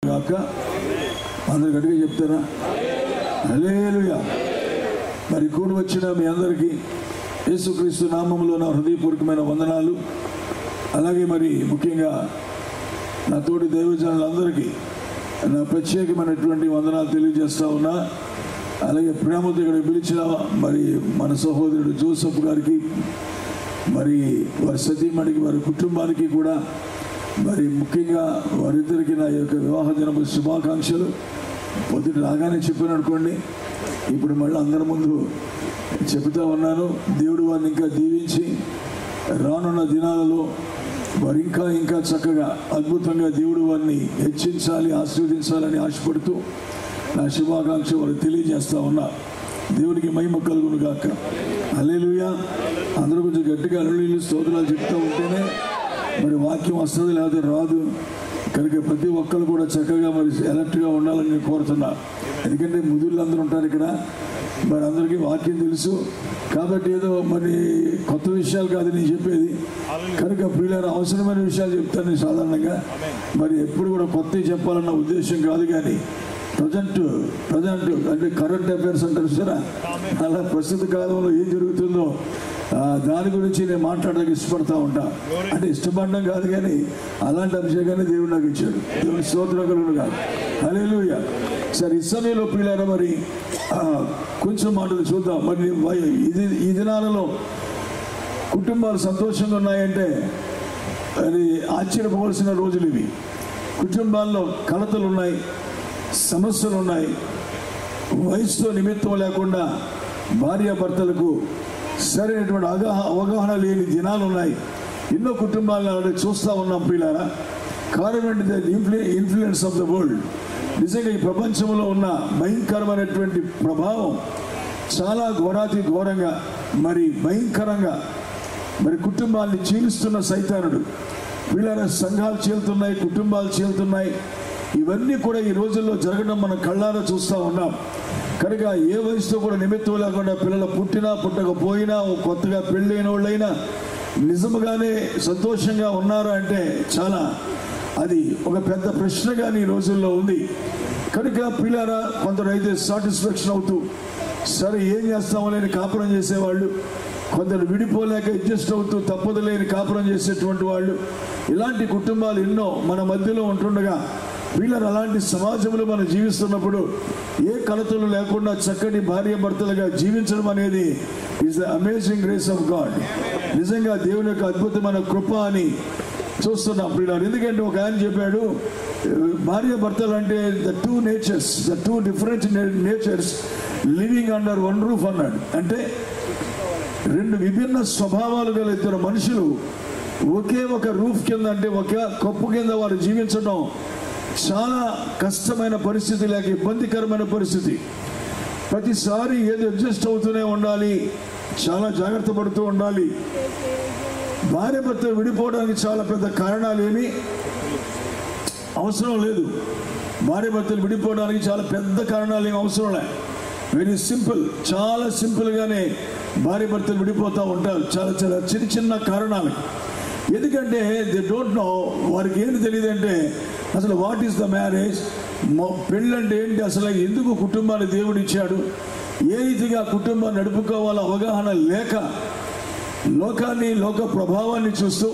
కాక అందరు గట్టిగా చెప్తారా? హల్లెలూయా. మరి కూడి వచ్చిన మీ అందరికీ యేసుక్రీస్తు నామములో నా హృదయపూర్వకమైన వందనాలు. అలాగే మరి ముఖ్యంగా నా తోటి దైవజనులందరికీ నా ప్రత్యేకమైనటువంటి వందనాలు తెలియజేస్తా ఉన్నా. అలాగే ప్రేమతో ఇక్కడ పిలిచిన మరి మన సహోదరుడు జోసెఫ్ గారికి, మరి వారి సతీమణికి, వారి కుటుంబానికి కూడా మరి ముఖ్యంగా వారిద్దరికి నా యొక్క వివాహ దినపు శుభాకాంక్షలు. పొద్దుట రాగానే చెప్పాను అనుకోండి, ఇప్పుడు మళ్ళీ అందరి ముందు చెబుతా ఉన్నాను. దేవుడు వారిని ఇంకా దీవించి రానున్న దినాలలో వారు ఇంకా చక్కగా అద్భుతంగా దేవుడు వారిని హెచ్చించాలి, ఆశీర్వదించాలని ఆశపడుతూ నా శుభాకాంక్ష వారికి తెలియజేస్తా ఉన్నా. దేవుడికి మహిమ కలుగును గాక. హల్లెలూయా. అందరూ కొంచెం గట్టిగా హల్లెలూయా స్తోత్రాలు చెప్తూ ఉంటేనే మరి వాక్యం వస్తుంది, లేకపోతే రాదు. కనుక ప్రతి ఒక్కరు కూడా చక్కగా మరి అలర్ట్గా ఉండాలని నేను కోరుతున్నా. ఎందుకంటే ముదుళ్ళు అందరూ ఉంటారు ఇక్కడ, మరి అందరికీ వాక్యం తెలుసు కాబట్టి ఏదో మరి కొత్త విషయాలు కాదు నేను చెప్పేది. కనుక ప్రియులారా, అవసరమైన విషయాలు చెప్తాను నేను సాధారణంగా. మరి ఎప్పుడు కూడా కొత్తవి చెప్పాలన్న ఉద్దేశం కాదు, కానీ ప్రజెంట్ అంటే కరెంట్ అఫైర్స్ అంటారు సరే, అలా ప్రస్తుత కాలంలో ఏం జరుగుతుందో దాని గురించి నేను మాట్లాడడానికి ఇష్టపడతా ఉంటా. అంటే ఇష్టపడడం కాదు, కానీ అలాంటి అభిషేకాన్ని దేవుడు నాకు ఇచ్చాడు. దేవుని స్తోత్రములు కాదు. హల్లెలూయా. సరే, ఈ సమయంలో ప్రియులారా మరి కొంచెం మాటలు చూద్దాం. మరి ఈ దినాలలో కుటుంబాలు సంతోషంగా ఉన్నాయంటే అది ఆశ్చర్యపోవాల్సిన రోజులు ఇవి. కుటుంబాల్లో కలతలు ఉన్నాయి, సమస్యలు ఉన్నాయి. వయసుతో నిమిత్తం లేకుండా భార్యాభర్తలకు సరైనటువంటి అవగాహన లేని దినాలు ఉన్నాయి. ఎన్నో కుటుంబాలను చూస్తూ ఉన్నాం ప్రియులారా. కారణం ఏంటి? Influence of the world. నిజంగా ఈ ప్రపంచంలో ఉన్న భయంకరమైనటువంటి ప్రభావం చాలా ఘోరాతి ఘోరంగా మరి భయంకరంగా మరి కుటుంబాన్ని చీలుస్తున్న సైతానుడు. ప్రియులారా, సంఘాలు చీలుతున్నాయి, కుటుంబాలు చీలుతున్నాయి. ఇవన్నీ కూడా ఈ రోజుల్లో జరగడం మనం కళ్ళారా చూస్తూ ఉన్నాం. కనుక ఏ వయసుతో కూడా నిమిత్తం లేకుండా పిల్లలు పుట్టినా పుట్టకపోయినా, కొత్తగా పెళ్ళైన వాళ్ళైనా నిజముగానే సంతోషంగా ఉన్నారు అంటే చాలా అది ఒక పెద్ద ప్రశ్నగా ఈ రోజుల్లో ఉంది. కనుక పిల్లరా, కొందరు అయితే సాటిస్ఫాక్షన్ అవుతూ సరే ఏం చేస్తామో లేని కాపురం చేసేవాళ్ళు, కొందరు విడిపోలేక అడ్జస్ట్ అవుతూ తప్పదు లేని కాపురం చేసేటువంటి వాళ్ళు, ఇలాంటి కుటుంబాలు ఎన్నో మన మధ్యలో ఉంటుండగా వీళ్ళని అలాంటి సమాజంలో మనం జీవిస్తున్నప్పుడు ఏ కలతలు లేకుండా చక్కటి భార్యాభర్తలుగా జీవించడం అనేది is the amazing grace of God. నిజంగా దేవుని యొక్క అద్భుతమైన కృప అని చూస్తున్నాం ప్రియులారా. ఎందుకంటే ఒక ఆయన చెప్పాడు, భార్యాభర్తలు అంటే the two different natures living under one roof అన్నాడు. అంటే రెండు విభిన్న స్వభావాలు గల ఇద్దరు మనుషులు ఒకే ఒక రూఫ్ కింద, అంటే ఒకే కప్పు కింద వారు జీవించడం చాలా కష్టమైన పరిస్థితి, లేక ఇబ్బందికరమైన పరిస్థితి. ప్రతిసారి ఏదో అడ్జస్ట్ అవుతూనే ఉండాలి, చాలా జాగ్రత్త పడుతూ ఉండాలి. భార్యాభర్తలు విడిపోవడానికి చాలా పెద్ద కారణాలు ఏమీ అవసరం లేదు. భార్యాభర్తలు విడిపోవడానికి చాలా పెద్ద కారణాలు ఏమి అవసరం లేదు. వెరీ సింపుల్, చాలా సింపుల్గానే భార్యాభర్తలు విడిపోతూ ఉంటారు. చాలా చాలా చిన్న కారణాలు. ఎందుకంటే దే డోంట్ నో, వారికి ఏంటి తెలియదు అంటే అసలు వాట్ ఈస్ ద మ్యారేజ్, పెళ్ళంటే ఏంటి, అసలు ఎందుకు కుటుంబాన్ని దేవుడు ఇచ్చాడు, ఏ రీతిగా కుటుంబాన్ని నడుపుకోవాలో అవగాహన లేక లోకాన్ని, లోక ప్రభావాన్ని చూస్తూ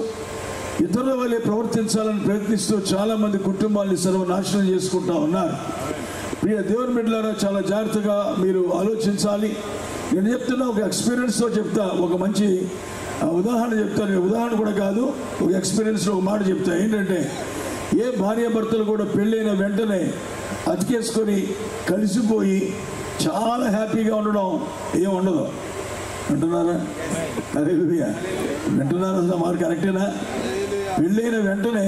ఇతరుల వల్లే ప్రవర్తించాలని ప్రయత్నిస్తూ చాలామంది కుటుంబాన్ని సర్వనాశనం చేసుకుంటా ఉన్నారు. ప్రియ దేవుని బిడ్డలారా, చాలా జాగ్రత్తగా మీరు ఆలోచించాలి. నేను చెప్తున్నా, ఒక ఎక్స్పీరియన్స్తో చెప్తా, ఒక మంచి ఉదాహరణ చెప్తాను. ఉదాహరణ కూడా కాదు, ఒక ఎక్స్పీరియన్స్లో ఒక మాట చెప్తా. ఏంటంటే, ఏ భార్యాభర్తలు కూడా పెళ్ళైన వెంటనే అతికేసుకొని కలిసిపోయి చాలా హ్యాపీగా ఉండడం ఏం ఉండదు. అంటున్నారా? హల్లెలూయా. వింటున్నారా? అసలు మాట కరెక్టేనా? పెళ్ళైన వెంటనే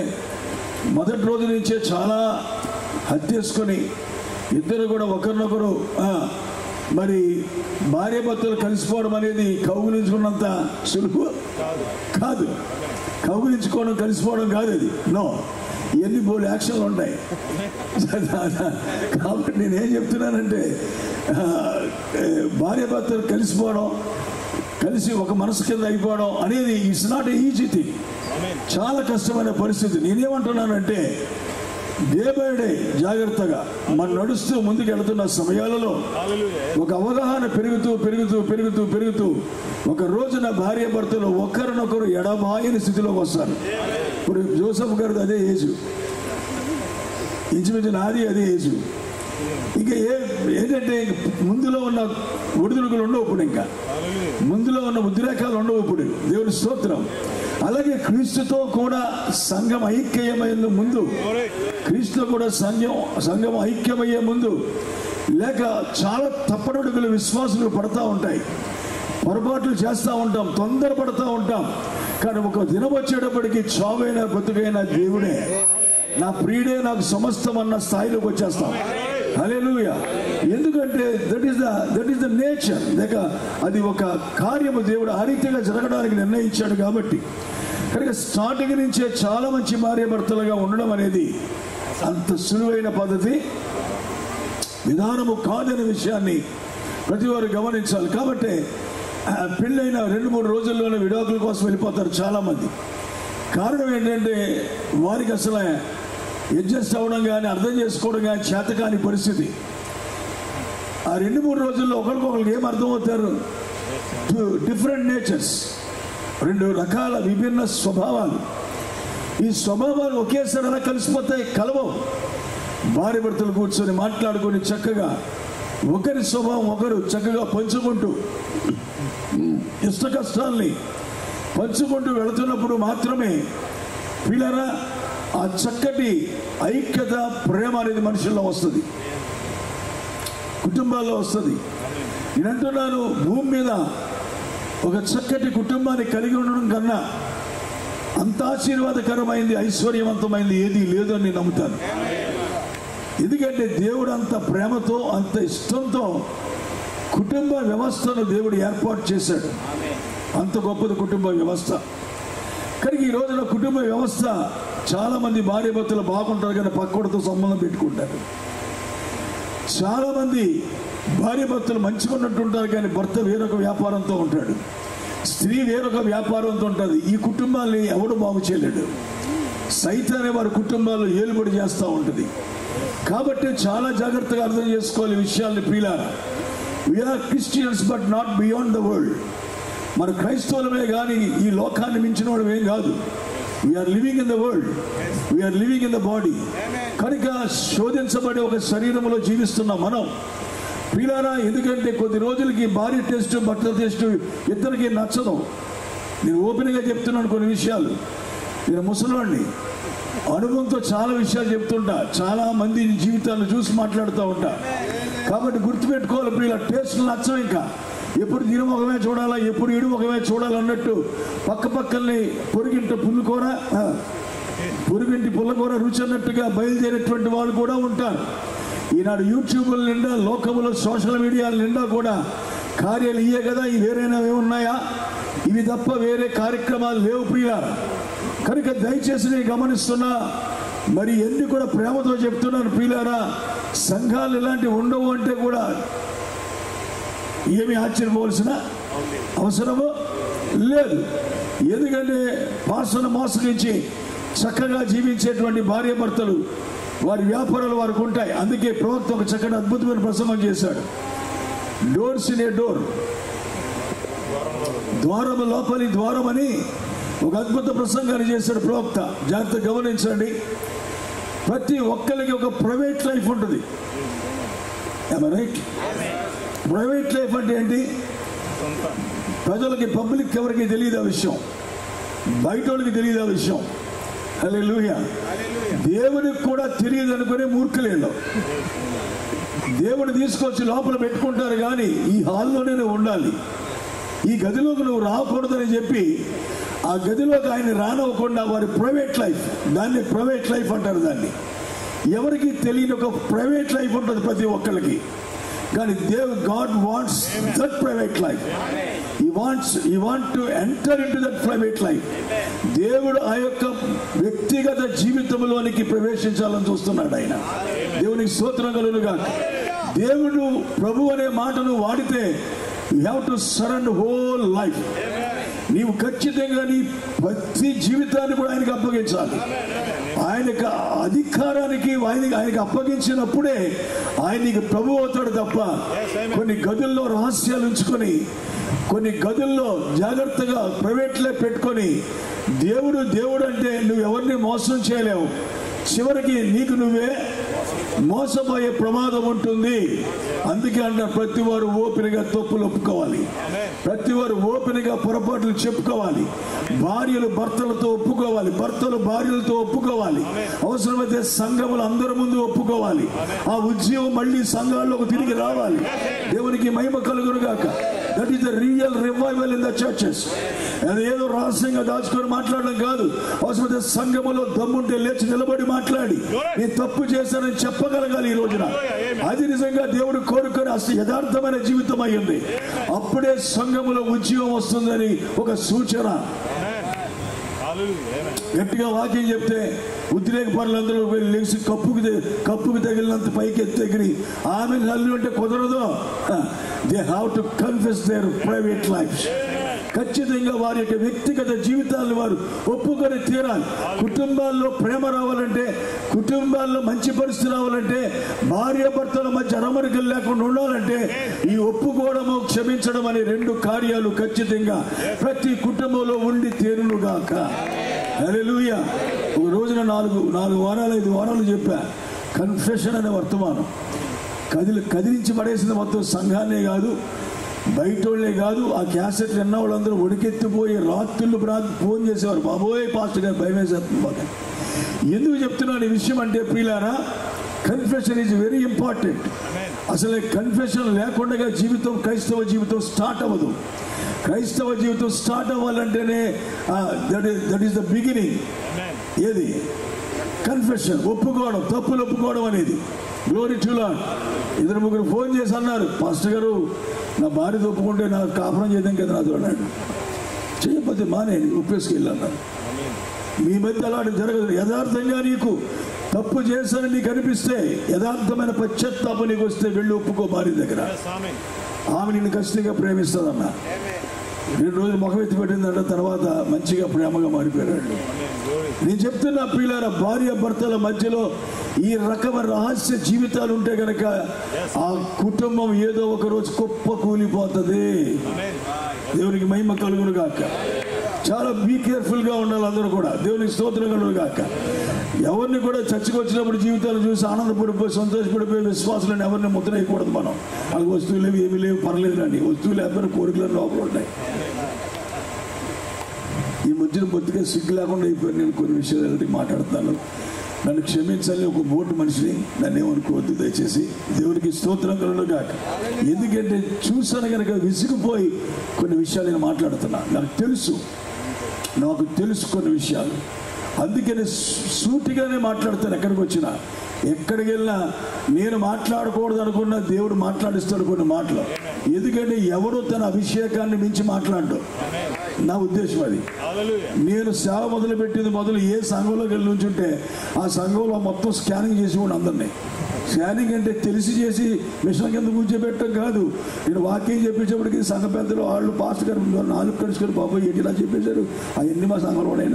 మొదటి రోజు నుంచే చాలా హత్యేసుకొని ఇద్దరు కూడా ఒకరినొకరు మరి భార్యాభర్తలు కలిసిపోవడం అనేది కౌగులించుకున్నంత సులువు కాదు. కౌగులించుకోవడం, కలిసిపోవడం కాదు అది. నో, ఇవన్నీ బోల్డ్ యాక్షన్లు ఉంటాయి. కాబట్టి నేనేం చెప్తున్నానంటే, భార్యాభర్తలు కలిసిపోవడం, కలిసి ఒక మనసు కింద అయిపోవడం అనేది ఇట్స్ నాట్ ఈజీ థింగ్. చాలా కష్టమైన పరిస్థితి. నేనేమంటున్నానంటే, డే బై డే జాగ్రత్తగా మనం నడుస్తూ ముందుకు వెళుతున్న సమయాలలో ఒక అవగాహన పెరుగుతూ పెరుగుతూ పెరుగుతూ పెరుగుతూ ఒక రోజున భార్య భర్తలు ఒకరినొకరు ఎడబాయని స్థితిలోకి వస్తారు. ఇప్పుడు జోసెఫ్ గారిది అదే ఏజ్, ఇంచుమించు నాది అదే ఏజ్. ఇంకా ఏంటంటే ముందులో ఉన్న ఒడిదుడుకులు ఉండవు, ఇప్పుడు ఇంకా ముందులో ఉన్న ఉద్రేకాలు ఉండవు ఇప్పుడు. దేవుని స్తోత్రం. అలాగే క్రీస్తుతో కూడా సంఘం ఐక్యమయ్యే ముందు, క్రీస్తుతో కూడా సంఘం ఐక్యమయ్యే ముందు లేక చాలా తప్పటడుగులు విశ్వాసులు పడతా ఉంటాయి, పొరపాట్లు చేస్తూ ఉంటాం, తొందరపడతా ఉంటాం. కానీ ఒక దినం వచ్చేటప్పటికి చావైన బతుకైన దేవుడే నా ప్రియుడే నాకు సమస్తం అన్న స్థాయిలోకి వచ్చేస్తాం. హల్లెలూయా. ఎందుకంటే దట్ ఈస్ ద నేచర్, లేక అది ఒక కార్యము దేవుడు ఆ రీతిగా జరగడానికి నిర్ణయించాడు. కాబట్టి కనుక స్టార్టింగ్ నుంచే చాలా మంచి భార్య భర్తలుగా ఉండడం అనేది అంత సులువైన పద్ధతి విధానము కాదనే విషయాన్ని ప్రతి వారు గమనించాలి. కాబట్టి పెళ్ళైన 2-3 రోజుల్లోనే విడాకుల కోసం వెళ్ళిపోతారు చాలామంది. కారణం ఏంటంటే వారికి అసలు అడ్జస్ట్ అవ్వడం కానీ అర్థం చేసుకోవడం కానీ చేత కాని పరిస్థితి. ఆ 2-3 రోజుల్లో ఒకరికొకరికి ఏం అర్థమవుతారు? డిఫరెంట్ నేచర్స్, 2 రకాల విభిన్న స్వభావాలు. ఈ స్వభావాలు ఒకేసారి అలా కలిసిపోతాయి, కలవవు. భార్య భర్తలు కూర్చొని మాట్లాడుకొని చక్కగా ఒకరి స్వభావం ఒకరు చక్కగా పంచుకుంటూ ఇష్ట కష్టాల్ని పంచుకుంటూ వెళుతున్నప్పుడు మాత్రమే పిల్లరా ఆ చక్కటి ఐక్యత, ప్రేమ అనేది మనుషుల్లో వస్తుంది, కుటుంబాల్లో వస్తుంది. నేను అంటున్నాను, భూమి మీద ఒక చక్కటి కుటుంబాన్ని కలిగి ఉండడం కన్నా అంత ఆశీర్వాదకరమైంది, ఐశ్వర్యవంతమైంది ఏది లేదు అని నేను నమ్ముతాను. ఎందుకంటే దేవుడు అంత ప్రేమతో, అంత ఇష్టంతో కుటుంబ వ్యవస్థను దేవుడు ఏర్పాటు చేశాడు. అంత గొప్పది కుటుంబ వ్యవస్థ. కానీ ఈ రోజున కుటుంబ వ్యవస్థ చాలా మంది భార్య భర్తలు బాగుంటారు కానీ పక్కోడితో సంబంధం పెట్టుకుంటారు. చాలా మంది భార్య భర్తలు మంచిగా ఉన్నట్టుంటారు కానీ భర్త వేరొక వ్యాపారంతో ఉంటాడు, స్త్రీ వేరొక వ్యాపారంతో ఉంటుంది. ఈ కుటుంబాన్ని ఎవడు బాగు చేయలేడు. సైతానే వారి కుటుంబాల్లో ఏలుబడి చేస్తూ ఉంటుంది. కాబట్టి చాలా జాగ్రత్తగా అర్థం చేసుకోవాలి విషయాల్ని. ప్రియులారా, we are Christians but not beyond the world. మన క్రైస్తవులమే కానీ ఈ లోకాన్ని మించిన వాడు ఏం కాదు. We are living in the world, we are living in the body. కనుక శోధించబడే ఒక శరీరంలో జీవిస్తున్నాం మనం. ప్రియులారా, ఎందుకంటే కొద్ది రోజులకి భార్య టెస్ట్, బట్టల టెస్ట్ ఇద్దరికి నచ్చదు. నేను ఓపెన్గా చెప్తున్నాను కొన్ని విషయాలు. నేను ముసలివాడిని, అనుభవంతో చాలా విషయాలు చెప్తుంటా, చాలా మంది జీవితాలను చూసి మాట్లాడుతూ ఉంటా. కాబట్టి గుర్తుపెట్టుకోవాలి ప్రియుల, టేస్ట్లు నచ్చవు. ఇంకా ఎప్పుడు దీని ముఖమే చూడాలా, ఎప్పుడు ఇడు ముఖమే చూడాలన్నట్టు పక్క పక్కల్ని పొరుగింటి పుల్లకూర రుచి అన్నట్టుగా బయలుదేరేటువంటి వాళ్ళు కూడా ఉంటారు. ఈనాడు యూట్యూబ్ల నిండా, లోకములో సోషల్ మీడియాల నిండా కూడా కార్యాలు ఇవే కదా, ఇవి వేరేనా ఉన్నాయా? ఇవి తప్ప వేరే కార్యక్రమాలు లేవు ప్రియులారా. కనుక దయచేసి నేను గమనిస్తున్నా, మరి ఎన్ని కూడా ప్రేమతో చెప్తున్నాను ప్రియులారా. సంఘాలు ఇలాంటివి ఉండవు అంటే కూడా ఏమి ఆశ్చర్యపోవాల్సిన అవసరమో లేదు. ఎందుకంటే పాస్టర్ను మోసగించి చక్కగా జీవించేటువంటి భార్య భర్తలు వారి వ్యాపారాలు వారికి ఉంటాయి. అందుకే ప్రవక్త ఒక చక్కటి అద్భుతమైన ప్రసంగం చేశాడు. డోర్స్ ఇన్ ఏ డోర్, ద్వారము లోపలి ద్వారం అని ఒక అద్భుత ప్రసంగాన్ని చేశాడు ప్రవక్త. జాగ్రత్త గమనించండి. ప్రతి ఒక్కరికి ఒక ప్రైవేట్ లైఫ్ ఉంటుంది. రైట్? ప్రైవేట్ లైఫ్ అంటే ఏంటి? ప్రజలకి, పబ్లిక్ ఎవరికి తెలియదు ఆ విషయం, బయట వాళ్ళకి తెలియదు ఆ విషయం. హల్లెలూయా. దేవునికి కూడా తెలియదు అనుకునే మూర్ఖులేళ్ళు. దేవుని తీసుకొచ్చి లోపల పెట్టుకుంటారు కానీ ఈ హాల్లోనే ఉండాలి, ఈ గదిలోకి నువ్వు రాకూడదని చెప్పి ఆ గదిలోకి ఆయన రానివ్వకుండా వారి ప్రైవేట్ లైఫ్, దాన్ని ప్రైవేట్ లైఫ్ అంటారు. దాన్ని ఎవరికి తెలియని ఒక ప్రైవేట్ లైఫ్ ఉంటుంది ప్రతి ఒక్కరికి. కానీ God wants that private life. He wants to enter into that private life. దేవుడు ఆ యొక్క వ్యక్తిగత జీవితంలోనికి ప్రవేశించాలని చూస్తున్నాడు ఆయన. దేవునికి స్తోత్రం కలుగునుగాక. దేవుడు ప్రభు అనే మాటను వాడితే you have to surrender whole life. నీవు ఖచ్చితంగా నీ ప్రతి జీవితాన్ని కూడా ఆయనకు అప్పగించాలి. ఆయనకు అధికారానికి ఆయనకి అప్పగించినప్పుడే ఆయనకి ప్రభు అవుతాడు తప్ప కొన్ని గదుల్లో రహస్యాలు ఉంచుకొని, కొన్ని గదుల్లో జాగ్రత్తగా ప్రైవేట్లో పెట్టుకొని దేవుడు అంటే నువ్వు ఎవరిని మోసం చేయలేవు. చివరికి నీకు నువ్వే మోసపోయే ప్రమాదం ఉంటుంది. అందుకే అంటారు ప్రతి వారు ఓపెన్గా తప్పులు ఒప్పుకోవాలి, ప్రతి వారు ఓపెన్గా పొరపాట్లు చెప్పుకోవాలి. భార్యలు భర్తలతో ఒప్పుకోవాలి, భర్తలు భార్యలతో ఒప్పుకోవాలి. అవసరమైతే సంఘములు అందరి ముందు ఒప్పుకోవాలి. ఆ ఉద్యమం మళ్ళీ సంఘాల్లోకి తిరిగి రావాలి. దేవునికి మహిమ కలుగును గాక. That is the real revival in the churches. అది ఏదో రహస్యంగా దాచుకొని మాట్లాడడం కాదు. అవసరమైతే సంఘములో దమ్ముంటే లేచి నిలబడి మాట్లాడి నేను తప్పు చేశానని చెప్పగలగాలి ఈ రోజున. అది నిజంగా దేవుడు కోరుకొని అసలు యథార్థమైన జీవితం అయ్యింది. అప్పుడే సంఘములో ఉద్యమం వస్తుందని ఒక సూచన. గట్టిగా వాక్యం చెప్తే ఉద్రేక పనులందరూ లేచి కప్పుకి తగిలినంత పైకి ఎత్తెగిరి ఆమె నల్లు అంటే కుదరదు. They have to confess their private lifes. ఖచ్చితంగా వారి యొక్క వ్యక్తిగత జీవితాలను వారు ఒప్పుకొని తీరాలి. కుటుంబాల్లో ప్రేమ రావాలంటే, కుటుంబాల్లో మంచి పరిస్థితి రావాలంటే, భార్య భర్తల మధ్య అరమరికలు లేకుండా ఉండాలంటే ఈ ఒప్పుకోవడము క్షమించడం అనే రెండు కార్యాలు ఖచ్చితంగా ప్రతి కుటుంబంలో ఉండి తీరునుగాక. హల్లెలూయా. ఒక రోజున 4 వారాలు 5 వారాలు చెప్పా. కన్ఫెషన్ అనే వర్తమానం కదిలించి పడేసిన మొత్తం సంఘాన్నే కాదు, బయటోళ్లే కాదు. ఆ క్యాసెట్ విన్న వాళ్ళందరూ ఉడికెత్తిపోయి రాత్రులు ఫోన్ చేసేవారు, బాబోయ్ పాస్టర్ గారు భయం వేసేస్తుంది. ఎందుకు చెప్తున్నాను ఈ విషయం అంటే ప్రియులారా, కన్ఫెషన్ ఈజ్ వెరీ ఇంపార్టెంట్. అసలు కన్ఫెషన్ లేకుండా జీవితం, క్రైస్తవ జీవితం స్టార్ట్ అవ్వదు. క్రైస్తవ జీవితం స్టార్ట్ అవ్వాలంటేనే దట్ ఈస్ ద బిగినింగ్. ఏది? కన్ఫెషన్, ఒప్పుకోవడం, తప్పులు ఒప్పుకోవడం అనేది. Glory to lord. 2-3 ఫోన్ చేసి అన్నారు, పాస్టర్ గారు నా భార్య ఒప్పుకుంటే నాకు కాపురం చేయడం కదా నాతో అన్నాడు. చేయకపోతే మానే ఒప్పేసుకెళ్ళన్నారు. మీ మధ్య అలాంటి జరగదు. యథార్థంగా నీకు తప్పు చేశానని నీకు అనిపిస్తే, యథార్థమైన పశ్చాత్తాపం నీకు వస్తే వెళ్ళి ఒప్పుకో భార్య దగ్గర. ఆమె నిన్ను ఖచ్చితంగా ప్రేమిస్తుందన్న. 2 రోజులు ముఖం ఎత్తి పెట్టిందంట, తర్వాత మంచిగా ప్రేమగా మారిపోయాడు. నేను చెప్తున్నా ప్రియులారా, భార్య భర్తల మధ్యలో ఈ రకమైన రహస్య జీవితాలు ఉంటే గనక ఆ కుటుంబం ఏదో ఒక రోజు కుప్ప కూలిపోతుంది. దేవునికి మహిమ కలుగును గాక. చాలా బీ కేర్ఫుల్ గా ఉండాలి అందరూ కూడా. దేవునికి స్తోత్రం కలుగును గాక. ఎవరిని కూడా చర్చకు వచ్చినప్పుడు జీవితాలు చూసి ఆనందపడిపోయి సంతోషపడిపోయి విశ్వాసాలను ఎవరిని ముద్ర వేయకూడదు. మనం వాళ్ళకి వస్తువులు లేవు, ఏమీ లేవు, పర్లేదు అండి. వస్తువులు ఎవరి కోరికలు లోపల ఉంటాయి. ఈ మధ్యన బొత్తిగా సిగ్గు లేకుండా అయిపోయి నేను కొన్ని విషయాలు మాట్లాడుతున్నాను. నన్ను క్షమించాలి, ఒక బోటు మనిషిని, నన్ను ఏమనుకోవద్దు దయచేసి. దేవునికి స్తోత్రం కలుగును గాక. ఎందుకంటే చూసాను కనుక విసిగిపోయి కొన్ని విషయాలు నేను మాట్లాడుతున్నా. నాకు తెలుసు కొన్ని విషయాలు. అందుకని సూటిగానే మాట్లాడతాను. ఎక్కడికి వెళ్ళినా నేను మాట్లాడకూడదు అనుకున్న దేవుడు మాట్లాడిస్తాడు కొన్ని మాటలు. ఎందుకంటే ఎవరు తన అభిషేకాన్ని మించి మాట్లాడడం నా ఉద్దేశం. అది నేను సేవ మొదలు ఏ సంఘంలోకి వెళ్ళి నుంచుంటే ఆ సంఘంలో మొత్తం స్కానింగ్ చేసి కూడా అందరినీ. స్కానింగ్ అంటే తెలిసి చేసి మిషన్ కింద కూర్చోబెట్టడం కాదు. నేను వాక్యం చెప్పించేప్పటికి సంఘ పెద్దలు వాళ్ళు పాస్టర్ గారు 4 కడుచుకొని బాబు ఏంటి ఇలా చెప్పేశారు, అవన్నీ మా సంఘంలో ఉన్నాయి,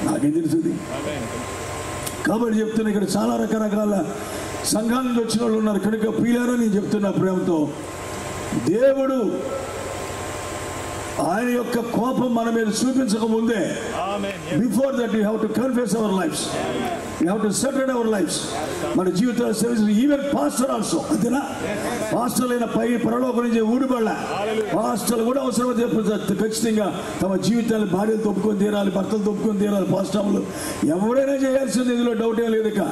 నాకేం తెలుస్తుంది. కాబట్టి చెప్తున్నా, ఇక్కడ చాలా రకరకాల సంఘాల నుంచి వచ్చిన వాళ్ళు ఉన్నారు కనుక ప్రియులారా నేను చెప్తున్నా ప్రేమతో, దేవుడు ఆయన యొక్క కోపం మన మీద చూపించక ముందే, before that you have to confess our lifes, you have to settle our lifes. మన జీవితాలు సర్వీస్, ఈవెన్ పాస్టర్ ఆల్సో అంతేనా. పాస్టర్లైన పై పరలోకం నుంచి ఊడిపడ పాస్టర్లు కూడా అవసరమైతే ఖచ్చితంగా తమ జీవితాన్ని భార్యలు తొప్పుకొని తీరాలి, భర్తలు తొప్పుకొని తీరాలి. పాస్టర్లు ఎవరైనా చేయాల్సింది, ఇందులో డౌటే లేదు. ఇక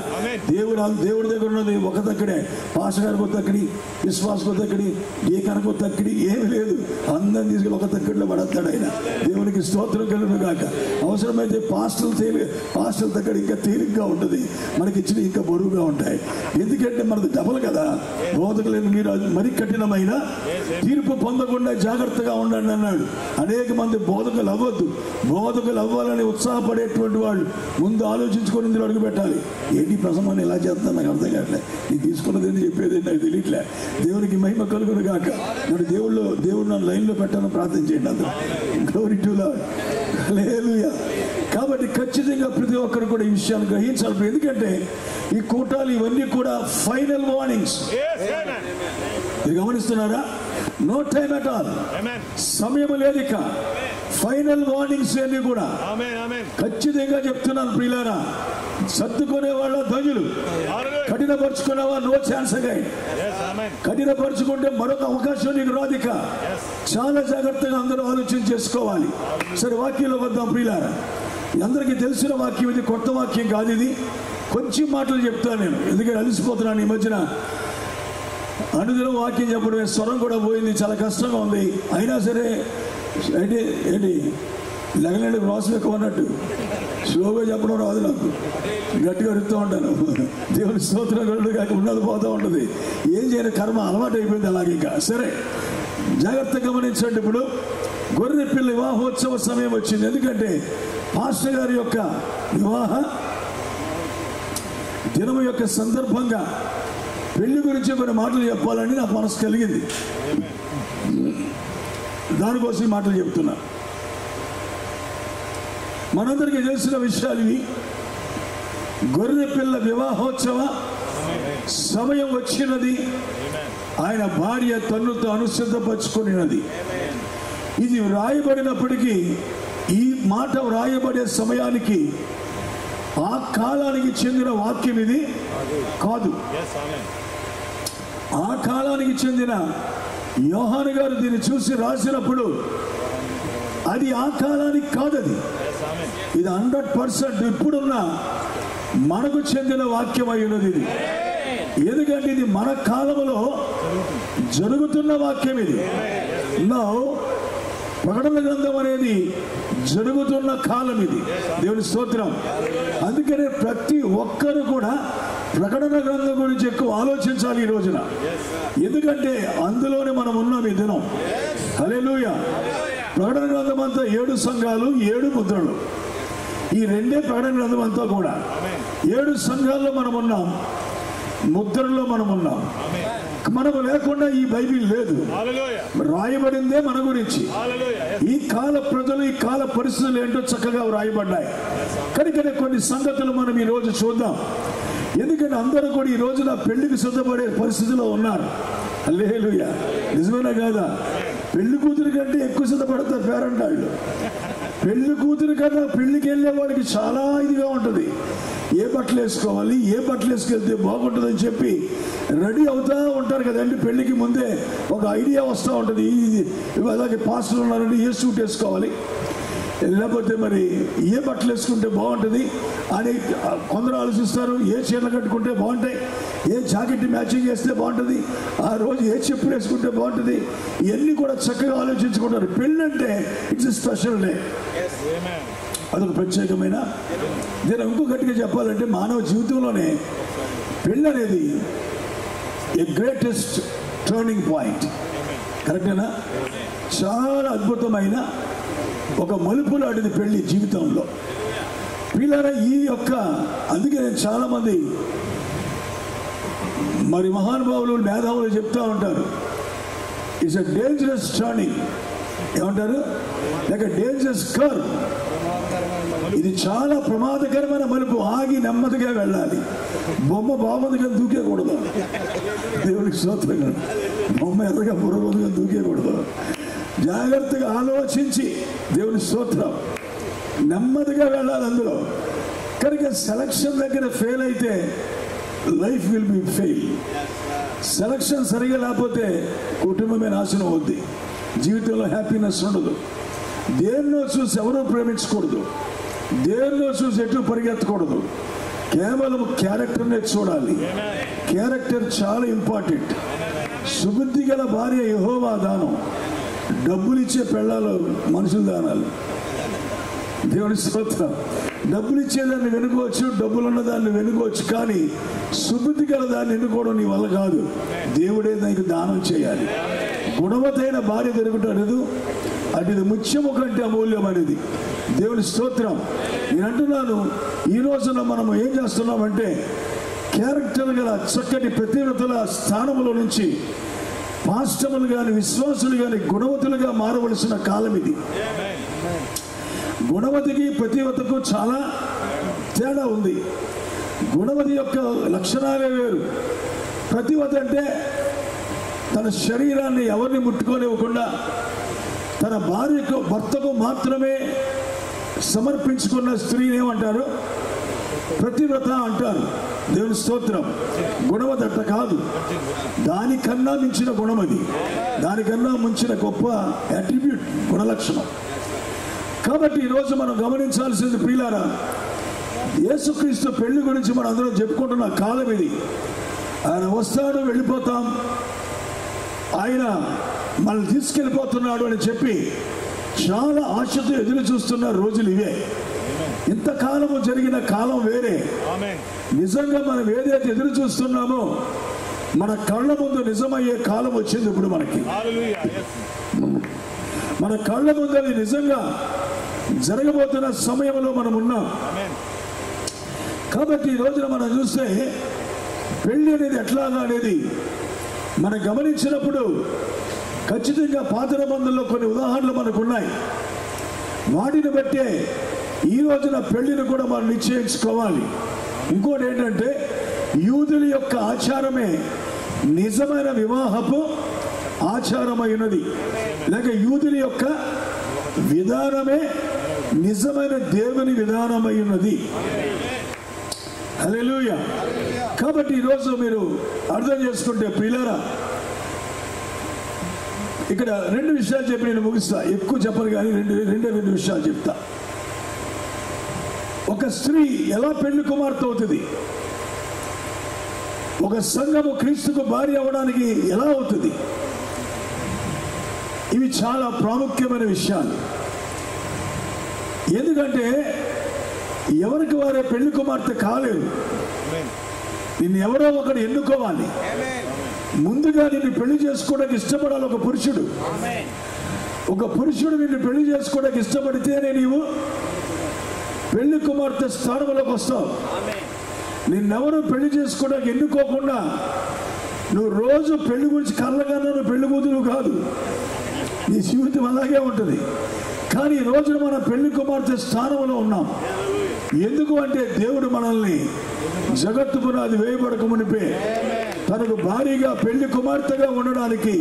దేవుడి దగ్గర ఉన్నది ఒక తక్కడే. పాస్టర్ గారికి ఒక తక్కడి, విశ్వాసకు తక్కడి, ఏ కనుక తక్కడి ఏమి లేదు. అందరిని తీసుకెళ్ళి ఒక తక్కడిలో పడతాడు ఆయన. దేవునికి స్తోత్రం కలుగును గాక. అవసరమైతే పాస్టర్ల తక్కడి ఇంకా తేలిగ్గా ఉంటుంది, మనకి ఇచ్చిన ఇంకా బరువుగా ఉంటాయి. ఎందుకంటే మనది డబల్ కదా. బోధకులైన మీరు మరి కఠినమైన తీర్పు పొందకుండా జాగ్రత్తగా ఉండండి అన్నాడు. అనేక మంది బోధకులు అవ్వద్దు. బోధకులు అవ్వాలని ఉత్సాహపడేటువంటి వాళ్ళు ముందు ఆలోచించుకొని ఇందులో అడుగు పెట్టాలి. ఏంటి ప్రసంగాన్ని ఎలా చేస్తాను నాకు అర్థం కావట్లే, నీకు తీసుకున్నది ఏంటి చెప్పేది నాకు తెలియట్లే. దేవునికి మహిమ కలుగును గాక. నేను దేవుడు నన్ను లైన్లో పెట్టాలని ప్రార్థన చేయండి అందరూ. Glory to Lord. హల్లెలూయా. కాబట్టి ఖచ్చితంగా ప్రతి ఒక్కరు కూడా ఈ విషయాన్ని గ్రహించాలి. ఎందుకంటే ఈ కూటాలు ఇవన్నీ కూడా ఫైనల్ వార్నింగ్స్. గమనిస్తున్నారా? నో టైమ్ అట్ ఆల్, సమయం లేదు ఇక. ఫైనల్ వార్నింగ్స్ అన్ని కూడా ఖచ్చితంగా చెప్తున్నాను ప్రియులారా. సర్దుకునే వాళ్ళ ధనులు, కఠినపరుచుకునేవా నో ఛాన్స్ అగైన్. కఠినపరుచుకుంటే మరొక అవకాశం నీకు రాదిక. చాలా జాగ్రత్తగా అందరూ ఆలోచన చేసుకోవాలి. సరే, వాక్యంలో వద్దాం ప్రియులారా. అందరికీ తెలిసిన వాక్యం ఇది, కొత్త వాక్యం కాదు ఇది. కొంచెం మాటలు చెప్తాను నేను, ఎందుకంటే అలసిపోతున్నాను ఈ మధ్యన. అనుదినం వాక్యం చెప్పడమే, స్వరం కూడా పోయింది, చాలా కష్టంగా ఉంది. అయినా సరే ఏంటి లెగలేడు రాసు ఎక్కువ అన్నట్టు స్లోగా చెప్పడం రాదు నాకు, గట్టిగా అడుగుతూ ఉంటాను. దేవుని స్తోత్రం ఉన్నది పోతూ ఉంటుంది. ఏం చేయని కర్మ అలవాటు అయిపోయింది అలాగే. ఇంకా సరే, జాగ్రత్తగా గమనించండి. ఇప్పుడు గొర్రె పిల్ల వివాహోత్సవ సమయం వచ్చింది. ఎందుకంటే పాస్టర్ గారి యొక్క వివాహ దినము యొక్క సందర్భంగా పెళ్లి గురించి కొన్ని మాటలు చెప్పాలని నాకు మనసు కలిగింది. దానికోసం ఈ మాటలు చెప్తున్నా. మనందరికీ తెలిసిన విషయాలు ఇవి. గొర్రె పిల్ల వివాహోత్సవ సమయం వచ్చినది. ఆయన భార్య తన్ను తాను సిద్ధపరచుకున్నది. ఇది వ్రాయబడినప్పటికీ ఈ మాట వ్రాయబడే సమయానికి ఆ కాలానికి చెందిన వాక్యం ఇది కాదు. ఆ కాలానికి చెందిన యోహాను గారు దీన్ని చూసి రాసినప్పుడు అది ఆ కాలానికి కాదు. అది ఇది 100% ఇప్పుడున్న మనకు చెందిన వాక్యం అయి ఉన్నది ఇది. ఎందుకంటే ఇది మన కాలంలో జరుగుతున్న వాక్యం ఇది. నా ప్రకటన గ్రంథం అనేది జరుగుతున్న కాలం ఇది. దేవుని స్తోత్రం. అందుకనే ప్రతి ఒక్కరు కూడా ప్రకటన గ్రంథం గురించి ఎక్కువ ఆలోచించాలి ఈ రోజున. ఎందుకంటే అందులోనే మనం ఉన్నాం ఈ దినం. హల్లెలూయా. ప్రకటన గ్రంథం అంతా 7 సంఘాలు, 7 ముద్రలు. ఈ రెండే ప్రకటన గ్రంథం అంతా కూడా. 7 సంఘాల్లో మనం ఉన్నాం, ముద్రలో మనం ఉన్నాం. మనకు లేకుండా ఈ బైబిల్ లేదు. రాయబడిందే మన గురించి. ఈ కాల ప్రజలు, ఈ కాల పరిస్థితులు ఏంటో చక్కగా రాయబడ్డాయి. కనుకనే కొన్ని సంగతులు మనం ఈ రోజు చూద్దాం. ఎందుకంటే అందరూ కూడా ఈ రోజున పెళ్లికి సిద్ధపడే పరిస్థితిలో ఉన్నారు. హల్లెలూయా. నిజమేనా కాదా? పెళ్లి కూతురు కంటే ఎక్కువ సిద్ధపడతారు పేరెంట్ వాళ్ళు. పెళ్లి కూతురు కన్నా పెళ్లికి వెళ్ళే వాడికి చాలా ఇదిగా ఉంటుంది. ఏ బట్టలు వేసుకోవాలి, ఏ బట్టలు వేసుకెళ్తే బాగుంటుందని చెప్పి రెడీ అవుతూ ఉంటారు కదండి. పెళ్లికి ముందే ఒక ఐడియా వస్తూ ఉంటుంది. అలాగే పాస్టర్లు ఉన్నారంటే ఏ సూట్ వేసుకోవాలి, లేకపోతే మరి ఏ బట్టలు వేసుకుంటే బాగుంటుంది అని కొందరు ఆలోచిస్తారు. ఏ చీరలు కట్టుకుంటే బాగుంటాయి, ఏ జాకెట్ మ్యాచింగ్ వేస్తే బాగుంటుంది, ఆ రోజు ఏ చెప్పులు వేసుకుంటే బాగుంటుంది, ఇవన్నీ కూడా చక్కగా ఆలోచించుకుంటారు. పెళ్ళి అంటే ఇట్స్ స్పెషల్ డే, అదొక ప్రత్యేకమైన దీని. ఇంకో గట్టిగా చెప్పాలంటే మానవ జీవితంలోనే పెళ్ళి అనేది ఏ గ్రేటెస్ట్ టర్నింగ్ పాయింట్. కరెక్టేనా? చాలా అద్భుతమైన ఒక మలుపు లాంటిది పెళ్లి జీవితంలో. పిల్లరా ఈ యొక్క అందుకే నేను చాలా మంది మరి మహానుభావులు, మేధావులు చెప్తా ఉంటారు, ఇట్స్ ఎ డేంజరస్ టర్నింగ్. ఏమంటారు? Like a dangerous curve. ఇది చాలా ప్రమాదకరమైన మలుపు. ఆగి నెమ్మదిగా వెళ్ళాలి. బొమ్మ బాగుందిగా దూకేకూడదు. దేవుడికి స్తోత్రం. బొమ్మ ఎర్రగా బుర్రగా దూకేకూడదు. జాగ్రత్తగా ఆలోచించి, దేవుని స్తోత్రం, నెమ్మదిగా వెళ్ళాలి అందులో. కనుక సెలక్షన్ దగ్గర ఫెయిల్ అయితే life will be fail. Selection సరిగా లేకపోతే కుటుంబమే నాశనం అవుద్ది. జీవితంలో హ్యాపీనెస్ ఉండదు. దేన్నో చూసి ఎవరో ప్రేమించకూడదు, దేన్నో చూసి ఎటు పరిగెత్తకూడదు. కేవలం క్యారెక్టర్నే చూడాలి. క్యారెక్టర్ చాలా ఇంపార్టెంట్. సుబుద్ధి గల భార్య యెహోవా దానం, డబ్బులు ఇచ్చే పెళ్ళాలు మనుషులు దానాలు. దేవుని స్తోత్రం. డబ్బులు ఇచ్చేదాన్ని వెనుకోవచ్చు, డబ్బులు ఉన్నదాన్ని వెనుకోవచ్చు, కానీ సుబుద్ధి గల దాన్ని ఎన్నుకోవడం నీ వల్ల కాదు. దేవుడే దానికి దానం చేయాలి. గుణవతైన భార్య దొరుకుటలేదు, అది ముత్యము కంటే అమూల్యమైనది. దేవుని స్తోత్రం. నేను అంటున్నాను, ఈ రోజున మనం ఏం చేస్తున్నామంటే క్యారెక్టర్ గల చక్కటి ప్రతివ్రతల స్థానములో నుంచి పాస్టములు కానీ విశ్వాసులు కానీ గుణవతులుగా మారవలసిన కాలం ఇది. గుణవతికి పతివ్రతకు చాలా తేడా ఉంది. గుణవతి యొక్క లక్షణాలే వేరు. పతివ్రత అంటే తన శరీరాన్ని ఎవరిని ముట్టుకోనివ్వకుండా తన భార్యకు భర్తకు మాత్రమే సమర్పించుకున్న స్త్రీని ఏమంటారు? పతివ్రత అంటారు. దేవుని స్తోత్రం. గుణవతి అట్ట కాదు, దానికన్నా మించిన గుణం అది, దానికన్నా మించిన గొప్ప అట్రిబ్యూట్, గుణలక్షణం. కాబట్టి ఈరోజు మనం గమనించాల్సింది ప్రియులారా, యేసుక్రీస్తు పెళ్లి గురించి మనం అందరం చెప్పుకుంటున్న కాలం ఇది. ఆయన వస్తాడు, వెళ్ళిపోతాం, ఆయన మనల్ని తీసుకెళ్ళిపోతున్నాడు అని చెప్పి చాలా ఆశతో ఎదురు చూస్తున్న రోజులు ఇవే. ఇంతకాలము జరిగిన కాలం వేరే. నిజంగా మనం ఏదైతే ఎదురు చూస్తున్నామో మన కళ్ళ ముందు నిజమయ్యే కాలం వచ్చింది ఇప్పుడు మనకి. మన కళ్ళ ముందు అది నిజంగా జరగబోతున్న సమయంలో మనం ఉన్నాం. కాబట్టి ఈ రోజున మనం చూస్తే పెళ్లి అనేది ఎట్లాగా అనేది మనం గమనించినప్పుడు ఖచ్చితంగా పాత నిబంధనలో కొన్ని ఉదాహరణలు మనకు ఉన్నాయి. వాటిని బట్టే ఈ రోజున పెళ్లిని కూడా మనం నిశ్చయించుకోవాలి. ఇంకోటి ఏంటంటే యూదుల యొక్క ఆచారమే నిజమైన వివాహపు ఆచారమైనది, లేక యూదుల యొక్క విధానమే నిజమైన దేవుని విధానమైనది. హల్లెలూయా. కాబట్టి ఈరోజు మీరు అర్థం చేసుకుంటే ప్రియులారా, ఇక్కడ రెండు విషయాలు చెప్పి నేను ముగిస్తా, ఎక్కువ చెప్పను కానీ రెండు విషయాలు చెప్తా. ఒక స్త్రీ ఎలా పెళ్లి కుమార్తె అవుతుంది, ఒక సంఘము క్రీస్తుకు భార్య అవ్వడానికి ఎలా అవుతుంది, ఇవి చాలా ప్రాముఖ్యమైన విషయాలు. ఎందుకంటే ఎవరికి వారే పెళ్లి కుమార్తె కాలేరు. నిన్ను ఎవరో ఒకడు ఎన్నుకోవాలి. ముందుగా నిన్ను పెళ్లి చేసుకోవడానికి ఇష్టపడాలి ఒక పురుషుడు. ఒక పురుషుడు నిన్ను పెళ్లి చేసుకోవడానికి ఇష్టపడితేనే నీవు పెళ్లి కుమార్తె స్థానంలోకి వస్తావు. నిన్నెవరు పెళ్లి చేసుకోవడానికి ఎన్నుకోకుండా నువ్వు రోజు పెళ్లి గురించి కళ్ళగానే నువ్వు పెళ్లి కూతురు కాదు, నీ జీవితం అలాగే ఉంటుంది. కానీ ఈ రోజున మనం పెళ్లి కుమార్తె స్థానంలో ఉన్నాం. ఎందుకు అంటే దేవుడు మనల్ని జగత్తు పునాది వేయబడక మునిపే తనకు భారీగా పెళ్లి కుమార్తెగా ఉండడానికి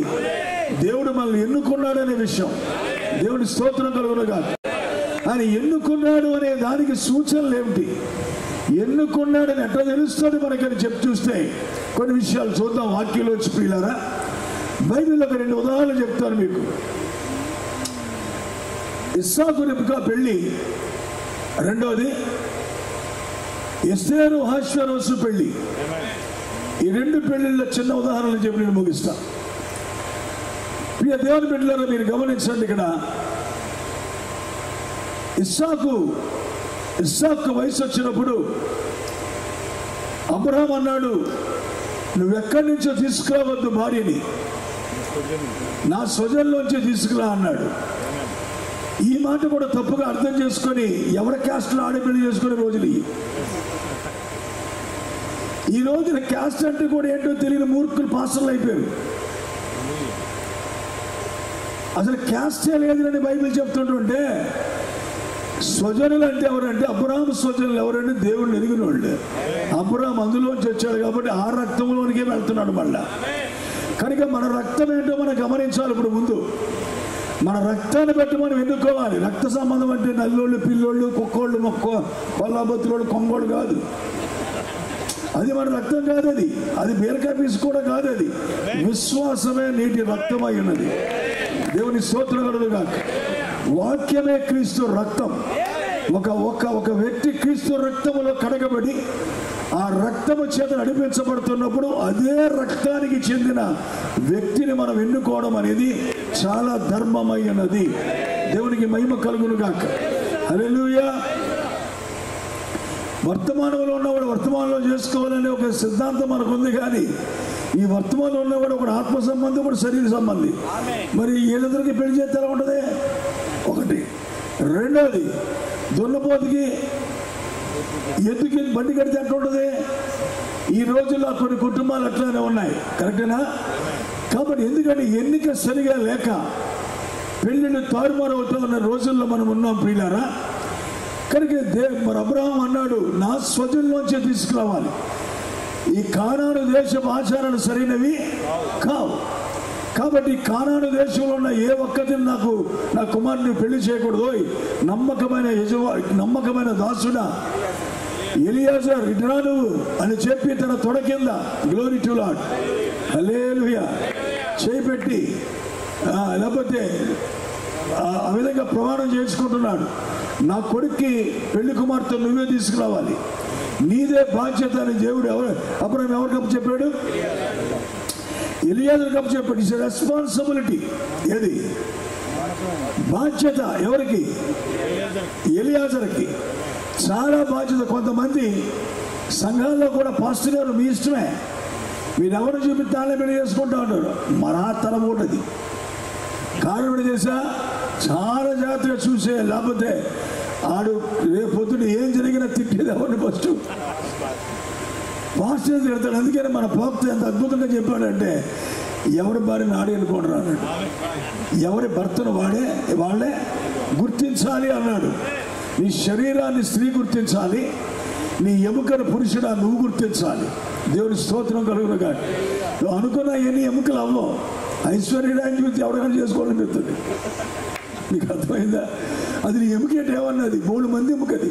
దేవుడు మనల్ని ఎన్నుకున్నాడనే విషయం దేవుడి స్తోత్రం కలుగునుగా. ఆయన ఎన్నుకున్నాడు అనే దానికి సూచనలు ఏమిటి, ఎన్నుకున్నాడని ఎట్లా తెలుస్తుంది మనకని చెప్పి చూస్తే కొన్ని విషయాలు చూద్దాం వాక్యంలో వచ్చి ప్రియులారా. బైబిల్లో ఒక రెండు ఉదాహరణలు చెప్తాను మీకు. ఇస్సాకు రెబెకా పెళ్లి, రెండోది ఎస్తేరు అహష్వేరోషు పెళ్లి. ఈ రెండు పెళ్లిళ్ళ చిన్న ఉదాహరణలు చెప్పి నేను ముగిస్తా. ప్రియ దేవుని బిడ్డలారా, మీరు గమనించండి. ఇక్కడ ఇస్సాకు వయసు వచ్చినప్పుడు అబ్రహాం అన్నాడు, నువ్వెక్కడి నుంచో తీసుకురావద్దు భార్యని, నా స్వజన్లోంచి తీసుకురా అన్నాడు. ఈ మాట కూడా తప్పుగా అర్థం చేసుకొని ఎవరి క్యాస్ట్లో ఆడే పెళ్లి చేసుకునే రోజులు ఈ రోజున. క్యాస్ట్ అంటే కూడా ఏంటో తెలియని మూర్ఖులు పాస్టర్లు అయిపోయారు. అసలు క్యాస్టే లేదని బైబిల్ చెప్తుంటుంటే స్వజనులు అంటే ఎవరంటే అబ్రహాము స్వజనులు ఎవరంటే దేవుడిని ఎరిగిన వాళ్ళు. అబ్రహాం అందులోంచి వచ్చాడు కాబట్టి ఆ రక్తంలోనికే వెళ్తున్నాడు మళ్ళా. కనుక మన రక్తం ఏంటో మనం గమనించాలి. ఇప్పుడు ముందు మన రక్తాన్ని బట్టి మనం ఎన్నుకోవాలి. రక్త సంబంధం అంటే నల్లోళ్ళు, పిల్లోళ్ళు, కుక్కోళ్ళు, కొల్లాబొత్తులోళ్ళు, కొంగోళ్ళు కాదు. అది మన రక్తం కాదు, అది బీరకాయ పీసు కూడా కాదు. అది విశ్వాసమే నీటి రక్తమై ఉన్నది. దేవుని స్తోత్రం కలుగునుగాక. వాక్యమే క్రీస్తు రక్తం. ఒక వ్యక్తి క్రీస్తు రక్తములో కడగబడి ఆ రక్తము చేత నడిపించబడుతున్నప్పుడు అదే రక్తానికి చెందిన వ్యక్తిని మనం ఎన్నుకోవడం అనేది చాలా ధర్మమైనది. దేవునికి మహిమ కలుగునుగాక. హల్లెలూయా. వర్తమానంలో ఉన్నవాడు వర్తమానంలో చేసుకోవాలనే ఒక సిద్ధాంతం మనకు ఉంది. కానీ ఈ వర్తమానంలో ఉన్నవాడు ఒకడు ఆత్మ సంబంధి, ఒకడు శరీర సంబంధి. మరి వీళ్ళందరికీ పెళ్లి చేస్తే ఎలా ఉంటుంది? ఒకటి. రెండోది, దున్నపోతుకి ఎద్దుకి బండి కడితే ఎట్లా ఉంటుంది? ఈ రోజుల్లో కొన్ని కుటుంబాలు అట్లానే ఉన్నాయి. కరెక్టేనా? కాబట్టి ఎందుకంటే ఎన్నిక సరిగా లేక పెళ్లిళ్ళు తారుమారు అవుతూ ఉన్న రోజుల్లో మనం ఉన్నాం ప్రియులారా. కనుక మరి అబ్రహాం అన్నాడు, నా స్వజంలోంచే తీసుకురావాలి. ఈ కానాను దేశపు ఆచారాలు సరైనవి కావు. కాబట్టి కానాను దేశంలో ఉన్న ఏ ఒక్కరిని నా కుమారుని పెళ్లి చేయకూడదు. నమ్మకమైన దాసుడా ఎలియాజర్ ఇటురా నువ్వు అని చెప్పి తన తొడ కింద గ్లోరీ టు లార్డ్ హల్లెలూయా చేపెట్టి లేకపోతే ఆ విధంగా ప్రమాణం చేసుకుంటున్నాడు. నా కొడుక్కి పెళ్లి కుమార్తె నువ్వే తీసుకురావాలి, నీదే బాధ్యత అని దేవుడు అబ్రహాం ఎవరు కప్పు చెప్పాడు? ఎలియాజర్ కప్పు చెప్పాడు. It's responsibility. ఏది బాధ్యత? ఎవరికి? ఎలియాజర్కి చాలా బాధ్యత. కొంతమంది సంఘాల్లో కూడా పాస్టర్ గారు మీ ఇష్టమే, మీరెవరు చూపిస్తానే పెళ్లి చేసుకుంటా ఉంటారు. మరా తరం ఉంటుంది. కారణం చేసా చాలా జాగ్రత్తగా చూసే, లేకపోతే ఆడు రేపు పొద్దున ఏం జరిగినా తిట్టేది ఎవరిని? ఫస్ట్ పాస్టర్ తిడతాడు. అందుకని మన పాప ఎంత అద్భుతంగా చెప్పాడంటే, ఎవరి భార్యను ఆడి అనుకోండి అన్నాడు, ఎవరి భర్తను వాళ్ళే గుర్తించాలి అన్నాడు. నీ శరీరాన్ని స్త్రీ గుర్తించాలి, నీ ఎముకను పురుషుడా నువ్వు గుర్తించాలి. దేవుని స్తోత్రం కలుగును గాక. నువ్వు అనుకున్న ఎన్ని ఎముకలు అవ్వవు. ఐశ్వర్యరాన్ని చూసి ఎవరికైనా చేసుకోవాలని చెప్తుంది. నీకు అర్థమైందా? అది నీ ఎముకేట ఏమన్నది? 3 మంది ఎముకది.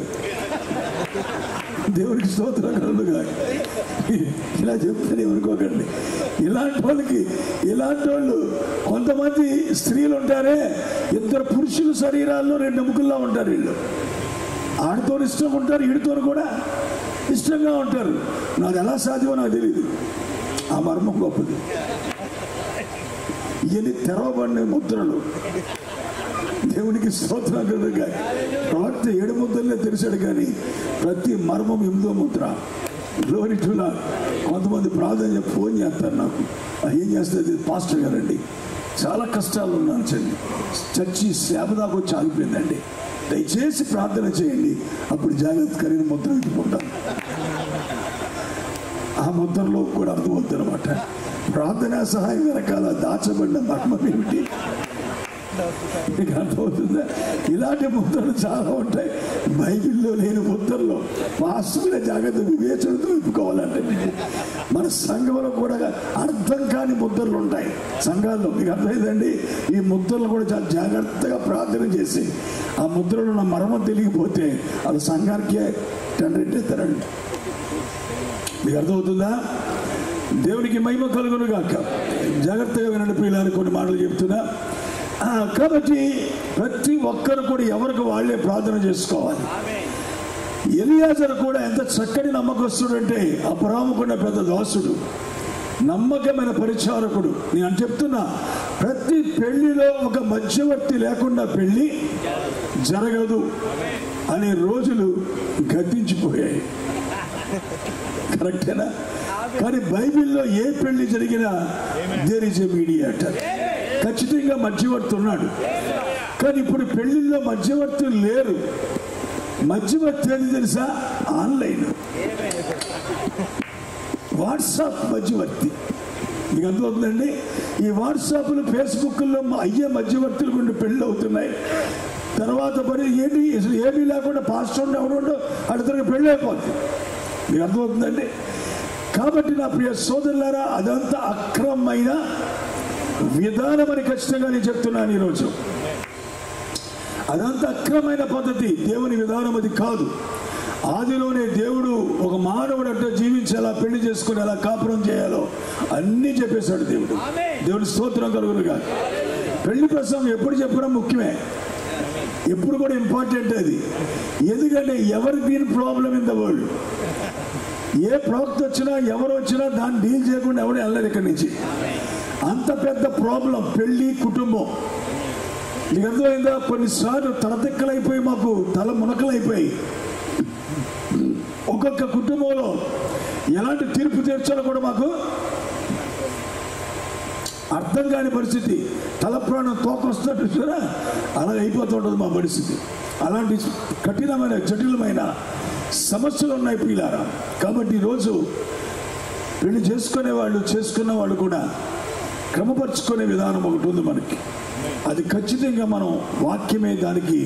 దేవునికి స్తోత్రం కలుగును గాక. ఇలా చెప్తాను అనుకోకండి. ఇలాంటి వాళ్ళు కొంతమంది స్త్రీలు ఉంటారే, 2 పురుషుల శరీరాల్లో 2 ఎముకల్లో ఉంటారు. వీళ్ళు ఆడితో ఇష్టంగా ఉంటారు, ఈడితో కూడా ఇష్టంగా ఉంటారు. నాకు ఎలా సాధ్యమో నాకు తెలియదు. ఆ మర్మం గొప్పది. ఇవన్నీ తెరవబడిన ముద్రలు. దేవునికి స్తోత్రం కలుగుగా. ప్రవక్త 7 ముద్రలే తెరిచాడు, కానీ ప్రతి మర్మం 8వ ముద్ర. Glory to lord. కొంతమంది ప్రార్థన ఫోన్ చేస్తారు నాకు, ఏం చేస్తుంది పాస్టర్ గారండి, చాలా కష్టాలు ఉన్నాను చండి, చర్చి సేవ దాకా వచ్చి ఆగిపోయిందండి, దయచేసి ప్రార్థన చేయండి. అప్పుడు జాగ్రత్త కలిగిన ముద్ర ఎత్తుకుంటాం. ఆ ముద్రలో కూడా అర్థమవుతుంది అనమాట. ప్రార్థనా సహాయం వెనకాల దాచబడిన మర్మం ఏమిటి మీకు అర్థమవుతుందా? ఇలాంటి ముద్రలు చాలా ఉంటాయి బైబిల్లో లేని ముద్రలో. వాస్తువులే జాగ్రత్త వివేచనతో విప్పుకోవాలంటే మన సంఘంలో కూడా అర్థం కాని ముద్రలు ఉంటాయి సంఘాల్లో. మీకు అర్థమైందండి? ఈ ముద్రలు కూడా చాలా జాగ్రత్తగా ప్రార్థన చేసి ఆ ముద్రలో ఉన్న మర్మం తెలియకపోతే అది సంఘానికే టెండరెట్టేస్తారండి. మీకు అర్థమవుతుందా? దేవునికి మహిమ కలుగును గాక. జాగ్రత్తగా వినండి పిల్లలు, కొన్ని మాటలు చెప్తున్నా. కాబట్టి ప్రతి ఒక్కరు కూడా ఎవరికి వాళ్ళే ప్రార్థన చేసుకోవాలి. ఎలియాజరు కూడా ఎంత చక్కని నమ్మకస్తుడంటే, అబ్రాహాముకున్న పెద్ద దాసుడు, నమ్మకమైన పరిచారకుడు. నేను చెప్తున్నా, ప్రతి పెళ్లిలో ఒక మధ్యవర్తి లేకుండా పెళ్లి జరగదు అనే రోజులు గతించిపోయాయి. కరెక్టేనా? కానీ బైబిల్లో ఏ పెళ్లి జరిగినా దేర్ ఇస్ ఎ మీడియేటర్. ఖచ్చితంగా మధ్యవర్తి ఉన్నాడు. కానీ ఇప్పుడు పెళ్లిల్లో మధ్యవర్తులు లేరు. మధ్యవర్తి ఏది తెలుసా? ఆన్లైన్, వాట్సాప్ మధ్యవర్తి. మీకు అర్థమవుతుందండి? ఈ వాట్సాప్లు ఫేస్బుక్లో అయ్యే మధ్యవర్తులు కొన్ని పెళ్ళి అవుతున్నాయి. తర్వాత మరి ఏంటి అసలు ఏమీ లేకుండా పాస్టర్ ఎవరు అడిగితే పెళ్ళి అయిపోతుంది. మీకు అర్థమవుతుందండి? కాబట్టి నా ప్రియ సోదరులారా, అదంతా అక్రమమైన విధానం అని ఖచ్చితంగా నేను చెప్తున్నాను ఈరోజు. అదంతా అక్రమమైన పద్ధతి, దేవుని విధానం అది కాదు. ఆదిలోనే దేవుడు ఒక మానవుడు అంటే జీవించేలా, పెళ్లి చేసుకుని ఎలా కాపురం చేయాలో అన్నీ చెప్పేశాడు దేవుడు. దేవుడి స్తోత్రం కలుగును గాక. పెళ్లి ప్రసంగం ఎప్పుడు చెప్పడం ముఖ్యమే, ఎప్పుడు కూడా ఇంపార్టెంట్ అది. ఎందుకంటే ఎవరి been problem in the world. ఏ ప్రవక్త వచ్చినా ఎవరు వచ్చినా దాన్ని డీల్ చేయకుండా ఎవరు వెళ్ళరు ఇక్కడి నుంచి. అంత పెద్ద ప్రాబ్లం పెళ్లి, కుటుంబం. నీకు అర్థమైందా? కొన్నిసార్లు తలతిక్కలైపోయి మాకు తల మునకలైపోయి ఒక్కొక్క కుటుంబంలో ఎలాంటి తీర్పు తీర్చాలో కూడా మాకు అర్థం కాని పరిస్థితి. తల ప్రాణం తోకొస్తున్నట్టు చూరా అలా అయిపోతుంటుంది మా పరిస్థితి. అలాంటి కఠినమైన జటిలమైన సమస్యలు ఉన్నాయి పిల్లారా. కాబట్టి ఈరోజు పెళ్లి చేసుకున్న వాళ్ళు కూడా క్రమపరుచుకునే విధానం ఒకటి ఉంది మనకి. అది ఖచ్చితంగా మనం వాక్యమే దానికి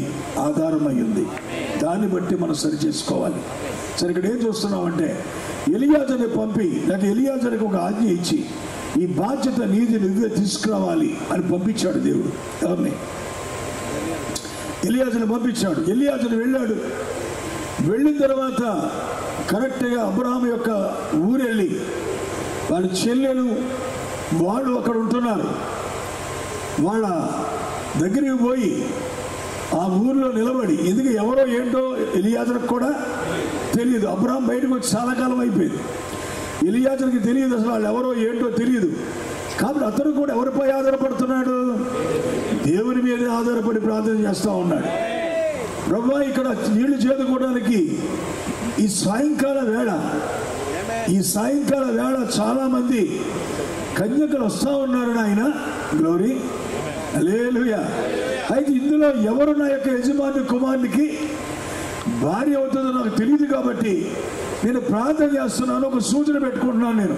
ఆధారమై ఉంది. దాన్ని బట్టి మనం సరి చేసుకోవాలి. సరే, ఇక్కడ ఏం చూస్తున్నామంటే ఎలియాజరుని పంపి, లేక ఎలియాజరుకి ఒక ఆజ్ఞ ఇచ్చి ఈ బాధ్యత నీది నువ్వే తీసుకురావాలి అని పంపించాడు దేవుడు. ఎవరిని? ఎలియాజరుని పంపించాడు. ఎలియాజరు వెళ్ళాడు. వెళ్ళిన తర్వాత కరెక్ట్గా అబ్రహాము యొక్క ఊరెళ్ళి వాళ్ళ చెల్లెలు వాళ్ళు అక్కడ ఉంటున్నారు. వాళ్ళ దగ్గరికి పోయి ఆ ఊరిలో నిలబడి, ఎందుకు ఎవరో ఏంటో ఎలియాజరుకు కూడా తెలియదు. అబ్రహాం బయటకు వచ్చి చాలా కాలం అయిపోయింది. ఎలియాజరుకి తెలియదు, అసలు వాళ్ళు ఎవరో ఏంటో తెలియదు. కాబట్టి అతను కూడా ఎవరిపై ఆధారపడుతున్నాడు? దేవుని మీదే ఆధారపడి ప్రార్థన చేస్తూ ఉన్నాడు. ప్రభువా, ఇక్కడ నీళ్లు చేదుకోవడానికి ఈ సాయంకాల వేళ చాలా మంది కన్యకలు వస్తూ ఉన్నారు ఆయన. గ్లోరీ, హల్లెలూయా. అయితే ఇందులో ఎవరు నా యొక్క యజమాని కుమారునికి భార్య అవుతుందో నాకు తెలియదు, కాబట్టి నేను ప్రార్థన చేస్తున్నాను, ఒక సూచన పెట్టుకుంటున్నాను. నేను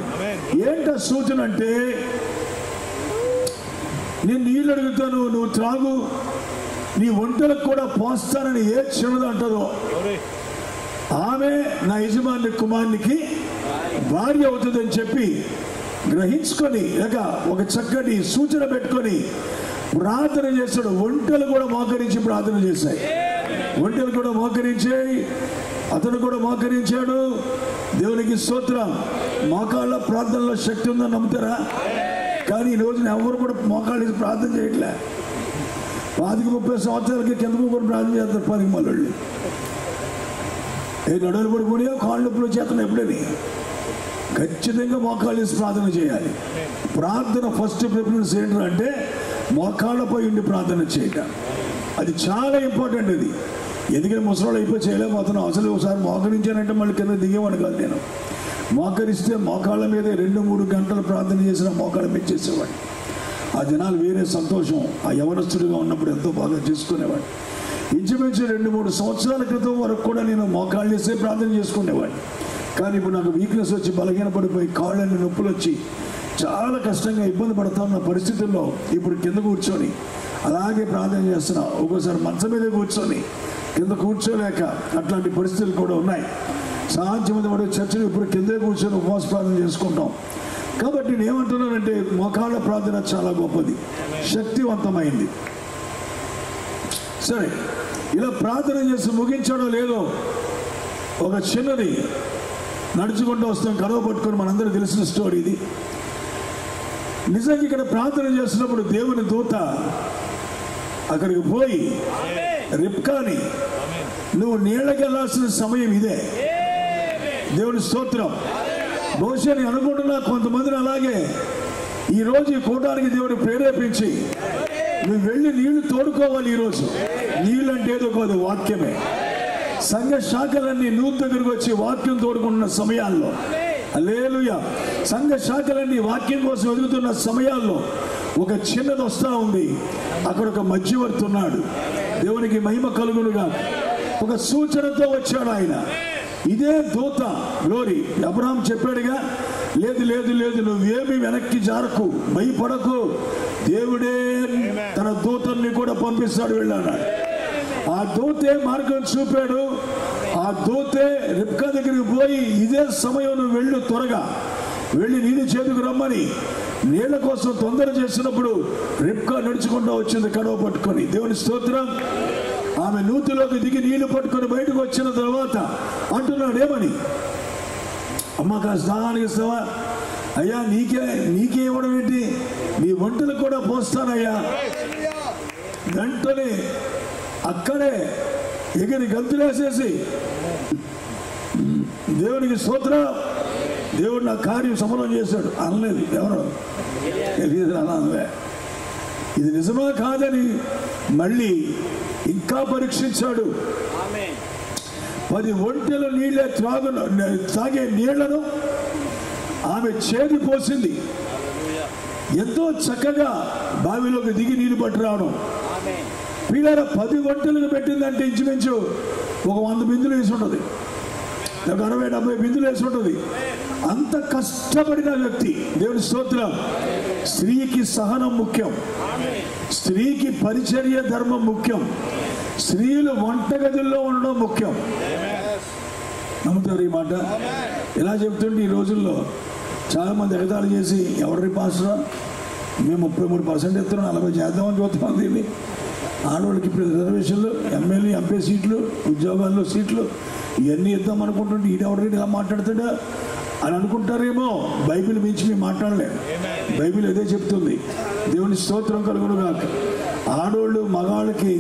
ఏంట సూచన అంటే, నేను నీళ్ళు అడుగుతాను, నువ్వు త్రాగు, నీ ఒంటలకు కూడా పోస్తానని ఏ చిన్నది అంటదో ఆమె నా యజమాని కుమారునికి భార్య అవుతుందని చెప్పి గ్రహించుకొని, లేక ఒక చక్కటి సూచన పెట్టుకొని ప్రార్థన చేశాడు. ఒంటలు కూడా మోకరించి ప్రార్థన చేశాయి. ఒంటలు కూడా మోకరించాయి, అతను కూడా మోకరించాడు. దేవునికి స్తోత్రం. మోకాళ్ళ ప్రార్థనలో శక్తి ఉందని నమ్ముతారా? కానీ ఈ రోజున ఎవరు కూడా మోకాళ్ళ ప్రార్థన చేయట్లే. 30 సంవత్సరాలకి కిందకు కూడా ప్రార్థన చేస్తారు. 10 మళ్ళీ నడువులు పడిపోయా, కాళ్ళు నొప్పులు చేతను ఎప్పుడని ఖచ్చితంగా మోకాళ్ళు వేసి ప్రార్థన చేయాలి. ప్రార్థన ఫస్ట్ ప్రిఫరెన్స్ ఏంటంటే మోకాళ్ళపై ఉండి ప్రార్థన చేయటం. అది చాలా ఇంపార్టెంట్. అది ఎందుకంటే ముసలాళ్ళు అయిపోయి చేయలేకపోతున్నాం. అసలు ఒకసారి మోకరించానంటే మళ్ళీ కింద దిగేవాడు కాదు. నేను మోకరిస్తే మోకాళ్ళ మీదే 2-3 గంటలు ప్రార్థన చేసిన మోకాళ్ళ మీద చేసేవాడు. ఆ జనాలు వేరే సంతోషం. ఆ యవనస్తుడిగా ఉన్నప్పుడు ఎంతో బాగా చేసుకునేవాడు. ఇంచుమించు 2-3 సంవత్సరాల క్రితం వరకు కూడా నేను మోకాళ్ళు వేసే ప్రార్థన చేసుకునేవాడిని. కానీ ఇప్పుడు నాకు వీక్నెస్ వచ్చి బలహీన పడిపోయి కాళ్ళని నొప్పులు వచ్చి చాలా కష్టంగా ఇబ్బంది పడతా ఉన్న పరిస్థితుల్లో ఇప్పుడు కింద కూర్చొని అలాగే ప్రార్థన చేస్తున్నా. ఒక్కోసారి మంచం మీదే కూర్చొని కింద కూర్చోలేక అట్లాంటి పరిస్థితులు కూడా ఉన్నాయి. సాధ్యమైన వాడు చర్చలు ఇప్పుడు కిందే కూర్చొని ఉపవాస ప్రార్థన చేసుకుంటాం. కాబట్టి నేను ఏమంటున్నానంటే మోకాళ్ళ ప్రార్థన చాలా గొప్పది, శక్తివంతమైంది. సరే, ఇలా ప్రార్థన చేసి ముగించడం లేదో ఒక చిన్నది నడుచుకుంటూ వస్తాం, కడవ పట్టుకొని మనందరూ తెలిసిన స్టోరీ ఇది. నిజంగా ఇక్కడ ప్రార్థన చేసినప్పుడు దేవుని దూత అక్కడికి పోయి రిబ్కాని, నువ్వు నీళ్ళకి వెళ్ళాల్సిన సమయం ఇదే. దేవుని స్తోత్రం. బహుశా నేను అనుకుంటున్నా కొంతమందిని అలాగే ఈరోజు ఈ కూటానికి దేవుడు ప్రేరేపించి నువ్వు వెళ్ళి నీళ్లు తోడుకోవాలి. ఈరోజు నీళ్ళు అంటే ఏదో కాదు, వాక్యమే. సంఘ శాఖలన్నీ నూరు దగ్గరకు వచ్చి వాక్యం తోడుకుంటున్న సమయాల్లో, హల్లెలూయా, సంఘ శాఖలన్నీ వాక్యం కోసం ఎదుగుతున్న సమయాల్లో ఒక చిన్నది వస్తూ ఉంది. అక్కడ ఒక మధ్యవర్తి ఉన్నాడు. దేవునికి మహిమ కలుగునుగా. ఒక సూచనతో వచ్చాడు ఆయన. ఇదే దూత. గ్లోరీ. అబ్రహాం చెప్పాడుగా, లేదు లేదు లేదు, నువ్వేమి వెనక్కి జారకు, భయపడకు, దేవుడే తన దూతల్ని కూడా పంపిస్తాడు, వెళ్ళాడు. ఆ దూతే మార్గం చూపాడు. ఆ దూతే రిబ్కా దగ్గరికి పోయి ఇదే సమయం నువ్వు వెళ్ళు, త్వరగా వెళ్ళి నీళ్ళు చేతుకు రమ్మని నీళ్ల కోసం తొందర చేసినప్పుడు రిబ్కా నడుచుకుంటూ వచ్చింది కడవ పట్టుకొని. దేవుని స్తోత్రం. ఆమె నూతిలోకి దిగి నీళ్లు పట్టుకొని బయటకు వచ్చిన తర్వాత అంటున్నాడు ఏమని, అమ్మ కాస్త స్నానానికి ఇస్తావా? అయ్యా నీకే ఇవ్వడం ఏంటి, నీ వంటలు కూడా పోస్తానయ్యా. వెంటనే అక్కడే ఎగిరి గంతులేసేసి దేవునికి స్తోత్రం, దేవుడు నా కార్యం సమరం చేశాడు అనలేదు. ఎవరు అనలే. ఇది నిజమా కాదని మళ్ళీ ఇంకా పరీక్షించాడు. 10 ఒంటెల నీళ్ళే తాగే నీళ్లను ఆమె చేది పోసింది. ఎంతో చక్కగా బావిలోకి దిగి నీళ్లు పట్టి రావడం. పిల్లల 10 ఒంటెలకు పెట్టిందంటే ఇంచుమించు ఒక 100 బిందులు వేసి ఉంటుంది, ఒక 60-70 బిందులు వేసి ఉంటుంది. అంత కష్టపడిన వ్యక్తి. దేవుని స్తోత్రం. స్త్రీకి సహనం ముఖ్యం, స్త్రీకి పరిచర్య ధర్మం ముఖ్యం, స్త్రీలు వంటగదుల్లో ఉండడం ముఖ్యం. నమ్ముతారు ఈ మాట? ఇలా చెప్తుంటే ఈ రోజుల్లో చాలామంది ఎగతాళి చేసి, ఎవరి పాస్టర్ మేము 33% ఎత్తున్నాం, 40 చేద్దామని చూస్తున్నాం. దీన్ని ఆడవాళ్ళకి ఇప్పుడు రిజర్వేషన్లు, ఎమ్మెల్యే ఎంపీ సీట్లు, ఉద్యోగాల్లో సీట్లు ఇవన్నీ ఇద్దాం అనుకుంటుంటే ఈడెవరైనా ఇలా మాట్లాడుతాడా అని అనుకుంటారేమో. బైబిల్ మించి మేము మాట్లాడలేము. బైబిల్ అదే చెప్తుంది. దేవుని స్తోత్రం కలుగును గాక. ఆడవాళ్ళు మగవాళ్ళకి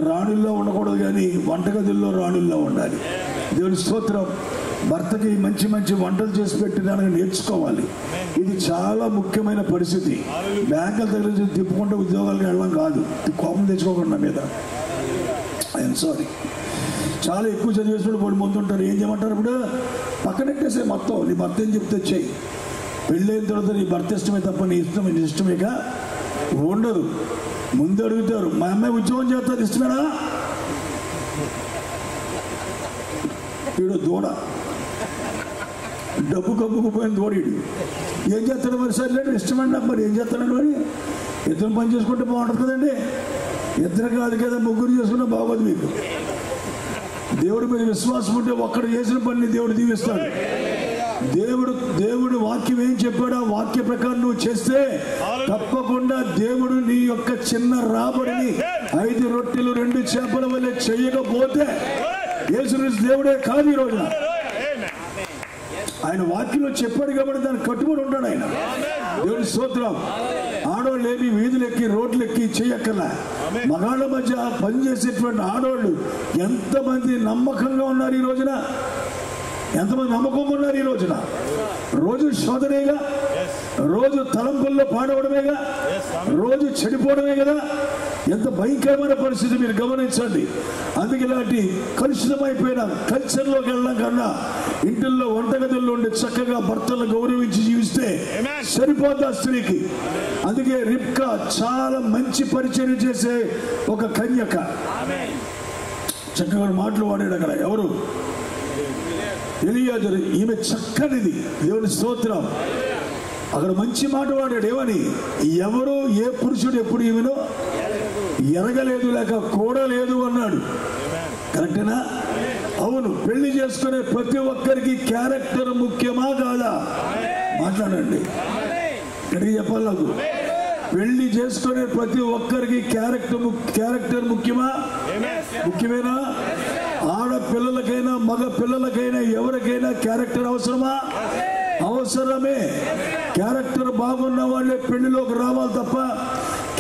రాణుల్లో ఉండకూడదు, కానీ వంటగదుల్లో రాణుల్లో ఉండాలి. దేవుని స్తోత్రం. భర్తకి మంచి మంచి వంటలు చేసి పెట్టడానికి నేర్చుకోవాలి. ఇది చాలా ముఖ్యమైన పరిస్థితి. బ్యాంకుల దగ్గర నుంచి తిప్పుకుంటే ఉద్యోగాలకు వెళ్ళడం కాదు. కోపం తెచ్చుకోకుండా మీద. I'm sorry. చాలా ఎక్కువ చదివేసినప్పుడు వాళ్ళు ముందుంటారు. ఏం చేయమంటారు? ఇప్పుడు పక్కనెట్టేసే మొత్తం నీ భర్త ఏం చెప్తే చెయ్యి. పెళ్ళైన తర్వాత నీ భర్త ఇష్టమే తప్ప నీ ఇష్టమేగా ఉండదు. ముందు అడుగుతారు, మా అమ్మాయి ఉద్యోగం చేస్తారు, ఇష్టమేనా? వీడు దూడ, డబ్బు కమ్ముకుపోయిన దూడీడు. ఏం చేస్తాడు మరి? సరే ఇష్టమండి, మరి ఏం చేస్తాడండి? మరి ఇద్దరు పని చేసుకుంటే బాగుంటుంది కదండి. ఇద్దరు కాదు కదా, ముగ్గురు చేసుకున్నా బాగోదు మీకు. దేవుడి మీద విశ్వాసం ఉంటే ఒక్కడు చేసిన పని దేవుడు దీవిస్తాడు. దేవుడు వాక్యం ఏం చెప్పాడో ఆ వాక్య ప్రకారం నువ్వు చేస్తే తప్పకుండా దేవుడు నీ యొక్క చిన్న రాబడిని 5 రొట్టెలు 2 చేపల వల్లే చేయకపోతే యేసుక్రీస్తు దేవుడే కాదు. ఈ రోజున ఆయన వాక్యంలో చెప్పాడు కాబట్టి దానికి కట్టుబడి ఉంటాడు ఆయన. దేవుని స్తోత్రం. ఆడవాళ్ళు ఏమి వీధులు ఎక్కి రోడ్లు ఎక్కి చేయక్కర్లా. మగాళ్ళ మధ్య పనిచేసేటువంటి ఆడవాళ్ళు ఎంతమంది నమ్మకంగా ఉన్నారు ఈ రోజున? ఎంతమంది నమ్మకంగా ఉన్నారు ఈ రోజున? రోజు శోధనేగా, రోజు తలంపుల్లో పాడవడమేగా, రోజు చెడిపోవడమే కదా. ఎంత భయంకరమైన పరిస్థితి మీరు గమనించండి. అందుకే ఇలాంటి కలుషితమైపోయిన కల్చర్లోకి వెళ్ళడం కన్నా ఇంటిల్లో వంటగదుల్లో ఉండి చక్కగా భర్తలను గౌరవించి జీవిస్తే సరిపోతా స్త్రీకి. అందుకే రిబ్కా చాలా మంచి పరిచయం చేసే ఒక కన్యక. చక్కగా మాటలు వాడాడు అక్కడ. ఎవరు? ఎలియాజరు. ఈమె చక్కనిది. దేవుని స్తోత్రం. అక్కడ మంచి మాట వాడాడు. ఏమని? ఎవరు ఏ పురుషుడు ఎప్పుడు ఈమెను ఎరగలేదు లేక కూడలేదు అన్నాడు. కరెక్టేనా? అవును. పెళ్లి చేసుకునే ప్రతి ఒక్కరికి క్యారెక్టర్ ముఖ్యమా కాదా? మాట్లాడండి. గట్టిగా చెప్పాలి నాకు. పెళ్లి చేసుకునే ప్రతి ఒక్కరికి క్యారెక్టర్ ముఖ్యమా? ముఖ్యమేనా? ఆడపిల్లలకైనా మగ పిల్లలకైనా ఎవరికైనా క్యారెక్టర్ అవసరమా? అవసరమే. క్యారెక్టర్ బాగున్న వాళ్ళే పెళ్లిలోకి రావాలి తప్ప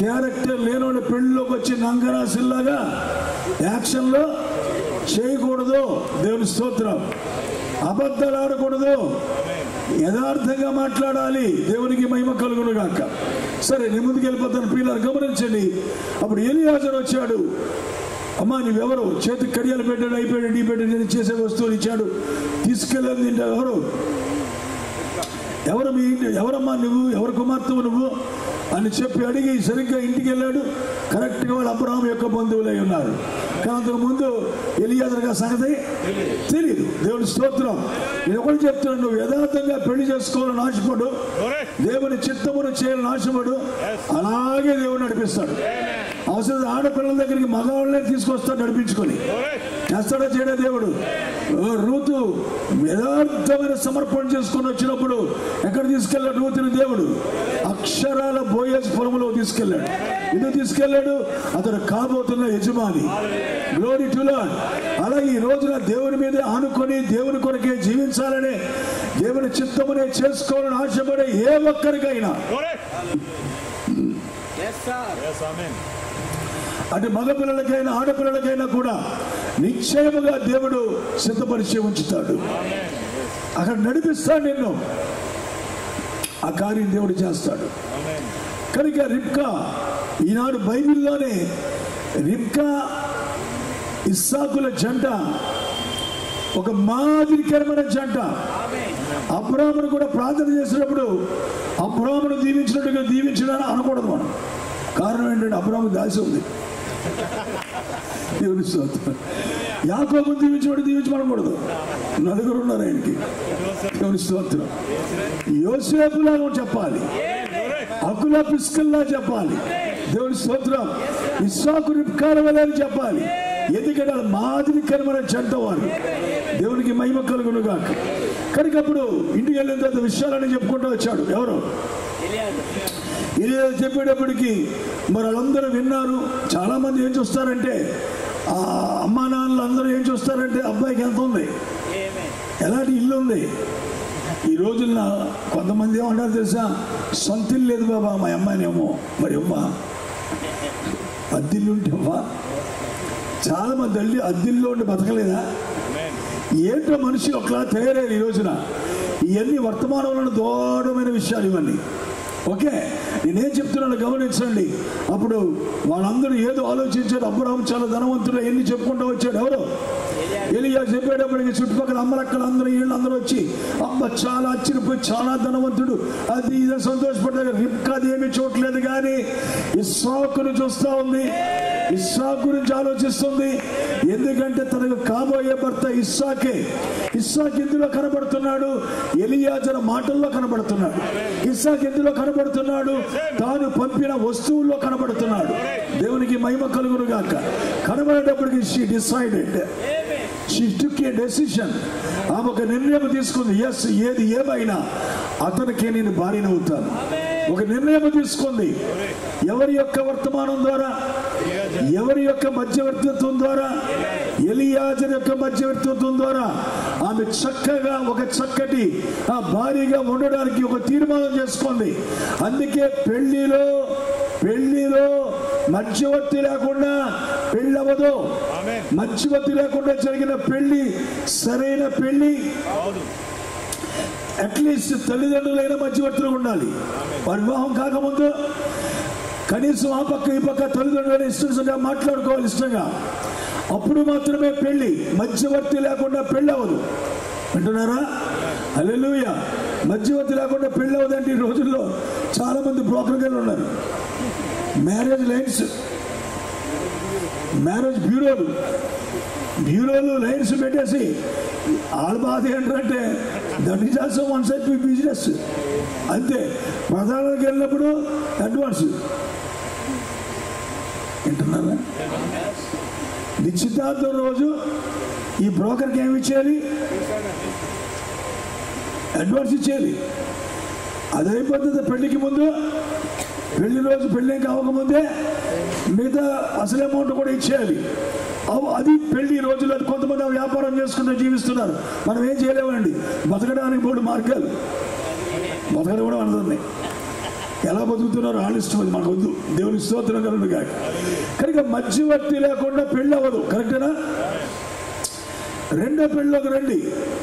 క్యారెక్టర్ లేని వాళ్ళు పెళ్లిలోకి వచ్చి నంగరాశిల్లాగా యాక్షన్లో చేయకూడదు. దేవుని స్తోత్రం. అబద్ధాలు ఆడకూడదు, యథార్థంగా మాట్లాడాలి. దేవునికి మహిమ కలుగును గాక. సరే, నీ ముందుకు వెళ్ళిపోతాను. పిల్లలు గమనించండి. అప్పుడు ఎలియాజరు వచ్చాడు. అమ్మా నువ్వెవరు? చేతికి కడియాలు పెట్టాడు, అయిపోయాడు, నీ పెట్టాడు, నేను చేసే వస్తువులు ఇచ్చాడు, తీసుకెళ్ళాను. తింటావు. ఎవరు మీ ఇంటి? ఎవరమ్మా నువ్వు? ఎవరు కుమార్తెవు నువ్వు అని చెప్పి అడిగి సరిగ్గా ఇంటికి వెళ్ళాడు. కరెక్ట్గా వాళ్ళు అబ్రహాము యొక్క బంధువులై ఉన్నారు. కానీ అంతకు ముందు ఎలియాజరుగా సంగతి తెలియదు. దేవుని స్తోత్రం. నేను ఒకటి చెప్తున్నాను, నువ్వు యథార్థంగా పెళ్లి చేసుకోవాలని ఆశపడు, దేవుని చిత్తమును చేయాలని ఆశపడు, అలాగే దేవుడు నడిపిస్తాడు. అవసరం ఆడపిల్లల దగ్గరికి మగవాళ్ళనే తీసుకొస్తాడు నడిపించుకొని. చేస్తాడా చేయడా దేవుడు? రూతు యథార్థమైన సమర్పణ చేసుకొని వచ్చినప్పుడు ఎక్కడ తీసుకెళ్ళాడు రూతుని? దేవుడు అక్షరాల బోయజ్ పొలంలో తీసుకెళ్ళాడు. ఎందుకు తీసుకెళ్ళాడు? అతడు కాబోతున్న యజమాని. Glory to lord. అలాగే ఈ రోజున దేవుని మీదే ఆనుకొని దేవుని కొరకే జీవించాలనే, దేవుని చిత్తమునే చేసుకోవాలని ఆశపడే ఏ ఒక్కరికైనా, అంటే మగపిల్లలకైనా ఆడపిల్లలకైనా కూడా నిశ్చయముగా దేవుడు సిద్ధపరిచి ఉంచుతాడు. అక్కడ నడిపిస్తాడు నిన్ను. ఆ కార్యం దేవుడు చేస్తాడు. కనుక రిబ్కా, ఈనాడు బైబిల్లోనే రిబ్కా ఇస్సాకుల జంట ఒక మాదిరికరమైన జంట. అబ్రాహామును కూడా ప్రార్థన చేసినప్పుడు అబ్రాహామును దీవించినట్టుగా దీవించడానికి అనకూడదు మనం. కారణం ఏంటంటే అబ్రాహాము దాసి ఉంది. దేవుని స్తోత్రం. యాకోబుని దీవించబడి దీవించబడకూడదు. నలుగురు ఉన్నారు ఆయనకి. దేవుని స్తోత్రం. యోసేపులాగా చెప్పాలి, అకుల పిస్కల్లా చెప్పాలి. దేవుని స్తోత్రం. ఇస్సాకు రిబ్కాల వలె చెప్పాలి. ఎందుకంటే మాదిరికరమైన చెడ్డవారు. దేవునికి మహిమ కలుగును గాక. కనుక అప్పుడు ఇంటికి వెళ్ళిన తర్వాత విషయాలని చెప్పుకుంటూ వచ్చాడు. ఎవరు? ఎలియా చెప్పేటప్పటికి మరి వాళ్ళందరూ విన్నారు. చాలా మంది ఏం చూస్తారంటే, ఆ అమ్మా నాన్నలు అందరూ ఏం చూస్తారంటే, అబ్బాయికి ఎంత ఉంది, ఎలాంటి ఇల్లు ఉంది. ఈ రోజుల్లో కొంతమంది ఏమంటారు తెలుసా, సొంత ఇల్లు లేదు బాబా మా అమ్మాయినేమో. మరి అమ్మా అద్దిల్లు ఉంటే అమ్మా, చాలా మంది అద్దిల్లో ఉండి బతకలేదా? ఏంటో మనిషి ఒకలా తయారయ్యారు ఈ రోజున. ఇవన్నీ వర్తమానంలో దూరమైన విషయాలు ఇవన్నీ. ఓకే, నేనేం చెప్తున్నాను గమనించండి. అప్పుడు వాళ్ళందరూ ఏదో ఆలోచించారు. అబ్రాహాము చాలా ధనవంతుడు, ఎన్ని చెప్పుకుంటూ వచ్చాడు. ఎవరు? ఎలియా చెప్పేటప్పటికి చుట్టుపక్కల అమ్మలక్కలు అందరూ వీళ్ళందరూ వచ్చి అమ్మ చాలా ఆశ్చర్యపోయి చాలా ధనవంతుడు అది ఇది సంతోషపడ్డారు. రిబ్కాది ఏమీ చూడలేదు, కానీ ఇస్సాకును చూస్తూ ఉంది. ఇస్సాకు గురించి ఆలోచిస్తుంది. ఎందుకంటే తనకు కాబోయే భర్త ఇస్సాకే. ఇస్సాకు ఇందులో కనబడుతున్నాడు, ఎలియాజరు మాటల్లో కనబడుతున్నాడు. ఇస్సాకు ఎందులో కనబడుతున్నాడు? తాను పంపిన వస్తువుల్లో కనబడుతున్నాడు. దేవునికి మహిమ కలుగును గాక. కనబడేటప్పటికి she decided, she took a decision. ఆమె ఒక నిర్ణయం తీసుకుంది. ఎస్, ఏది ఏమైనా అతనికే నేను భార్యనవుతాను. ఒక నిర్ణయం తీసుకుంది. ఎవరి యొక్క వర్తమానం ద్వారా? ఎవరి యొక్క మధ్యవర్తిత్వం ద్వారా? ఎలియాజరు యొక్క మధ్యవర్తిత్వం ద్వారా ఆమె చక్కగా ఒక చక్కటి భార్యగా ఉండడానికి ఒక తీర్మానం చేసుకుంది. అందుకే పెళ్లిలో మధ్యవర్తి లేకుండా పెళ్ళవదు. మధ్యవర్తి లేకుండా జరిగిన పెళ్లి సరైన పెళ్లి. అట్లీస్ట్ తల్లిదండ్రులైన మధ్యవర్తులు ఉండాలి. వారి వివాహం కాకముందు కనీసం ఆ పక్క ఈ పక్క తల్లిదండ్రులైన ఇష్టంగా మాట్లాడుకోవాలి, ఇష్టంగా. అప్పుడు మాత్రమే పెళ్లి. మధ్యవర్తి లేకుండా పెళ్ళి అవ్వదు. వింటున్నారా? హల్లెలూయా. మధ్యవర్తి లేకుండా పెళ్ళి అవ్వదంటే ఈ రోజుల్లో చాలా మంది బ్రోకర్లు ఉన్నారు. మ్యారేజ్ లైన్స్, మ్యారేజ్ బ్యూరోలు లైన్స్ పెట్టేసి వాళ్ళ బాధ ఏంటంటే that is also one side business. అంతే. ప్రధానానికి వెళ్ళినప్పుడు అడ్వాన్స్. వింటున్నారా? నిశ్చితార్థం రోజు ఈ బ్రోకర్కి ఏమి ఇచ్చేయాలి? అడ్వాన్స్ ఇచ్చేయాలి. అదైపోతుంది. పెళ్లికి ముందు, పెళ్లి రోజు పెళ్లి కావకముందే మిగతా అసలు అమౌంట్ కూడా ఇచ్చేయాలి. అది పెళ్లి రోజుల్లో కొంతమంది వ్యాపారం చేసుకుంటూ జీవిస్తున్నారు. మనం ఏం చేయలేమండి. బతకడానికి 3 మార్గాలు. బతకడం కూడా అనుకుంది. ఎలా బతుకుతున్నారు వాళ్ళ ఇష్టం, అది మనకు వద్దు. దేవుని స్తోత్రం కలుగును గాక. కనుక మధ్యవర్తి లేకుండా పెళ్ళి అవ్వదు. కరెక్టేనా? రెండో పెళ్ళిలోకి రండి.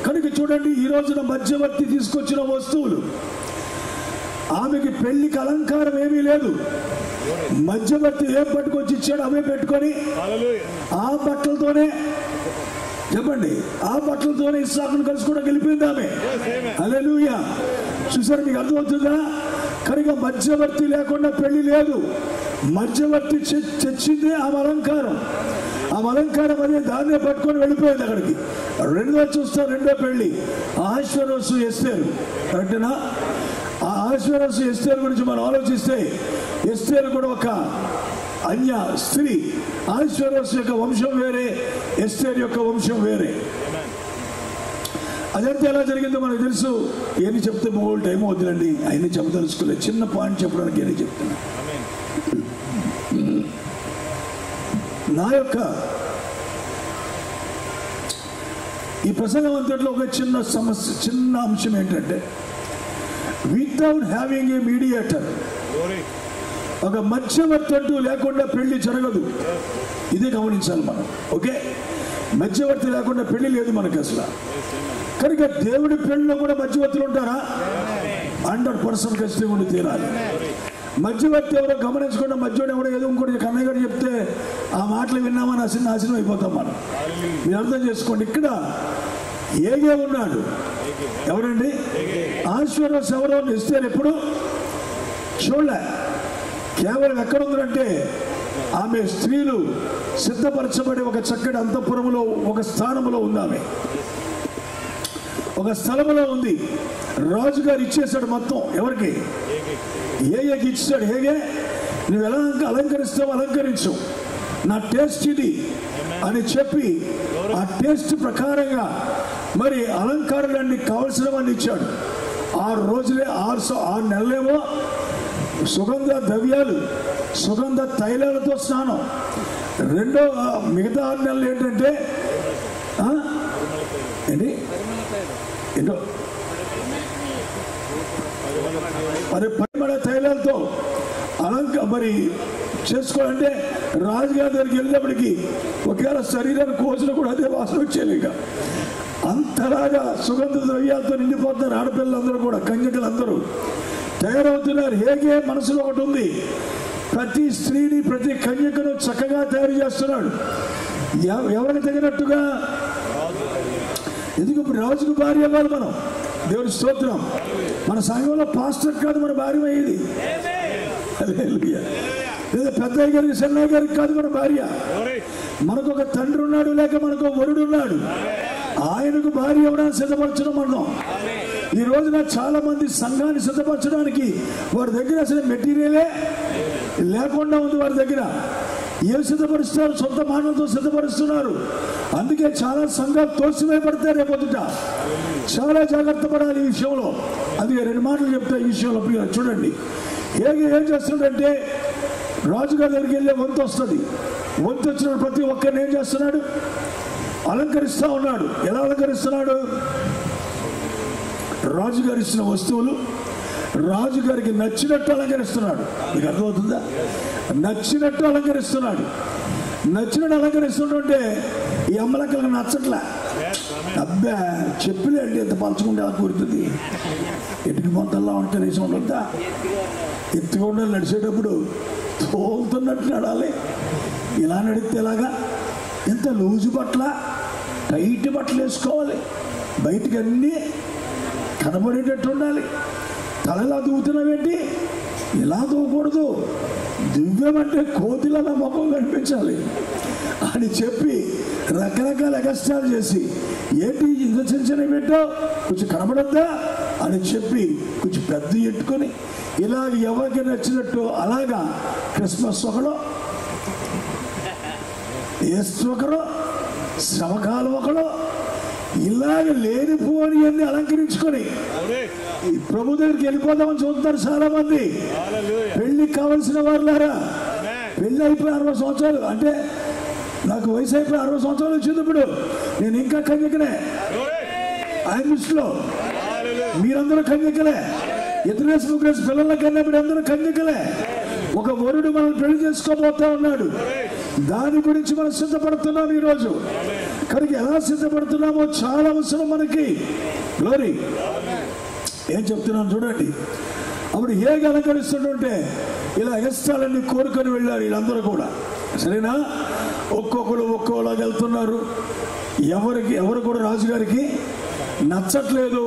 కనుక చూడండి, ఈ రోజున మధ్యవర్తి తీసుకొచ్చిన వస్తువులు, ఆమెకి పెళ్లికి అలంకారం ఏమీ లేదు. మధ్యవర్తి ఏం పట్టుకొచ్చి ఇచ్చాడు అవే పెట్టుకొని ఆ బట్టలతోనే, చెప్పండి, ఆ బట్టలతోనే ఇస్సాకును కలుసుకోవడం వెళ్ళిపోయింది ఆమె. హల్లెలూయా. చూసారు? మీకు అర్థమవుతుందా? కనుక మధ్యవర్తి లేకుండా పెళ్లి లేదు. మధ్యవర్తి తెచ్చిందే ఆ అలంకారం. ఆ అలంకారం అదే దాన్నే పట్టుకొని వెళ్ళిపోయింది అక్కడికి. రెండో చూస్తా, రెండో పెళ్లి అహష్వేరోషు ఎస్తేరు. కరెక్టేనా? ఆ అహష్వేరోషు ఎస్తేరు గురించి మనం ఆలోచిస్తే, ఎస్తేరు కూడా ఒక అన్య స్త్రీ. అహష్వేరోషు యొక్క వంశం వేరే, ఎస్తేరు యొక్క వంశం వేరే. అదంతా ఎలా జరిగిందో మనకు తెలుసు. ఏమి చెప్తే మూడు టైం వద్దులండి, ఆయన్ని చెప్పదలుచుకోలేదు. చిన్న పాయింట్ చెప్పడానికి ఏమి చెప్తున్నా. నా యొక్క ఈ ప్రసంగం అంతట్లో ఒక చిన్న సమస్య, చిన్న అంశం ఏంటంటే, వితౌట్ హ్యావింగ్ ఏ మీడియేటర్, ఒక మధ్యవర్తి అంటూ లేకుండా పెళ్లి జరగదు. ఇదే గమనించాలి మనం. ఓకే, మధ్యవర్తి లేకుండా పెళ్లి లేదు మనకి అసలు. కనుక దేవుడి పెళ్లిలో కూడా మధ్యవర్తులు ఉంటారా? 100% ఖచ్చితంగా ఉండి తీరాలి. మధ్యవర్తి ఎవరో గమనించకుండా, మధ్యవాడు ఎవడో ఏదో ఇంకోటి కన్నయ్య గారు చెప్తే ఆ మాటలు విన్నామని నాశనం అయిపోతాం మనం. మీరు అర్థం చేసుకోండి. ఇక్కడ ఏగే ఉన్నాడు. ఎవరండి? అహష్వేరోషు ఎవరో ఇస్తారు. ఎప్పుడు చూడలే. కేవలం ఎక్కడ ఉందంటే ఆమె స్త్రీలు సిద్ధపరచబడి ఒక చక్కటి అంతఃపురములో ఒక స్థానంలో ఉంది. ఆమె ఒక స్థలంలో ఉంది. రాజుగారు ఇచ్చేశాడు మొత్తం. ఎవరికి? హేగేకి ఇచ్చాడు. హేగే, నువ్వు ఎలా అలంకరిస్తావు అలంకరించు, నా టేస్ట్ ఇది అని చెప్పి ఆ టేస్ట్ ప్రకారంగా మరి అలంకారాలన్నీ కావలసినవన్నీ ఇచ్చాడు. 6 రోజులే 6 నెలలేమో సుగంధ ద్రవ్యాలు, సుగంధ తైలాలతో స్నానం. మిగతా 6 నెలలు ఏంటంటే పరిమళ తైలాలతో మరి చేసుకోవాలంటే రాజుగారి దగ్గరికి వెళ్ళినప్పటికీ ఒకవేళ శరీరాన్ని కోసిన కూడా అదే వాసన వచ్చేది. ఇక అంతలాగా సుగంధ ద్రవ్యాలతో నిండిపోతున్నారు ఆడపిల్లలందరూ కూడా, కన్యకలందరూ తయారవుతున్నారు. హేగే మనసులో ఒకటి ఉంది, ప్రతి స్త్రీని ప్రతి కన్యకను చక్కగా తయారు చేస్తున్నాడు. ఎవరికి తగినట్టుగా. ఎందుకు ఇప్పుడు రాజుకు భార్య అవ్వాలి మనం. దేవుని స్తోత్రం. మన సంఘంలో పాస్టర్ కాదు మన భార్య అయ్యేది. లేదా పెద్దయ్య గారికి చిన్నయ్య గారికి కాదు మన భార్య. మనకు ఒక తండ్రి ఉన్నాడు, లేక మనకు వరుడు ఉన్నాడు, ఆయనకు భార్య ఎవరైనా సిద్ధపరచడం మనం. ఈ రోజున చాలా మంది సంఘాన్ని సిద్ధపరచడానికి వారి దగ్గర అసలు మెటీరియలే లేకుండా ఉంది. వారి దగ్గర ఏం సిద్ధపరుస్తారు? సొంత మాటలతో సిద్ధపరుస్తున్నారు. అందుకే చాలా సంఘాలు తోసివేయబడతాయి. రేపొద్దుట చాలా జాగ్రత్త పడాలి ఈ విషయంలో. అందుకే 2 మాటలు చెప్తా ఈ విషయంలో. చూడండి, ఏం చేస్తున్నాడంటే రాజుగారి దగ్గరికి వెళ్ళే వంతు వస్తుంది. వంతు వచ్చిన ప్రతి ఒక్కరిని ఏం చేస్తున్నాడు? అలంకరిస్తూ ఉన్నాడు. ఎలా అలంకరిస్తున్నాడు? రాజుగారు ఇచ్చిన వస్తువులు రాజుగారికి నచ్చినట్టు అలంకరిస్తున్నాడు. మీకు అర్థమవుతుందా? నచ్చినట్టు అలంకరిస్తున్నాడు. నచ్చినట్టు అలంకరిస్తుంటే ఈ అమ్మలక్కలకు నచ్చట్లే. అబ్బా చెప్పులే అండి ఎంత పంచుకుంటే అలా కూరుతుంది. ఎటుకి మొత్తంలో అలంకరేసి ఉండొద్దా? ఎత్తుకుండా నడిచేటప్పుడు తోలుతున్నట్టు నడాలి. ఇలా నడిస్తే ఎలాగా? ఎంత లూజు బట్టల, టైట్ బట్టలు వేసుకోవాలి. బయటికి అన్నీ కనబడేటట్టు ఉండాలి. తలలా దూవుతున్నావేంటి? ఇలా దూవకూడదు. దివ్యమంటే కోతిలా నా ముఖం కనిపించాలి అని చెప్పి రకరకాల ఎగస్ట్రాలు చేసి, ఏంటి ఇంత చిన్న చిన్న పెట్టావు, కొంచెం కనబడద్దా అని చెప్పి కొంచెం పెద్ద ఎట్టుకొని ఇలాగ ఎవరికి నచ్చినట్టు అలాగా క్రిస్మస్ ఒకడు, ఈస్టర్ ఒకడు, శ్రమకాలం ఒకడు, ఇలాగ లేనిపోని అన్ని అలంకరించుకొని ప్రభు దగ్గరికి వెళ్ళిపోదామని చూస్తున్నారు చాలా మంది. పెళ్లికి కావలసిన వారులారా, పెళ్లి అయిపోయి 60 సంవత్సరాలు అంటే నాకు వయసు అయిపోయి 60 సంవత్సరాలు వచ్చింది. ఇప్పుడు నేను ఇంకా కన్యకనే. ఆయన దృష్టిలో మీరందరూ కన్యకలే. 2 ముగ్గురు పిల్లల కన్నా మీరు అందరూ కన్యకలే. ఒక వరుడు మనం పెళ్లి చేసుకోబోతా ఉన్నాడు. దాని గురించి మనం సిద్ధపడుతున్నాం ఈరోజు. కనుక ఎలా సిద్ధపడుతున్నామో చాలా అవసరం మనకి. గ్లోరీ. ఏం చెప్తున్నాను చూడండి. అప్పుడు హేగ అలంకరిస్తుంటే ఇలా ఎగస్ట్రాలన్నీ కోరుకొని వెళ్ళారు వీళ్ళందరూ కూడా. సరేనా? ఒక్కొక్కరు ఒక్కోలాగా వెళ్తున్నారు. ఎవరు కూడా రాజుగారికి నచ్చట్లేదు.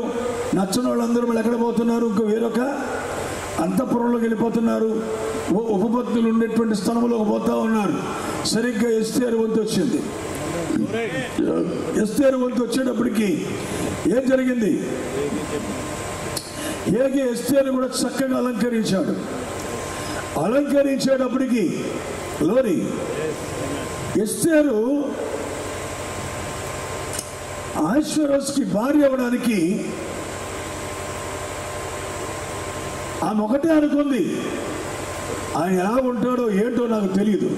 నచ్చని వాళ్ళందరూ మళ్ళీ ఎక్కడ పోతున్నారు? ఇంకో వేరొక అంతఃపురంలోకి వెళ్ళిపోతున్నారు. ఉపపత్తులు ఉండేటువంటి స్థలంలోకి పోతా ఉన్నారు. సరిగ్గా ఎస్తేరు వంతు వచ్చింది. ఎస్తేరు వంతు వచ్చేటప్పటికి ఏం జరిగింది? హేగే ఎస్తేరు కూడా చక్కగా అలంకరించాడు. అలంకరించేటప్పటికి లోని ఎస్తేరు అహష్వేరోషుకి భార్య అవ్వడానికి ఆమె ఒకటే అనుకుంది. ఆయన ఎలా ఉంటాడో ఏంటో నాకు తెలియదు.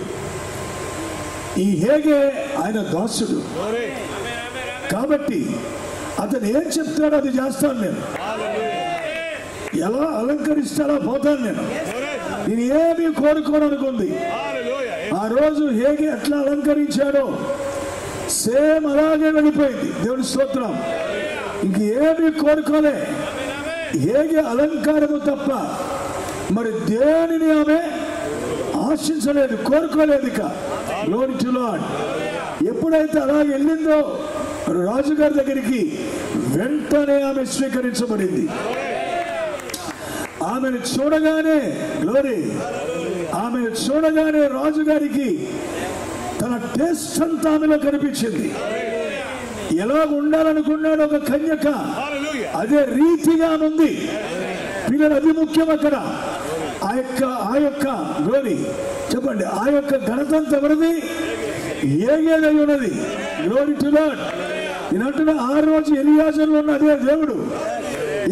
ఈ హేగే ఆయన దాసుడు కాబట్టి అతను ఏం చెప్తాడో అది చేస్తాను. నేను ఎలా అలంకరిస్తాడో పోతాను. నేను ఏమీ కోరుకోను అనుకుంది. ఆ రోజు హేగే ఎట్లా అలంకరించాడో సేమ్ అలాగే వెళ్ళిపోయింది. దేవుని స్తోత్రం. ఇంకేమీ కోరుకోలే. హేగే అలంకారము తప్ప మరి దేనిని ఆమె ఆశించలేదు, కోరుకోలేదు. ఇక గ్లోరీ టు లార్డ్. ఎప్పుడైతే అలాగే వెళ్ళిందో రాజుగారి దగ్గరికి, వెంటనే ఆమె స్వీకరించబడింది. ఆమెను చూడగానే గ్లోరీ ఆమె చూడగానే రాజుగారికి తన టేస్ట్ అంతా ఆమెలో కనిపించింది. ఎలా ఉండాలనుకున్నాడు ఒక కన్యక, అదే రీతిగా ఉంది. పిల్లలు, అది ముఖ్యం. అక్కడ ఆ యొక్క గ్లోరీ చెప్పండి, ఆ యొక్క ఘనతంత ఎవరిది? ఏగేదై ఉన్నది. Glory to lord. నేనంటున్నా, ఆ రోజు ఎలియాజరులో ఉన్న అదే దేవుడు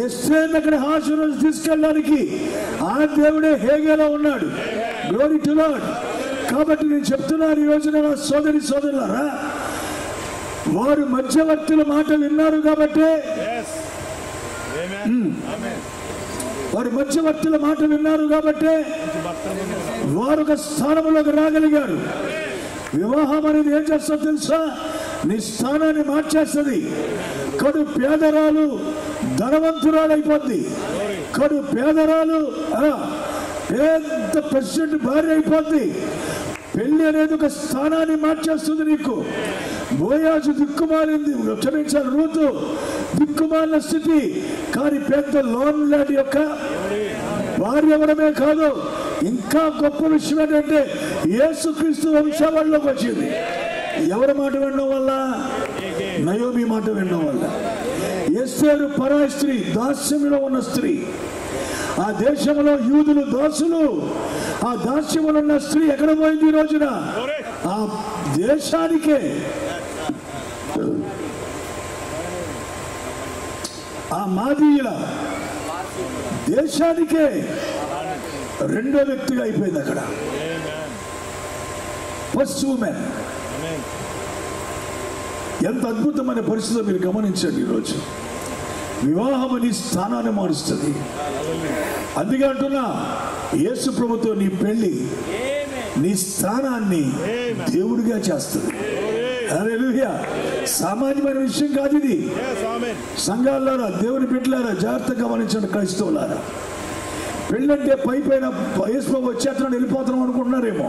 ఎస్తేర్ని అక్కడ హాస్పిటల్ తీసుకెళ్ళడానికి ఆ దేవుడే హేగేలో ఉన్నాడు. Glory to lord. కాబట్టి నేను చెప్తున్నాను ఈ రోజున సోదరి సోదరులారా, వారు మధ్యవర్తుల మాట విన్నారు కాబట్టి, వారు మధ్యవర్తుల మాట విన్నారు కాబట్టి వారు ఒక స్థానంలోకి రాగలిగారు. వివాహం అనేది ఏం చేస్తుందో తెలుసా? నీ స్థానాన్ని మార్చేస్తుంది. కడు పేదరాలు ధనవంతురాలు అయిపోద్ది. కడు పేదరాలు పెద్ద ప్రెసిడెంట్ భార్య అయిపోద్ది. పెళ్లి అనేది ఒక స్థానాన్ని మార్చేస్తుంది నీకు. బోయాజు దిక్కుమాలింది, క్షమించాలి, రూతు దిక్కుమాలిన స్థితి. కానీ పెద్ద లోన్ లాంటి యొక్క భార్య అవడమే కాదు, ఇంకా గొప్ప విషయం ఏంటంటే యేసుక్రీస్తు వంశావళిలోకి వచ్చింది. ఎవరి మాట వినడం వల్ల? నయోమి మాట వినడం వల్ల. ఎస్తేరు పరాయి స్త్రీ, దాస్యంలో ఉన్న స్త్రీ. ఆ దేశంలో యూదులు దాసులు. ఆ దాస్యములో ఉన్న స్త్రీ ఎక్కడ పోయింది ఈ రోజున? ఆ దేశానికే, ఆ మాదీయుల దేశానికే రెండో వ్యక్తిగా అయిపోయింది అక్కడ. First women. ఎంత అద్భుతమైన పరిస్థితి మీరు గమనించండి. ఈరోజు వివాహం నీ స్థానాన్ని మారుస్తుంది. అందుకే అంటున్నా, యేసు ప్రభుతో నీ పెళ్లి నీ స్థానాన్ని దేవుడిగా చేస్తుంది. హల్లెలూయా. సామాన్యమైన విషయం కాదు ఇది. సంఘాలారా, దేవుని బిడ్డలారా, జాగ్రత్తగా గమనించండి. క్రైస్తవులారా, పెళ్ళంటే పై పైన యేసు ప్రభు వచ్చేస్తున్నాడు వెళ్ళిపోతున్నాం అనుకుంటున్నారేమో.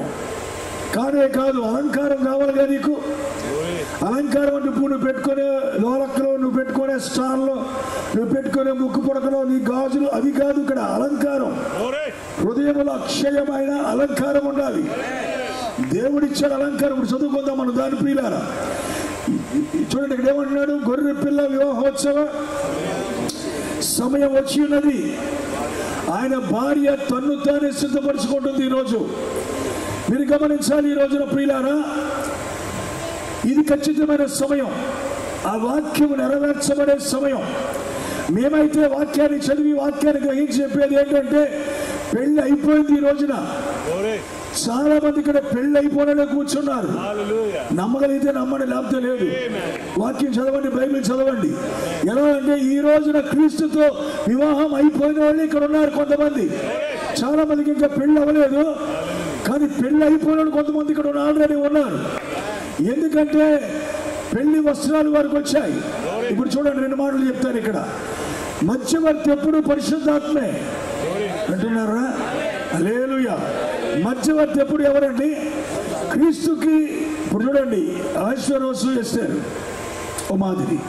కాదే కాదు. అలంకారం కావాలిగా నీకు. అలంకారం అంటే ఇప్పుడు నువ్వు పెట్టుకునే లోలక్కలో, నువ్వు పెట్టుకునే స్టార్లో, నువ్వు పెట్టుకునే ముక్కు పొడకలో, నీ గాజులు, అవి కాదు ఇక్కడ అలంకారం. హృదయంలో అక్షయమైన అలంకారం ఉండాలి. దేవుడిచ్చాడు అలంకారం. ఇప్పుడు చదువుకుందాం మనం దాని. ప్రియులారా, చూడండి ఇక్కడ ఏమంటున్నాడు? గొర్రె పిల్ల వివాహోత్సవ సమయం వచ్చి ఉన్నది. ఆయన భార్య తన్ను తానే సిద్ధపరచుకుంటుంది. ఈరోజు మీరు గమనించాలి. ఈ రోజున ప్రియులారా, ఇది ఖచ్చితమైన సమయం. ఆ వాక్యం నెరవేర్చబడే సమయం. మేమైతే వాక్యాన్ని చదివి వాక్యాన్ని గ్రహించి చెప్పేది ఏంటంటే, పెళ్లి అయిపోయింది. ఈ రోజున చాలా మంది ఇక్కడ పెళ్లి అయిపోయిన కూర్చున్నారు. నమ్మగలిగితే నమ్మండి, లేకపోతే లేదు. వాక్యం చదవండి, బైబిల్ చదవండి. ఎలా అంటే ఈ రోజున క్రీస్తుతో వివాహం అయిపోయిన వాళ్ళు ఇక్కడ ఉన్నారు కొంతమంది. చాలా మందికి ఇంకా పెళ్లి అవ్వలేదు, కానీ పెళ్లి అయిపోయిన కొంతమంది ఇక్కడ ఆల్రెడీ ఉన్నారు. ఎందుకంటే పెళ్లి వస్త్రాలు వారికి వచ్చాయి. ఇప్పుడు చూడండి, రెండు మాటలు చెప్తారు ఇక్కడ. మధ్యవర్తి ఎప్పుడు పరిశుద్ధాత్మే అంటున్నారా? హల్లెలూయా. మధ్యవర్తి ఎప్పుడు ఎవరండి? క్రీస్తుకి. ఇప్పుడు చూడండి, ఐశ్వర్యవసు ఎస్తేరు ఒక మాదిరి,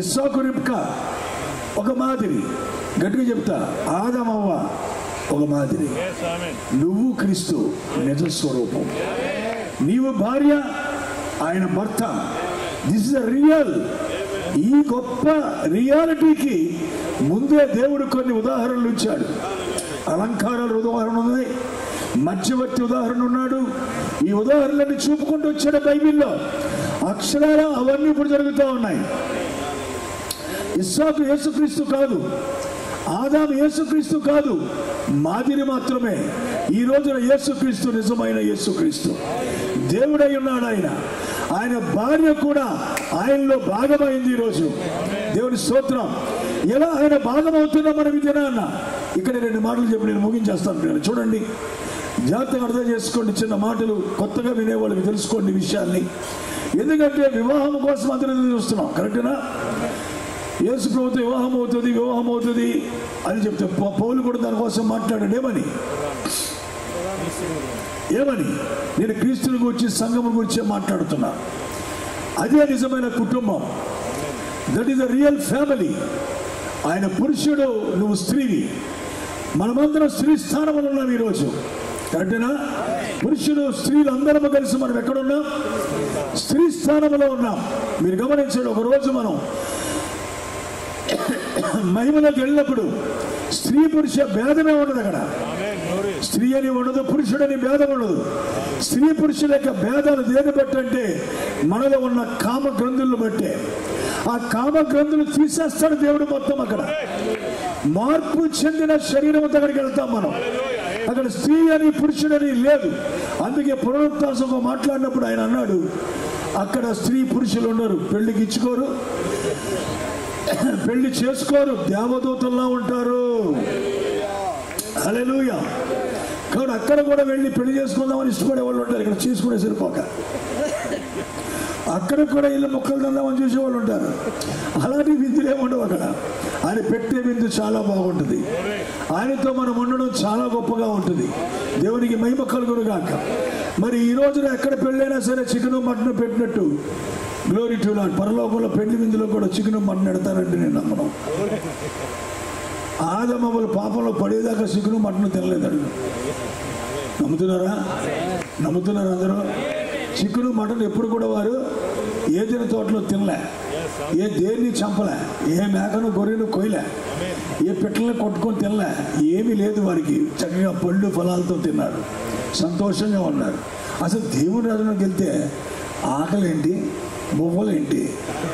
ఇస్సాకు రిబ్కా ఒక మాదిరి. గట్టిగా చెప్తా, ఆదమవ్వ ఒక మాదిరి. నువ్వు క్రీస్తు నిజ స్వరూపం. నీవు భార్య, ఆయన భర్త. This is real. ఈ గొప్ప రియాలిటీకి ముందే దేవుడు కొన్ని ఉదాహరణలు ఇచ్చాడు. అలంకారాలు ఉదాహరణ ఉన్నాయి, మధ్యవర్తి ఉదాహరణ ఉన్నాడు. ఈ ఉదాహరణలన్నీ చూపుకుంటూ వచ్చాడు బైబిల్లో. అక్షరాల అవన్నీ ఇప్పుడు జరుగుతూ ఉన్నాయి. ఇస్సాకు యేసుక్రీస్తు కాదు, ఆదాము యేసుక్రీస్తు కాదు, మాదిరి మాత్రమే. ఈ రోజున యేసుక్రీస్తు నిజమైన యేసుక్రీస్తు దేవుడై ఉన్నాడు. ఆయన భార్య కూడా ఆయనలో భాగమైంది. ఈరోజు దేవుని స్తోత్రం. ఎలా ఆయన భాగం అవుతున్నా మనం ఇదేనా అన్న. ఇక్కడ రెండు మాటలు చెప్పి నేను ముగించేస్తాను. చూడండి, జాగ్రత్తగా అర్థం చేసుకోండి. చిన్న మాటలు కొత్తగా వినేవాళ్ళకి తెలుసుకోండి విషయాన్ని. ఎందుకంటే వివాహం కోసం అందరూ చూస్తున్నాం. కరెక్టేనా? యేసు ప్రభుతో వివాహం అవుతుంది అని చెప్తే పౌలు కూడా దానికోసం మాట్లాడాడు. ఏమని? నేను క్రీస్తుని గురించి, సంఘం గురించి మాట్లాడుతున్నా. అదే నిజమైన కుటుంబం. That is the real family. ఆయన పురుషుడు, నువ్వు స్త్రీవి. మనమందరం స్త్రీ స్థానంలో ఉన్నాం ఈరోజు. అంటేనా? పురుషుడు స్త్రీలు అందరము కలిసి మనం ఎక్కడున్నాం? స్త్రీ స్థానంలో ఉన్నాం. మీరు గమనించండి, ఒక రోజు మనం మహిమలోకి వెళ్ళినప్పుడు స్త్రీ పురుష భేదమే ఉండదు. అక్కడ స్త్రీ అని ఉండదు, పురుషుడని భేదం ఉండదు. స్త్రీ పురుషుల యొక్క భేదాలు దేని బట్టి అంటే మనలో ఉన్న కామ గ్రంథులను బట్టే. ఆ కామ గ్రంథులు తీసేస్తాడు దేవుడు మొత్తం. అక్కడ మార్పు చెందిన శరీరంతో అక్కడికి వెళ్తాం మనం. అక్కడ స్త్రీ అని పురుషుడని లేదు. అందుకే పునరుత్థానంలో మాట్లాడినప్పుడు ఆయన అన్నాడు, అక్కడ స్త్రీ పురుషులు ఉన్నారు, పెళ్లికి ఇచ్చుకోరు, పెళ్లి చేసుకోరు, దేవదూతల్లా ఉంటారు. హల్లెలూయా. కాబట్టి అక్కడ కూడా వెళ్ళి పెళ్లి చేసుకుందామని ఇష్టపడే వాళ్ళు ఉంటారు. ఇక్కడ చేసుకునే సరిపోక అక్కడ కూడా ఇల్లు మొక్కలు తిందామని చూసేవాళ్ళు ఉంటారు. అలాంటి విందులు ఏముండవు అక్కడ. ఆయన పెట్టే విందు చాలా బాగుంటుంది. ఆయనతో మనం ఉండడం చాలా గొప్పగా ఉంటుంది. దేవునికి మహిమ కలుగును గాక. మరి ఈ రోజున ఎక్కడ పెళ్ళైనా సరే చికెన్ మటన్ పెట్టినట్టు గ్లోరీ టు లార్డ్, పరలోకంలో పెళ్లి విందులో కూడా చికెన్ మటన్ పెడతారంటే నేను నమ్మను. ఆదమములు పాపంలో పడేదాకా చికెన్ మటన్ తినలేదండి. నమ్ముతున్నారా? నమ్ముతున్నారు అందరూ? చికెన్ మటన్ ఎప్పుడు కూడా వారు ఏదైనా తోటలో తినలే, ఏ దేన్ని చంపలే, ఏ మేకను గొర్రెను కొయ్యలే, ఏ పిట్టలను కొట్టుకొని తినలే. ఏమీ లేదు వారికి. చక్కగా పళ్ళు ఫలాలతో తిన్నారు, సంతోషంగా ఉన్నారు. అసలు దేవుని రాజ్యంలోకి వెళ్తే ఆకలేంటి, బొవ్వలేంటి?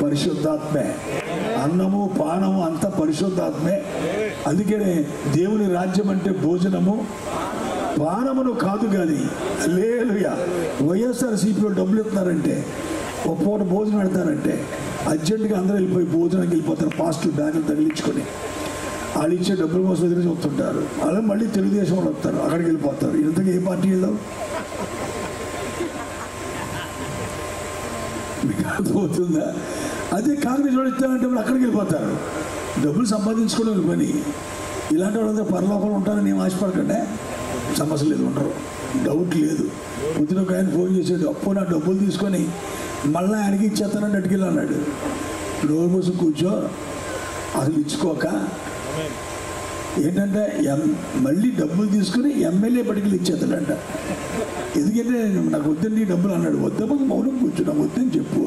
పరిశుద్ధాత్మే. అన్నము పానము అంతా పరిశుద్ధాత్మే. అందుకనే దేవుని రాజ్యం అంటే భోజనము పానమును కాదు. కానీ హల్లెలూయా. వైఎస్ఆర్సీపీలో డబ్బులు ఇస్తున్నారంటే, ఒక పూట భోజనం పెడతారంటే అర్జెంటుగా అందరూ వెళ్ళిపోయి భోజనానికి వెళ్ళిపోతారు. పాస్టులు బ్యాగులు తగిలించుకొని వాళ్ళు ఇచ్చే డబ్బుల కోసం ఎదురు చూస్తుంటారు. అలా మళ్ళీ తెలుగుదేశం వాళ్ళు వస్తారు, అక్కడికి వెళ్ళిపోతారు. ఇంతగా ఏ పార్టీ వెళ్ళావు? మీకు అర్థమవుతుందా? అదే కాంగ్రెస్ వాళ్ళు ఇస్తారంటే అక్కడికి వెళ్ళిపోతారు. డబ్బులు సంపాదించుకోవడం పని. ఇలాంటి వాళ్ళందరూ పరలోకంలో ఉంటారని ఏం ఆశపడకండి. సమస్య లేదు, ఉండరు, డౌట్ లేదు. పొద్దున ఒక ఆయన ఫోన్ చేసాడు, అప్పు నా డబ్బులు తీసుకొని మళ్ళీ ఆయనకి ఇచ్చేస్తానని అటుకెళ్ళి అన్నాడు. రోజు కోసం కూర్చో, అసలు ఇచ్చుకోక ఏంటంటే మళ్ళీ డబ్బులు తీసుకుని ఎమ్మెల్యే పట్టుకెళ్ళి ఇచ్చేస్తాడంట. ఎందుకంటే నాకు వద్దండి డబ్బులు అన్నాడు. వద్దమ్మా మౌనం కూర్చో, నాకు వద్దని చెప్పు.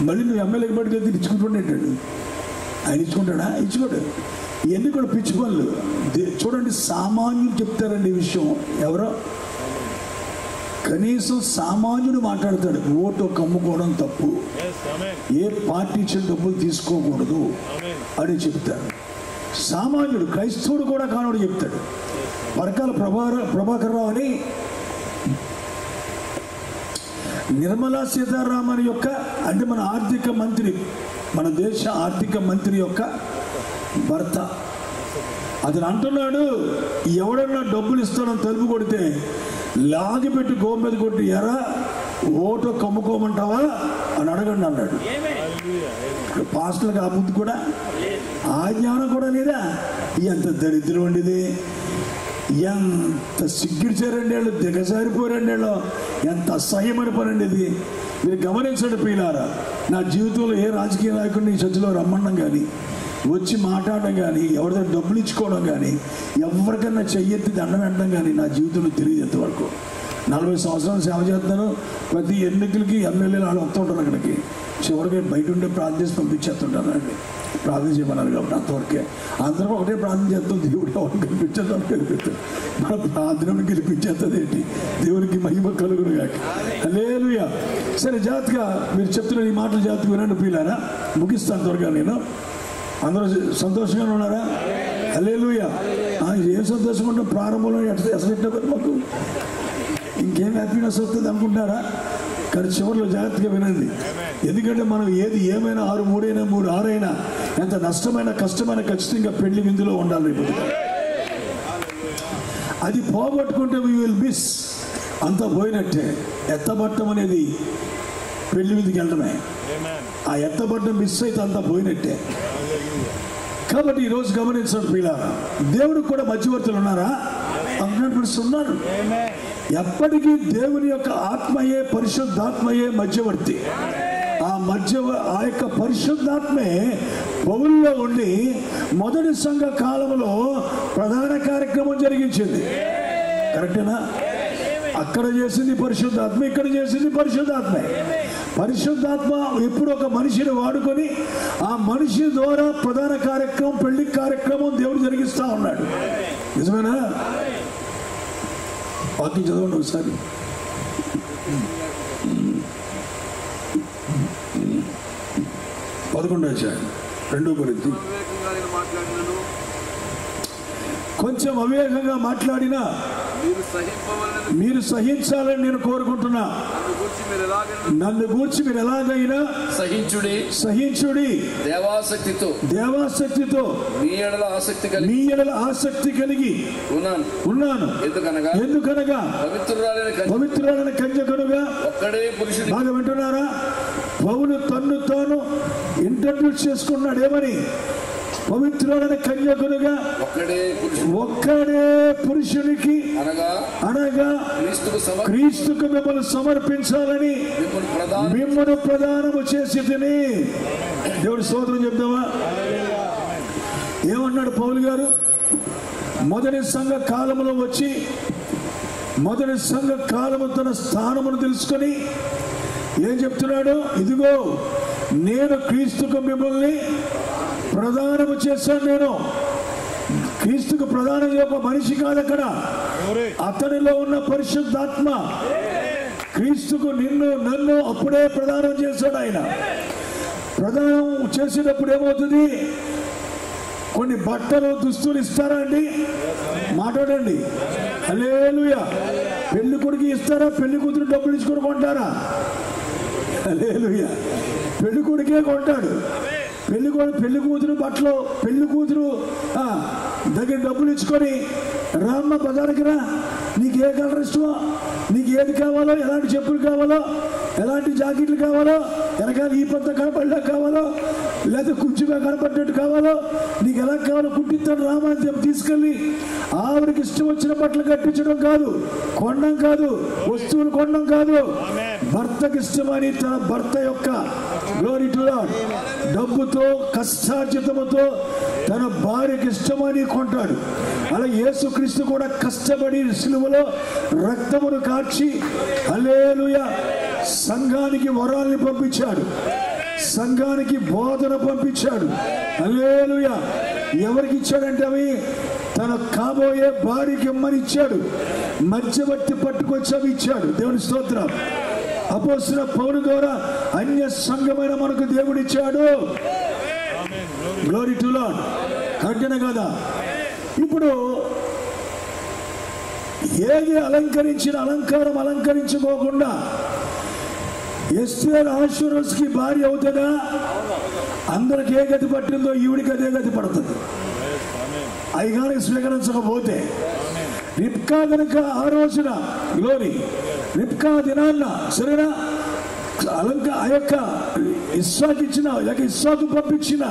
మళ్ళీ నువ్వు ఎమ్మెల్యే పట్టుకెళ్తే ఇచ్చుకుంటుండేటాడు. ఆయన ఇచ్చుకుంటాడా? ఇచ్చుకోడు. ఇవన్నీ కూడా పిచ్చి పనులు. చూడండి, సామాన్యులు చెప్తారండి ఈ విషయం. ఎవరో కనీసం సామాన్యుడు మాట్లాడతాడు, ఓటు కమ్ముకోవడం తప్పు, ఏ పార్టీ ఇచ్చిన డబ్బులు తీసుకోకూడదు అని చెప్తారు. సామాన్యుడు, క్రైస్తవుడు కూడా కానోడు చెప్తాడు. పరకాల ప్రభాకర్ రావు అని నిర్మలా సీతారామన్ యొక్క, అంటే మన ఆర్థిక మంత్రి, మన దేశ ఆర్థిక మంత్రి యొక్క భర్త, అతను అంటున్నాడు, ఎవడన్నా డబ్బులు ఇస్తాడని తలుపు కొడితే లాగిపెట్టి గోపు మీద కొట్టి, ఎరా ఓటు కమ్ముకోమంటావా అని అడగండి అన్నాడు. పాస్టర్లకు ఆ బుద్ధి కూడా, ఆ జ్ఞానం కూడా లేదా? ఎంత దరిద్రం ఉండేది, ఎంత సిగ్గిడిచారండి వాళ్ళు, దిగజారిపోయారండి వాళ్ళు, ఎంత అసహ్యమైన పని అండి ఇది. మీరు గమనించండి ప్రియులారా, నా జీవితంలో ఏ రాజకీయ నాయకుడిని ఈ చర్చలో రమ్మడం కానీ, వచ్చి మాట్లాడడం కానీ, ఎవరితో డబ్బులు ఇచ్చుకోవడం కానీ, ఎవరికన్నా చెయ్యెత్తి దండం పెట్టడం కానీ నా జీవితంలో తెలియదు ఎంతవరకు. 40 సంవత్సరాలు సేవ చేస్తాను. ప్రతి ఎన్నికలకి ఎమ్మెల్యేలు వాళ్ళు వస్తుంటారు అక్కడికి. చివరికి బయట ఉండే ప్రార్థన చేసి పంపించేస్తుంటాను అండి. ప్రార్థన చేయమన్నారు కాబట్టి అంతవరకే. అందరం ఒకటే ప్రార్థన చేస్తాం, దేవుడు ఎవరు గెలిపించేద్దాం గెలిపిస్తాడు. మన ప్రార్థన గెలిపించేస్తుంది ఏంటి? దేవునికి మహిమ కలుగును గాక. హల్లెలూయా. సరే, జాగ్రత్తగా మీరు చెప్తున్న ఈ మాటలు జాగ్రత్తగా వినండి ప్రియులారా. ముగిస్తాను త్వరగా. నేను అందరూ సంతోషంగా ఉన్నారా? హల్లెలూయా. ఏం సంతోషంగా ఉంటాం? ప్రారంభంలో ఎసరు పెట్టినప్పుడు మాకు ఇంకేం హ్యాపీనెస్ వస్తుంది అనుకుంటారా? కానీ చివరిలో జాగ్రత్తగా వినండి. ఎందుకంటే మనం ఏది ఏమైనా 6, 3 అయినా 3, 6 అయినా, ఎంత నష్టమైన కష్టమైన ఖచ్చితంగా పెళ్లి విందులో ఉండాలి. అది పోగొట్టుకుంటే వీ విల్ మిస్, అంతా పోయినట్టే. ఎత్తబట్టం అనేది పెళ్లి విందుకి వెళ్ళడమే. ఆ ఎత్తబట్టం మిస్ అయితే అంతా పోయినట్టే. కాబట్టి ఈరోజు గమనించండి పిల్లలు, దేవుడికి కూడా మధ్యవర్తులు ఉన్నారా? ఉన్నారు. ఎప్పటికీ దేవుని యొక్క ఆత్మయే, పరిశుద్ధాత్మయే మధ్యవర్తి. ఆ యొక్క పరిశుద్ధాత్మే పౌలులో ఉండి మొదటి సంఘ కాలంలో ప్రధాన కార్యక్రమం జరిగించింది. కరెక్టేనా? అక్కడ చేసింది పరిశుద్ధాత్మ, ఇక్కడ చేసింది పరిశుద్ధాత్మే. పరిశుద్ధాత్మ ఎప్పుడు ఒక మనిషిని వాడుకొని ఆ మనిషి ద్వారా ప్రధాన కార్యక్రమం, పెళ్లి కార్యక్రమం దేవుడు జరిగిస్తా ఉన్నాడు. నిజమేనా? వాక్యం చదవండి ఒకసారి. 11వ అధ్యాయం 2 కొరింథీ. కొంచెం అవివేకంగా మాట్లాడినా మీరు సహించాలని నేను కోరుకుంటున్నా. నన్ను గూర్చి మీరు ఎలాగైనా సహించుడి. దేవాసక్తితో మీ ఎడల ఆసక్తి కలిగి ఉన్నాను. ఎందుకనగా పవిత్రురాలైన కన్యకనుగా, బాగా వింటున్నారా? పౌలు తన్ను తాను ఇంట్రడ్యూస్ చేసుకున్నాడు. ఏమని? పవిత్రులైన కన్యకునిగా, ఒక్కడే పురుషునికి అనగా క్రీస్తుకు మిమ్మల్ని సమర్పించాలని మిమ్మల్ని ప్రదానము చేసి తిని. దేవుడి స్తోత్రం చెప్తామా? ఏమన్నాడు పౌలు గారు? మొదటి సంఘ కాలములో వచ్చి మొదటి సంఘ కాలము తన స్థానమును తెలుసుకొని ఏం చెప్తున్నాడు? ఇదిగో నేను క్రీస్తుకు మిమ్మల్ని ప్రదానము చేశాను. నేను క్రీస్తుకు ప్రదానం ఒక మనిషి కాదు, అక్కడ అతనిలో ఉన్న పరిశుద్ధాత్మ క్రీస్తుకు నన్ను అప్పుడే ప్రదానం చేశాడు. ఆయన ప్రదానం చేసేటప్పుడు ఏమవుతుంది? కొన్ని బట్టలు, దుస్తులు ఇస్తారా అండి? మాట్లాడండి. హల్లెలూయా. పెళ్లి కొడుకు ఇస్తారా? పెళ్లి కూతురు డబ్బులు ఇచ్చుకొని కొంటారా? హల్లెలూయా. పెళ్లి కొడుకే కొంటాడు. పెళ్లి కూతురు బట్టలు, పెళ్లి కూతురు దగ్గర డబ్బులు ఇచ్చుకొని, రామ్మ బజార్కి రా, నీకు ఏ కలర్ ఇష్టమో, నీకు ఏది కావాలో, ఎలాంటి చెప్పులు కావాలో, ఎలాంటి జాకెట్లు కావాలో, వెనకాల ఈ పంత కనపడేలా కావాలో, లేదా కుంచుగా కనపడ్డట్టు కావాలో, నీకు ఎలా కావాలో కుట్టిస్తాను రామా అని చెప్పి తీసుకెళ్ళి ఆవిడకి ఇష్టం వచ్చిన బట్టలు కట్టించడం కాదు, కొనడం కాదు, వస్తువులు కొనడం కాదు. భర్తకి ఇష్టమని తన భర్త యొక్క గ్లోరీ టు లార్డ్ డబ్బుతో, కష్టార్జితముతో తన భార్యకి ఇష్టమని కొంటాడు. అలా యేసుక్రీస్తు కూడా కష్టపడి సిలువలో రక్తమును కార్చి హల్లెలూయా సంఘానికి వరాల్ని పంపించాడు, సంఘానికి బోధన పంపించాడు. హల్లెలూయా. ఎవరికి ఇచ్చాడంటే అవి తన కాబోయే భార్యకి ఇమ్మని ఇచ్చాడు. మధ్యవర్తి పట్టుకొచ్చి అవి ఇచ్చాడు. దేవుని స్తోత్రం. అపోస్తలుడైన పౌలు ద్వారా అన్య సంఘమైన మనకు దేవుడు ఇచ్చాడు. Glory to lord. కరెక్టేనా కదా? ఇప్పుడు ఏది అలంకరించిన అలంకారం అలంకరించుకోకుండా ఎస్తేర్ ఆషురోస్కి భార్య అవుతుందా? అందరికి ఏ గతి పట్టిందో ఈవిడికి అదే గతి పడుతుంది. అయ్యగారికి స్వీకరించకపోతే. రిబ్కా కనుక ఆ రోజున గ్లోరీ రిబ్కా దినాన్న సరేనా ఆ యొక్క ఇస్సాకు ఇచ్చిన, లేక ఇస్సాకు పంపించిన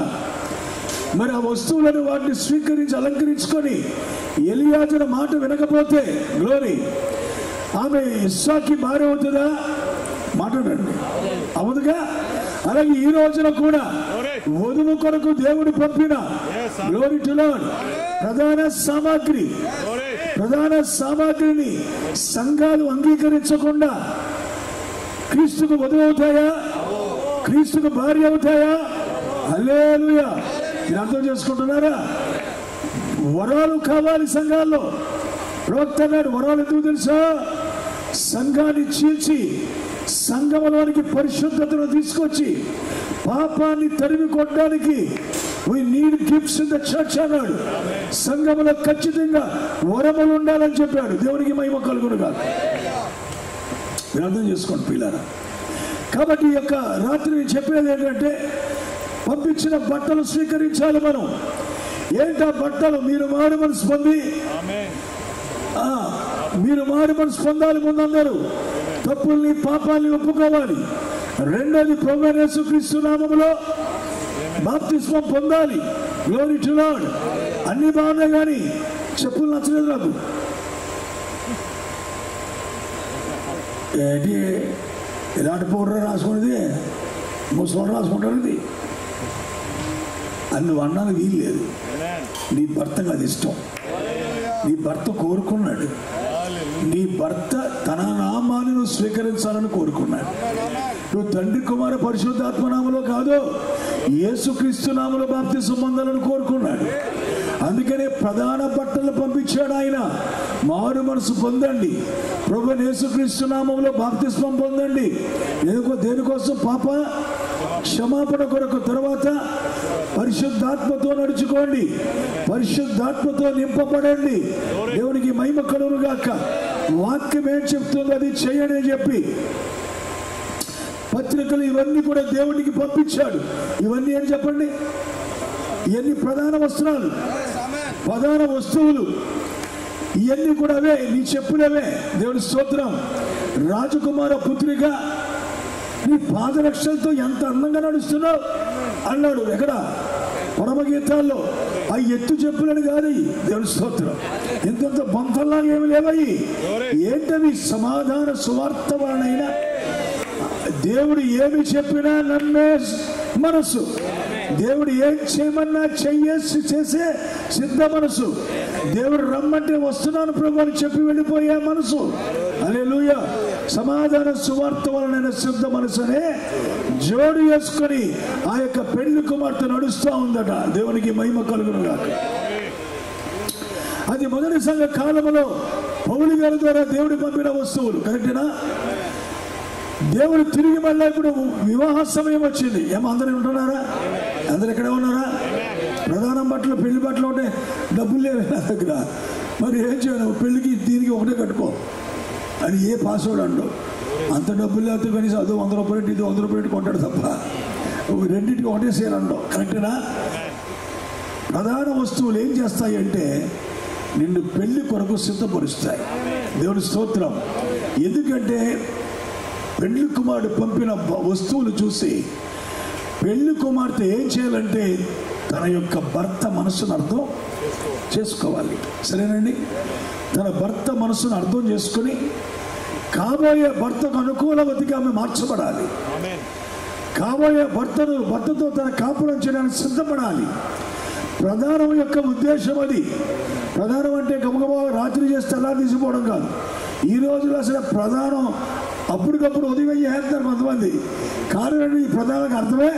మరి ఆ వస్తువులను వాటిని స్వీకరించి అలంకరించుకొని ఎలియాజరు మాట వినకపోతే గ్లోరీ ఆమె ఇస్సాకి భార్య అవుతుందా? మాట్లాడండి. అవునుగా. అలాగే ఈ రోజున కూడా వధువు కొరకు దేవుడు పంపిన గ్లోరీ టు లార్డ్ ప్రధాన సామాగ్రిని సంఘాలు అంగీకరించకుండా క్రీస్తుకు వధువు అవుతాయా? క్రీస్తుకు భార్య అవుతాయా? హల్లెలూయా. మీరు అర్థం చేసుకుంటున్నారా? వరాలు కావాలి సంఘాల్లో. ప్రవక్త అన్నాడు, వరాలు ఎందుకు తెలుసా? సంఘాన్ని చీల్చి సంఘంలోనికి పరిశుద్ధతను తీసుకొచ్చి పాపాన్ని తరిమి కొట్టడానికి we need gifts in the church అన్నాడు. సంఘంలో ఖచ్చితంగా వరములు ఉండాలని చెప్పాడు. దేవునికి మహిమ కలుగును గాక. మీరు అర్థం చేసుకోండి పిల్లరా. కాబట్టి ఈ యొక్క రాత్రి చెప్పేది ఏంటంటే పంపించిన బట్టలు స్వీకరించాలి మనం. ఏంటా బట్టలు? మీరు మారు మనసు పొంది, మీరు మారు మనసు పొందాలి. ముందందరూ తప్పుల్ని పాపాలని ఒప్పుకోవాలి. రెండోది ప్రభువైన యేసుక్రీస్తు నామములో బాప్తిస్మం పొందాలి. Glory to lord. అన్ని బాగున్నాయి కానీ చెప్పులు నచ్చలేదు నాకు. ఏంటి ఇలాంటి పౌడర్ రాసుకునేది? ముసలి రాసుకుంటారు. ఇది అన్ని అన్నాను వీలు లేదు. నీ భర్తకు అది ఇష్టం, నీ భర్త కోరుకున్నాడు. నీ భర్త తన నామాన్ని నువ్వు స్వీకరించాలని కోరుకున్నాడు. నువ్వు తండ్రి కుమార పరిశుద్ధాత్మ నామములో కాదు, యేసుక్రీస్తు నామములో బాప్తిసం పొందాలని కోరుకున్నాడు. అందుకనే ప్రధాన బట్టలు పంపించాడు ఆయన. మారు మనసు పొందండి, ప్రభువైన యేసుక్రీస్తు నామములో బాప్తిస్మం పొందండి. దేనికోసం? పాప క్షమాపణ కొరకు. తర్వాత పరిశుద్ధాత్మతో నడుచుకోండి, పరిశుద్ధాత్మతో నింపబడండి. దేవునికి మహిమ కలుగును గాక. వాక్యం ఏం చెప్తుందో అది చేయండి అని చెప్పి పత్రికలు ఇవన్నీ కూడా దేవునికి పంపించాడు. ఇవన్నీ ఏం చెప్పండి? ఇవన్నీ ప్రధాన వస్త్రాలు, ప్రధాన వస్తువులు. ఇవన్నీ కూడా అవే, నీ చెప్పులవే. దేవుని స్తోత్రం. రాజకుమార పుత్రిక, నీ పాదరక్షలతో ఎంత అందంగా నడుస్తున్నావు అన్నాడు. ఎక్కడ? పరమగీతాల్లో. ఆ ఎత్తు చెప్పులని కాదు, దేవుని స్తోత్రం. ఎంతంత బంధంలాగా ఏమి లేవయి. ఏంటవి? సమాధాన సువార్త వలనైనా దేవుడు ఏమి చెప్పినా నమ్మే మనసు, దేవుడు ఏం చేయమన్నా చేసే సిద్ధ మనసు, దేవుడు రమ్మంటే వస్తున్నాను ప్రభు అని చెప్పి వెళ్ళిపోయే మనసు. హల్లెలూయా. సమాధాన సువార్త వలన సిద్ధ మనసునే జోడు వేసుకొని ఆ యొక్క పెళ్లి కుమార్తె నడుస్తూ ఉందట. దేవునికి మహిమ కలుగును గాక. అది మొదటి సంఘ కాలంలో పౌలు గారి ద్వారా దేవుడు పంపిన వస్తువులు. కరెక్టేనా? దేవుడు తిరిగి మళ్ళీ ఇప్పుడు వివాహ సమయం వచ్చింది. ఏమో అందరూ ఉంటున్నారా? అందరు ఎక్కడ ఉన్నారా? ప్రధానం బట్టలు, పెళ్లి బట్టలు ఉంటే డబ్బులు లేవు నా దగ్గర. మరి ఏం చేయను? పెళ్లికి దీనికి ఒకటే కట్టుకో అని ఏ పాస్వర్డ్ అండవు. అంత డబ్బులు లేకపోతే కనీసం అదో 100 రూపాయలు, ఇది 100 రూపాయలు కొంటాడు తప్ప రెండింటికి ఒకటే సేర్ అండవు. కరెక్టేనా? ప్రధాన వస్తువులు ఏం చేస్తాయి అంటే నిన్ను పెళ్లి కొరకు సిద్ధపరుస్తాయి. దేవుని స్తోత్రం. ఎందుకంటే పెళ్లి కుమారుడు పంపిన వస్తువులు చూసి పెళ్లి కుమార్తె ఏం చేయాలంటే తన యొక్క భర్త మనసును అర్థం చేసుకోవాలి. సరేనండి? తన భర్త మనసును అర్థం చేసుకుని కాబోయే భర్తకు అనుకూలవతిగా ఆమె మార్చబడాలి. కాబోయే భర్తతో తన కాపురం చేయడానికి సిద్ధపడాలి. ప్రధానం యొక్క ఉద్దేశం అది. ప్రధానం అంటే గమగమా రాత్రి చేస్తే అలా తీసిపోవడం కాదు. ఈ రోజులో అసలు ప్రధానం అప్పటికప్పుడు ఉదయం చేస్తారు కొంతమంది. కారణం ఈ ప్రధానానికి అర్థమే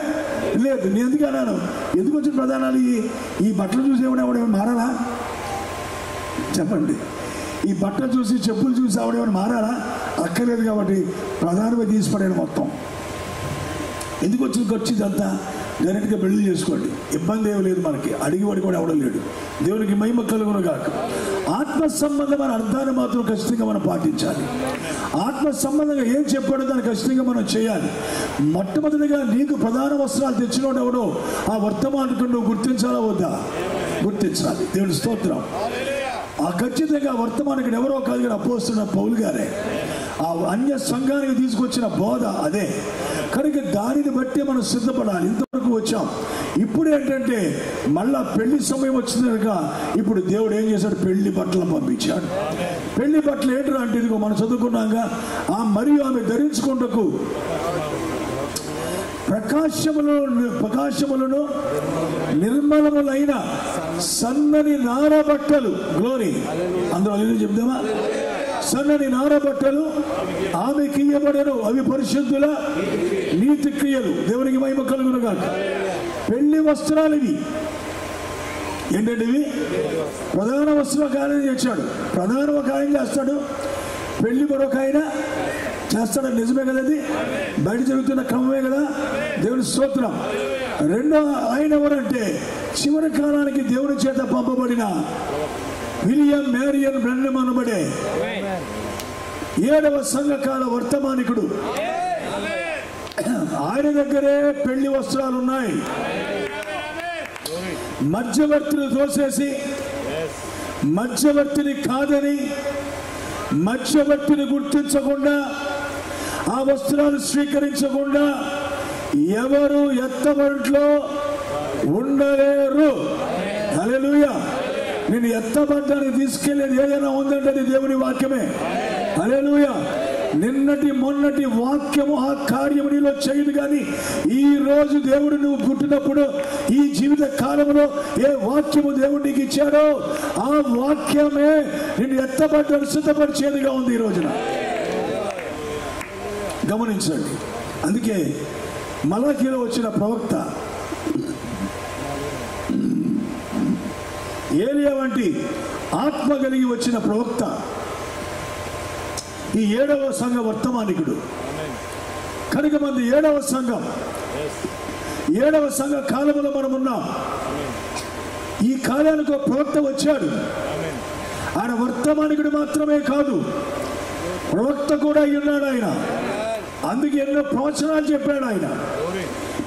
లేదు. నేను ఎందుకు అన్నాను? ఎందుకు వచ్చిన ప్రధానాలు? ఈ బట్టలు చూసి ఎవడేమైనా మారాలా? చెప్పండి. ఈ బట్టలు చూసి, చెప్పులు చూసి ఆవిడేమైనా మారాలా? అక్కర్లేదు. కాబట్టి ప్రధానమే తీసిపడాడు మొత్తం. ఎందుకు వచ్చిందంతా? డైరెక్ట్గా పెళ్లి చేసుకోండి, ఇబ్బంది ఏమి లేదు. మనకి అడిగివాడు కూడా ఎవడం లేడు. దేవునికి మహిమ కలుగును గాక. ఆత్మ సంబంధమైన అర్థాన్ని మాత్రం ఖచ్చితంగా మనం పాటించాలి. ఆత్మ సంబంధంగా ఏం చెప్పాడో దాన్ని ఖచ్చితంగా మనం చేయాలి. మొట్టమొదటిగా నీకు ప్రధాన వస్త్రాలు తెచ్చినోడు ఎవడో ఆ వర్తమానికి నువ్వు గుర్తించాలా వద్దా? గుర్తించాలి. దేవుని స్తోత్రం. ఆ ఖచ్చితంగా వర్తమానికి ఎవరో కాదు కానీ అపోస్తున్న పౌలు గారే. ఆ అన్య సంఘానికి తీసుకొచ్చిన బోధ అదే. కనుక దానిని బట్టి మనం సిద్ధపడాలి. ఇంతవరకు వచ్చాం. ఇప్పుడు ఏంటంటే మళ్ళా పెళ్లి సమయం వచ్చింది కనుక ఇప్పుడు దేవుడు ఏం చేశాడు? పెళ్లి బట్టలను పంపించాడు. పెళ్లి బట్టలు ఏంటంటే అంటే ఇదిగో మనం చదువుకున్నాక మరియు ఆమె ధరించుకుంటకు ప్రకాశములను నిర్మలములైన సన్నని నార బట్టలు. గ్లోరీ. అందులో ఏదో చెప్దామా? సన్నని నార బట్టలు ఆమెకి ఇయ్యబడెను, అవి పరిశుద్ధుల నీతి క్రియలు. దేవునికి మహిమ కలుగును గాక. పెళ్లి వస్త్రాలు ఇవి. ఏంటంటే ఇవి ప్రధాన వస్త్రం కార్యం చేశాడు. ప్రధాన ఒక ఆయన చేస్తాడు, పెళ్లి మరొక ఆయన చేస్తాడు. నిజమే కదా? అది బయట జరుగుతున్న క్రమమే కదా? దేవుని స్తోత్రం. రెండో ఆయన ఎవరంటే చివరి కాలానికి దేవుని చేత పంపబడిన విలియం మేరియన్ బ్రెన్నెమ్ అనబడే 7వ సంఘకాల వర్తమానికుడు. ఆయన దగ్గరే పెళ్లి వస్త్రాలు ఉన్నాయి. మధ్యవర్తిని తోసేసి, మధ్యవర్తిని కాదని, మధ్యవర్తిని గుర్తించకుండా, ఆ వస్త్రాలు స్వీకరించకుండా ఎవరు ఎత్తబడిలో ఉండలేరు. హల్లెలూయా. నేను ఎత్తబడ్డానికి తీసుకెళ్లేది ఏదైనా ఉందంటే అది దేవుని వాక్యమే. హల్లెలూయా. నిన్నటి మొన్నటి వాక్యము ఆ కార్యము నీలో చేయదు. కానీ ఈ రోజు దేవుడు నువ్వు పుట్టినప్పుడు ఈ జీవిత కాలంలో ఏ వాక్యము దేవుడు నీకు ఇచ్చాడో ఆ వాక్యమే నిన్ను ఎత్తబడ్డ సిద్ధపరిచేదిగా ఉంది ఈ రోజున. గమనించండి. అందుకే మలాకీలో వచ్చిన ప్రవక్త ఏలియా వంటి ఆత్మ కలిగి వచ్చిన ప్రవక్త ఈ 7వ సంఘ వర్తమానికుడు కనుక మంది 7వ సంఘం 7వ సంఘ కాలంలో మనం ఉన్నాం. ఈ కాలానికి ఒక ప్రవక్త వచ్చాడు. ఆయన వర్తమానికుడు మాత్రమే కాదు, ప్రవక్త కూడా ఉన్నాడు. ఆయన అందుకే ఎన్నో ప్రవచనాలు చెప్పాడు. ఆయన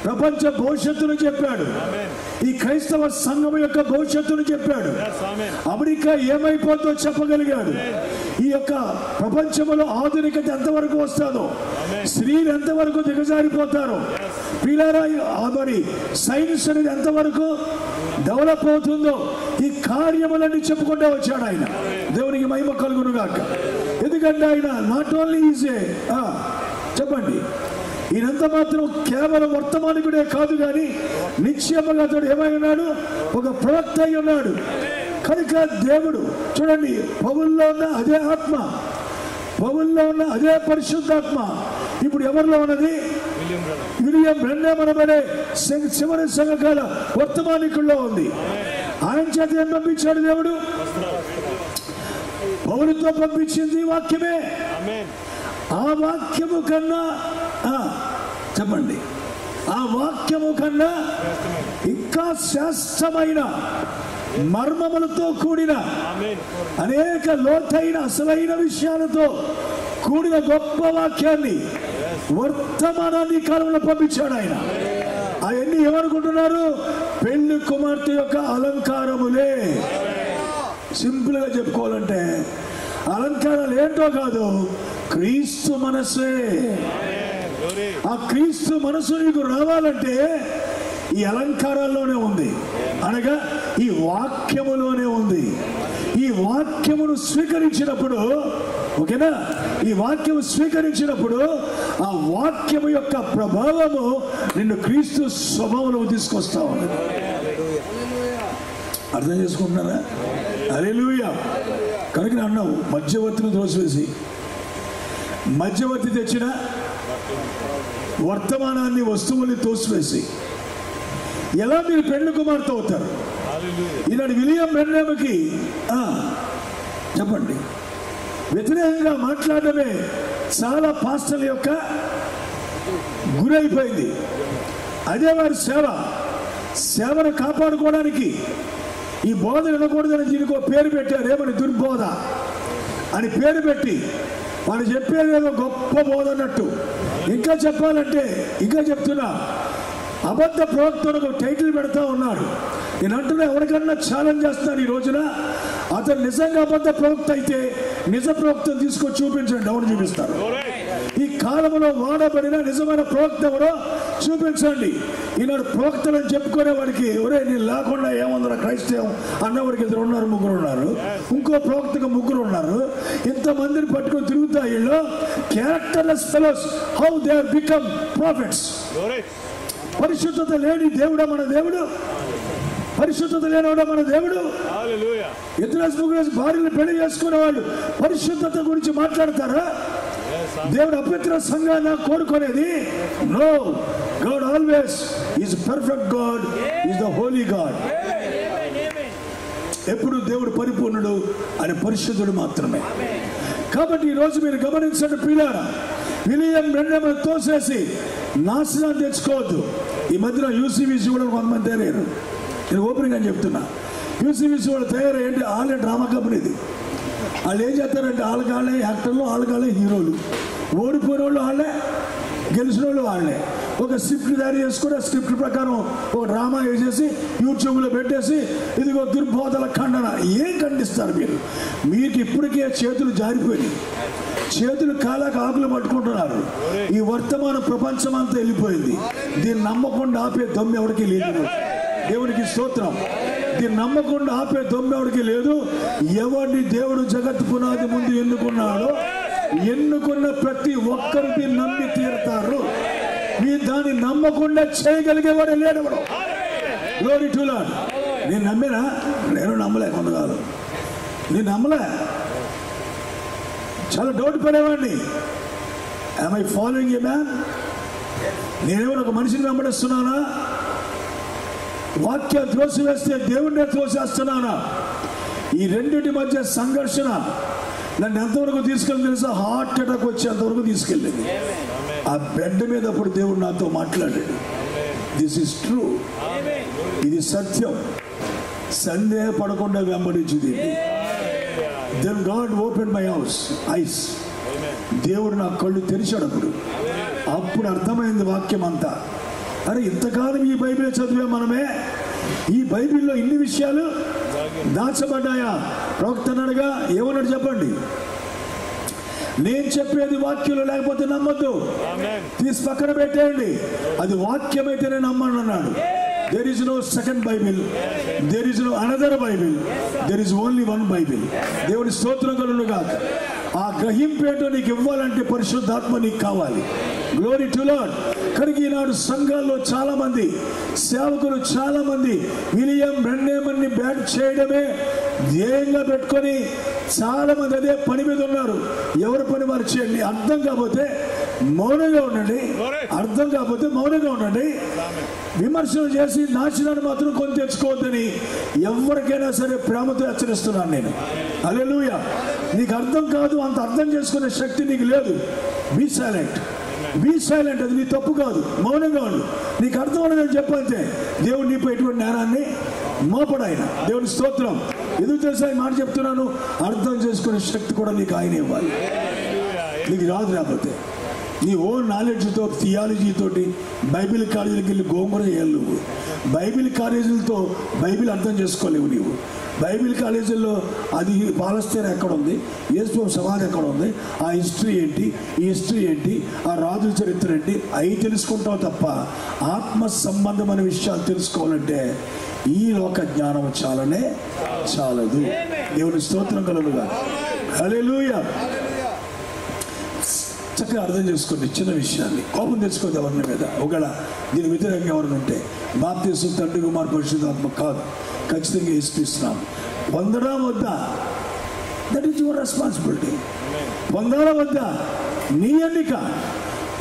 ప్రపంచ భవిష్యత్తును చెప్పాడు. ఈ క్రైస్తవ సంఘం యొక్క భవిష్యత్తును చెప్పాడు. అమెరికా ఏమైపోతుందో చెప్పగలిగాడు. ఈ యొక్క ప్రపంచంలో ఆధునికత ఎంతవరకు వస్తుందో, స్త్రీలు ఎంతవరకు దిగజారిపోతారో, పిల్లరా మరి సైన్స్ అనేది ఎంతవరకు డెవలప్ అవుతుందో ఈ కార్యములన్నీ చెప్పుకుంటూ వచ్చాడు ఆయన. దేవునికి మహిమ కలుగును గాక. ఎందుకంటే ఆయన నాట్ ఓన్లీ ఈజ్ ఏ చెప్పండి, ఈయనంత మాత్రం కేవలం వర్తమానికుడే కాదు, కానీ నిశ్చయముగా అతడు ఏమై ఉన్నాడు, ఒక ప్రవక్త అయి ఉన్నాడు. కనుక దేవుడు చూడండి, పౌలులో ఉన్న అదే ఆత్మ, పౌలులో ఉన్న అదే పరిశుద్ధాత్మ ఇప్పుడు ఎవరిలో ఉన్నది? విలియం బ్రెన్హామ్ అనబడే చివరి సంఘకాల వర్తమానికుల్లో ఉంది. ఆయన చేత ఏం పంపించాడు దేవుడు? పౌలుతో పంపించింది వాక్యమే. ఆ వాక్యము కన్నా చెప్పండి, ఆ వాక్యము కన్నా ఇంకా శ్రేష్టమైన మర్మములతో కూడిన అనేక లోతైన అసలైన విషయాలతో కూడిన గొప్ప వాక్యాన్ని, వర్తమానాన్ని కాలంలో పంపించాడు ఆయన. అవన్నీ ఏమనుకుంటున్నారు? పెళ్లి కుమార్తె యొక్క అలంకారములే. సింపుల్ గా చెప్పుకోవాలంటే అలంకారాలు ఏంటో కాదు, క్రీస్తు మనస్సే. ఆ క్రీస్తు మనసు నీకు రావాలంటే ఈ అలంకారాల్లోనే ఉంది, అనగా ఈ వాక్యములోనే ఉంది. ఈ వాక్యమును స్వీకరించినప్పుడు, ఓకేనా, ఈ వాక్యము స్వీకరించినప్పుడు ఆ వాక్యము యొక్క ప్రభావము నిన్ను క్రీస్తు స్వభావంలో తీసుకొస్తా ఉంది. అర్థం చేసుకుంటున్నారా? హల్లెలూయా. కనుక అన్నావు, మధ్యవర్తిని త్రోసివేసి మధ్యవర్తి తెచ్చిన వర్తమానాన్ని, వస్తువుల్ని తోసివేసి ఎలా మీరు పెళ్లి కుమార్తె అవుతారు? ఈనాడు విలియం బ్రెన్హామ్కి చెప్పండి వ్యతిరేకంగా మాట్లాడమే చాలా పాస్టర్ల యొక్క గురైపోయింది. అదే వారి సేవను కాపాడుకోవడానికి ఈ బోధ వినకూడదని దీనికి ఒక పేరు పెట్టారు. ఏమని? దుర్బోధ అని పేరు పెట్టి వాళ్ళు చెప్పేది ఏదో గొప్ప బోధ అన్నట్టు. ఇంకా చెప్పాలంటే, ఇంకా చెప్తున్నా, అబద్ధ ప్రవక్తలకు టైటిల్ పెడతా ఉన్నాడు. నేను అంటున్నా, ఎవరికన్నా ఛాలెంజ్ చేస్తాను ఈ రోజున, అతను నిజంగా అబద్ధ ప్రవక్త అయితే నిజ ప్రవక్తను తీసుకొని చూపించండి, ఎవరు చూపిస్తారు? ఈ కాలంలో వాడబడిన నిజమైన ప్రవక్త ఎవరో చూపించండి. ఈనాడు ప్రవక్తలను చెప్పుకునే వాడికి, ఒరే నేను లేకుండా ఏముందరా క్రైస్తవం అన్నవాడికి 2 3 ఉన్నారు, ఇంకో ప్రవక్తకు 3 ఉన్నారు. ఇంతమందిని పట్టుకొని తిరుగుతా వీళ్ళు characterless fellows. How they have become profits. పరిశుద్ధత లేని దేవుడా మన దేవుడు? పరిశుద్ధత లేనివాడా మన దేవుడు? ఇతర భార్యను పెళ్లి చేసుకునే వాళ్ళు పరిశుద్ధత గురించి మాట్లాడతారా? దేవుడు అపవిత్ర సంఘాన్ని కోరుకునేది no. God always is perfect. God is the holy God. ఎప్పుడు దేవుడు పరిపూర్ణుడు, ఆయన పరిశుద్ధుడు మాత్రమే. కాబట్టి ఈరోజు మీరు గమనించండి ప్రియులారా, విలియం బ్రెన్హామ్ తోసేసి నాశనం తెచ్చుకోవద్దు. ఈ మధ్యన యూసీబీసీ కూడా కొంతమంది తయారయ్యారు. నేను ఓపెనింగ్ అని చెప్తున్నా, యూసీబీసీ వాళ్ళు తయారయ్యంటే వాళ్ళే డ్రామా కంపెనీది. వాళ్ళు ఏం చేస్తారంటే వాళ్ళకాళ్ళే యాక్టర్లు, వాళ్ళకాళ్ళే హీరోలు. ఓడిపోయిన వాళ్ళు వాళ్ళే, గెలిచిన వాళ్ళు వాళ్ళే. ఒక స్క్రిప్ట్ తయారు చేసుకుని ఆ స్క్రిప్ట్ ప్రకారం ఒక డ్రామా వేసేసి యూట్యూబ్లో పెట్టేసి ఇదిగో దుర్బోధల ఖండన. ఏం ఖండిస్తారు మీరు? మీకు ఇప్పటికే చేతులు జారిపోయినాయి, చేతులు కాలాక ఆకులు పట్టుకుంటున్నారు. ఈ వర్తమాన ప్రపంచం అంతా వెళ్ళిపోయింది. దీన్ని నమ్మకుండా ఆపే దమ్ము ఎవరికి లేదు. దేవునికి స్తోత్రం. దీన్ని నమ్మకుండా ఆపే దమ్ము ఎవరికి లేదు. ఎవరిని దేవుడు జగత్తు పునాది ముందు ఎన్నుకున్నాడో ఎన్నుకున్న ప్రతి ఒక్కరు దీన్ని నమ్మి తీరుతారు. మీ దాన్ని నమ్మకుండా చేయగలిగేవాడు లేడవడు. Glory to Lord. నేను నమ్మినా, నేను నమ్మలే కొంతకాలం, నేను నమ్మలే, చాలా డౌట్ పడేవాడిని. am I following a man? నేనేమైనా ఒక మనిషిని వెంబడిస్తున్నానా? వాక్యం త్రోసివేస్తే దేవుడినే త్రోసేస్తున్నానా? ఈ రెండింటి మధ్య సంఘర్షణ నన్ను ఎంతవరకు తీసుకెళ్ళి తెలుసా? హార్ట్ అటాక్ వచ్చేంతవరకు తీసుకెళ్ళింది. ఆ బెడ్ మీద అప్పుడు దేవుడు నాతో మాట్లాడాడు. దిస్ ఇస్ ట్రూ, ఇది సత్యం, సందేహపడకుండా వెంబడించింది. Then God open my eyes. దేవుడు నా కళ్ళు తెరిచాడు. అప్పుడు అర్థమైంది వాక్యం అంతా. అరే ఇంతకాలం ఈ బైబిల్ చదివే మనమే, ఈ బైబిల్లో ఇన్ని విషయాలు దాచబడ్డాయా? ప్రవక్త అన్నాడుగా, ఏమన్నాడు చెప్పండి? నేను చెప్పేది వాక్యంలో లేకపోతే నమ్మొద్దు, తీసి పక్కన పెట్టేయండి. అది వాక్యమైతేనే నమ్మను అన్నాడు. There is no second Bible, there is no another Bible, there is only one Bible. దేవుని స్తోత్రం కలుగునుగాక. ఆ గ్రహింపు ఏంటో నీకు ఇవ్వాలంటే పరిశుద్ధాత్మ నీకు కావాలి. Glory to lord. కనుక ఈనాడు సంఘాల్లో చాలా మంది సేవకులు, చాలా మంది విలియం బ్రెన్నేమన్ని బ్యాట్ చేయడమే ధ్యేయంగా పెట్టుకొని చాలా మంది అదే పని మీద ఉన్నారు. ఎవరి పని వారు చేయండి. అర్థం కాకపోతే మౌనంగా ఉండండి, అర్థం కాకపోతే మౌనంగా ఉండండి. విమర్శలు చేసి నాశనాన్ని మాత్రం కొని తెచ్చుకోవద్దని ఎవరికైనా సరే ప్రేమతో హెచ్చరిస్తున్నాను నేను. హల్లెలూయా. నీకు అర్థం కాదు, అంత అర్థం చేసుకునే శక్తి నీకు లేదు. Be silent, be silent. అది నీ తప్పు కాదు, మౌనంగా ఉండు. నీకు అర్థం అవ్వదని చెప్పంతే దేవుడు నీపై ఎటువంటి నేరాన్ని మోపడాయన. దేవుని స్తోత్రం. ఎందుకు తెలుసా ఈ మాట చెప్తున్నాను? అర్థం చేసుకునే శక్తి కూడా నీకు ఆయన ఇవ్వాలి. నీకు రాదు, లేకపోతే నీ ఓన్ నాలెడ్జ్తో, థియాలజీతోటి బైబిల్ కాలేజీలకు వెళ్ళి గోంగూర చేయాలి నువ్వు. బైబిల్ కాలేజీలతో బైబిల్ అర్థం చేసుకోలేవు నీవు. బైబిల్ కాలేజీల్లో అది పాలస్తీనా ఎక్కడ ఉంది, యేసు సమాధి ఎక్కడ ఉంది, ఆ హిస్టరీ ఏంటి, ఈ హిస్టరీ ఏంటి, ఆ రాజుల చరిత్ర ఏంటి, అవి తెలుసుకుంటావు తప్ప ఆత్మ సంబంధమైన విషయాలు తెలుసుకోవాలంటే ఈ లోక జ్ఞానం చాలనే చాలదు. దేవుని స్తోత్రం కలుగుగా. హల్లెలూయా. చక్కగా అర్థం చేసుకోండి చిన్న విషయాన్ని. కోపం తెచ్చుకోవద్దు ఎవరిని మీద. ఒకవేళ దీని వ్యతిరేకంగా ఎవరిని ఉంటే బాప్తిసం తండ్రి కుమార్ పరిశుద్ధాత్మ కాదు, ఖచ్చితంగా యేసుక్రీస్తున్నాం. పొందడం వద్దా? That is your responsibility. పొందాలా వద్దా? నీ ఎన్నిక.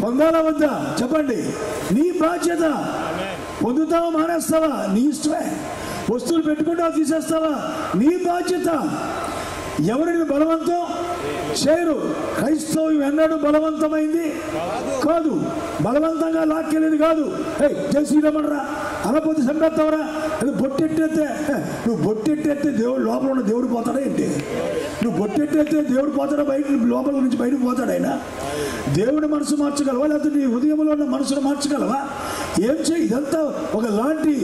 పొందాలా వద్దా చెప్పండి, నీ బాధ్యత. పొందుతావా మానేస్తావా నీ ఇష్టమే. వస్తువులు పెట్టుకుంటావా తీసేస్తావా నీ బాధ్యత. ఎవరిని బలవంతం చేయరు. క్రైస్తవం ఎన్నడూ బలవంతమైంది కాదు, బలవంతంగా లాక్కెళ్ళేది కాదు. జై శ్రీరామరా అనపోతే సంపెత్తావరా, అది బొట్టెట్టేస్తే నువ్వు బొట్టెట్టేస్తే దేవుడు లోపల ఉన్న దేవుడు పోతాడా ఏంటి? నువ్వు బొట్టెట్టేస్తే దేవుడు పోతాడా? బయట లోపల నుంచి బయటకు పోతాడు ఆయన. దేవుడి మనసు మార్చగలవా? లేకపోతే నీ హృదయంలో ఉన్న మనసును మార్చగలవా? ఏం చేయి? ఇదంతా ఒకలాంటి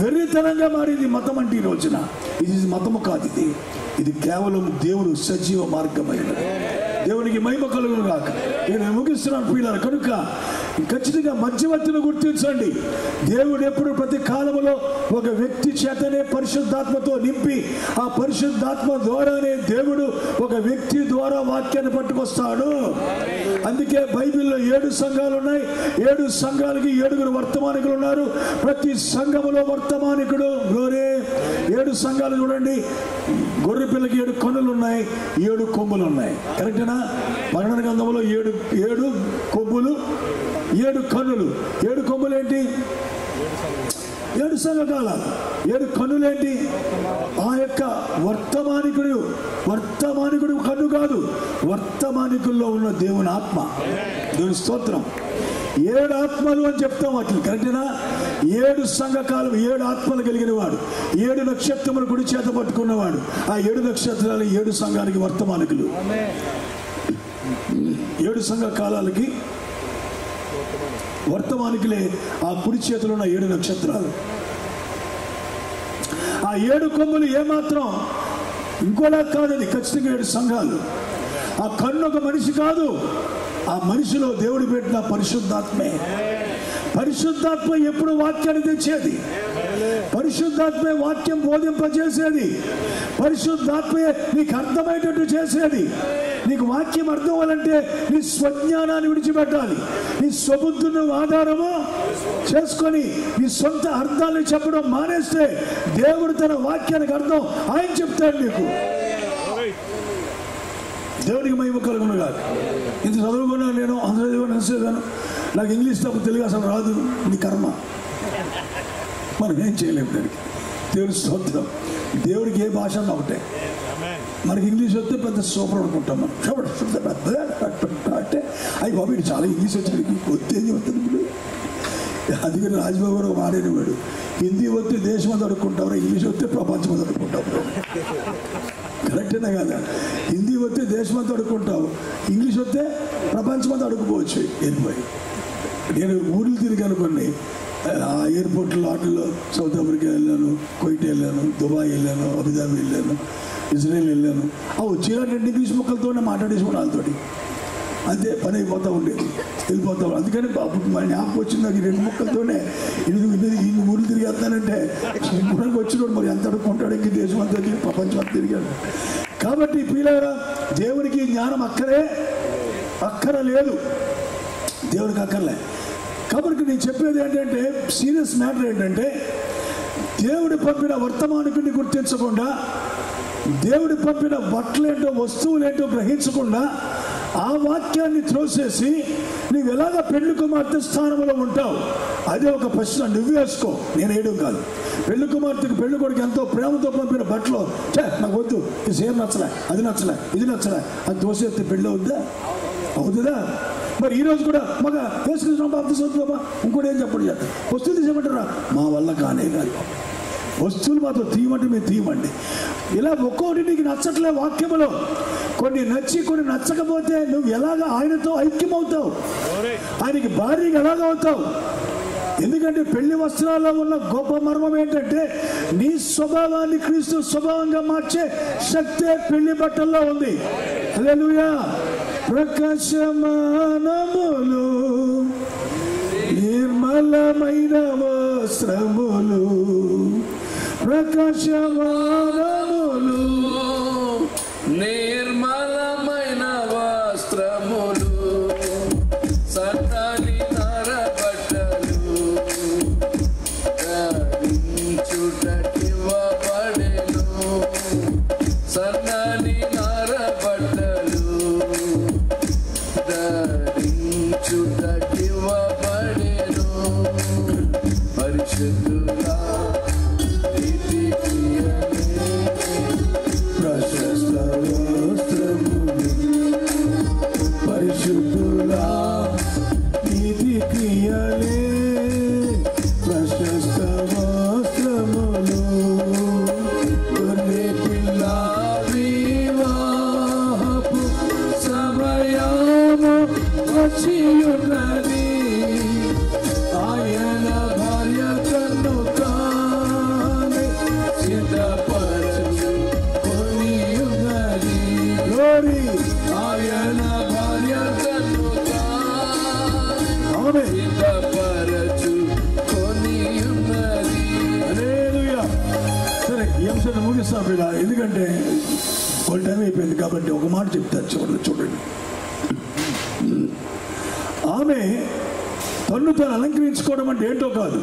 వెర్రితనంగా మారింది మతం అంటే ఈ రోజున. ఇది మతము కాదు, ఇది కేవలం దేవుడు సజీవ మార్గమైనది. దేవునికి మహిమ కలుగును గాక. నేను ముగిస్తున్నాను ప్రియులారా. కనుక ఖచ్చితంగా మధ్యవర్తిని గుర్తించండి. దేవుడు ఎప్పుడు ప్రతి కాలంలో ఒక వ్యక్తి చేతనే పరిశుద్ధాత్మతో నింపి ఆ పరిశుద్ధాత్మ ద్వారానే దేవుడు ఒక వ్యక్తి ద్వారా వాక్యాన్ని పట్టుకొస్తాడు. అందుకే బైబిల్లో 7 సంఘాలు ఉన్నాయి. 7 సంఘాలకి 7 వర్తమానికులు ఉన్నారు. ప్రతి సంఘములో వర్తమానికుడు. గోరే 7 సంఘాలు చూడండి. గొర్రె పిల్లకి 7 కన్నులు ఉన్నాయి, 7 కొమ్ములు ఉన్నాయి. కరెక్టేనా? ప్రకటన గ్రంథంలో 7 కొమ్ములు, 7 కన్నులు. 7 కొమ్ములు ఏంటి? 7 సంఘకాలాలు. 7 కన్నులేంటి? ఆ యొక్క వర్తమానికుడు కన్ను కాదు, వర్తమానికుల్లో ఉన్న దేవుని ఆత్మ. దేవుని స్తోత్రం. 7 ఆత్మలు అని చెప్తాం వాటిని. కరెక్టేనా? 7 సంఘకాలం, 7 ఆత్మలు కలిగిన వాడు, 7 నక్షత్రములు కుడి చేత పట్టుకున్నవాడు. ఆ 7 నక్షత్రాలు 7 సంఘానికి వర్తమానికులు. 7 సంఘ కాలాలకి వర్తమానికులే ఆ కుడి చేతిలో ఉన్న 7 నక్షత్రాలు. ఆ 7 కొమ్ములు ఏమాత్రం ఇంకోలా కాదు. అది ఖచ్చితంగా 7 సంఘాలు. ఆ కన్ను ఒక మనిషి కాదు, ఆ మనిషిలో దేవుడు పెట్టిన పరిశుద్ధాత్మే. పరిశుద్ధాత్మ ఎప్పుడు వాక్యాన్ని తెచ్చేది. పరిశుద్ధాత్మే వాక్యం బోధింపజేసేది, పరిశుద్ధాత్మే నీకు అర్థమయ్యేటట్టు చేసేది. నీకు వాక్యం అర్థం అవ్వాలంటే నీ స్వజ్ఞానాన్ని విడిచిపెట్టాలి. నీ స్వబుద్ధును ఆధారము చేసుకొని నీ సొంత అర్థాన్ని చెప్పడం మానేస్తే దేవుడు తన వాక్యానికి అర్థం ఆయన చెప్తాడు నీకు. దేవుడికి మహిమ కలుగును కాదు. ఇంత చదువుకున్నాను నేను, అందరూ చదివాను, నాకు ఇంగ్లీష్ తప్ప తెలుగు అసలు రాదు. నీ కర్మ, మనం ఏం చేయలేము దానికి. దేవుడి స్తోత్రం. దేవుడికి ఏ భాష అన్నా ఒకటే. మనకి ఇంగ్లీష్ వస్తే పెద్ద సూపర్ అనుకుంటాం మనం. అంటే అయ్యి బాబు ఇది చాలా ఇంగ్లీష్ వచ్చి వస్తేది వస్తుంది. అందుకని రాజబాబు గారు మారేవాడు, హిందీ వస్తే దేశం అంతా అడుక్కుంటావు, ఇంగ్లీష్ వస్తే ప్రపంచం అంతా అడుక్కుంటావు. కరెక్టేనా కదా? హిందీ వస్తే దేశం అంతా అడుక్కుంటావు, ఇంగ్లీష్ వస్తే ప్రపంచం అంతా అడుక్కుపోవచ్చు. వెళ్ళిపోయి నేను ఊర్లు తిరిగాను కొన్ని, ఆ ఎయిర్పోర్ట్లో వాటిల్లో సౌత్ ఆఫ్రికా వెళ్ళాను, కువైట్ వెళ్ళాను, దుబాయ్ వెళ్ళాను, అబుదాబి వెళ్ళాను, ఇజ్రాయెల్ వెళ్ళాను. ఆ వచ్చేలా 2 ఇంగ్లీష్ ముక్కలతోనే మాట్లాడేసుకోండి వాళ్ళతోటి, అంతే పని అయిపోతూ ఉండేది, వెళ్ళిపోతాం. అందుకని మన జ్ఞాపకం వచ్చింది నాకు 2 ముక్కలతోనే ఈ ఊళ్ళు తిరిగేస్తానంటే గుణానికి వచ్చినోడు మరి ఎంత అడుక్కుంటాడు, ఇంక దేశం అంతా తిరిగి ప్రపంచం అంతా తిరిగాడు. కాబట్టి పిల్లరా, దేవుడికి జ్ఞానం అక్కరలేదు, దేవుడికి అక్కర్లే. కాబట్టి నేను చెప్పేది ఏంటంటే, సీరియస్ మ్యాటర్ ఏంటంటే, దేవుడు పంపిన వర్తమానికుడిని గుర్తించకుండా, దేవుడు పంపిన బట్టలేంటో వస్తువులేంటో గ్రహించకుండా ఆ వాక్యాన్ని త్రోసేసి నువ్వు ఎలాగ పెళ్లి కుమార్తె స్థానంలో ఉంటావు, అదే ఒక ప్రశ్న నువ్వు వేసుకో, నేను వేయడం కాదు. పెళ్లి కుమార్తెకి పెళ్లి కొడుకు ఎంతో ప్రేమతో పంపిన బట్టలు నాకు వద్దు, ఇది సేమ్ నచ్చలే, అది నచ్చలే, ఇది నచ్చలే, అది తోసేస్తే పెళ్ళి అవుతుందా? మరి ఈరోజు కూడా మగ వేసుకున్నాం బాప్తిస్మా, ఇంకోటి ఏం చెప్పండి, వస్తువులు తీసేయమంటారా? మా వల్ల కానే కాదు. వస్తువులు మాత్రం తీయమంటే మేము తీయమండి. ఇలా ఒక్కొక్కటి నీకు నచ్చట్లే వాక్యములో, కొన్ని నచ్చి కొన్ని నచ్చకపోతే నువ్వు ఎలాగ ఆయనతో ఐక్యమవుతావు, ఆయనకి భార్యగా ఎలాగ అవుతావు? ఎందుకంటే పెళ్లి వస్త్రాల్లో ఉన్న గొప్ప మర్మం ఏంటంటే, నీ స్వభావాన్ని క్రీస్తు స్వభావంగా మార్చే శక్తే పెళ్లి బట్టల్లో ఉంది. హల్లెలూయా. ప్రకాశమానములు నిర్మలమైన వస్త్రములు, ప్రకాశమానములు నిర్మలమైన వస్త్రములు, సన్నని నరబట్టలు ధరించుటకివ్వబడెను, సన్నని నరబట్టలు ధరించుటకివ్వబడెను. పరిశుద్ధులా పరిశుద్ధులా నీతి క్రియలే ప్రశస్త వస్త్రములు, గొర్రె పిల్ల వివాహపు సమయము వచ్చియున్నది, ఆయన భార్య కన్ను కాని సిద్ధపరచు కొని ఉన్నది. గ్లోరీ. ఆయన భార్య కన్ను కాని సిద్ధపరచు కొని ఉన్నది. హల్లెలూయా. సరే, ఈ అంశాన్ని ముగిస్తాం బిడ్డ, ఎందుకంటే ఒక టైం అయిపోయింది కాబట్టి ఒక మాట చెప్తారు చివరిలో. చూడండి, ఆమె తన్ను తాను అలంకరించుకోవడం అంటే ఏంటో కాదు,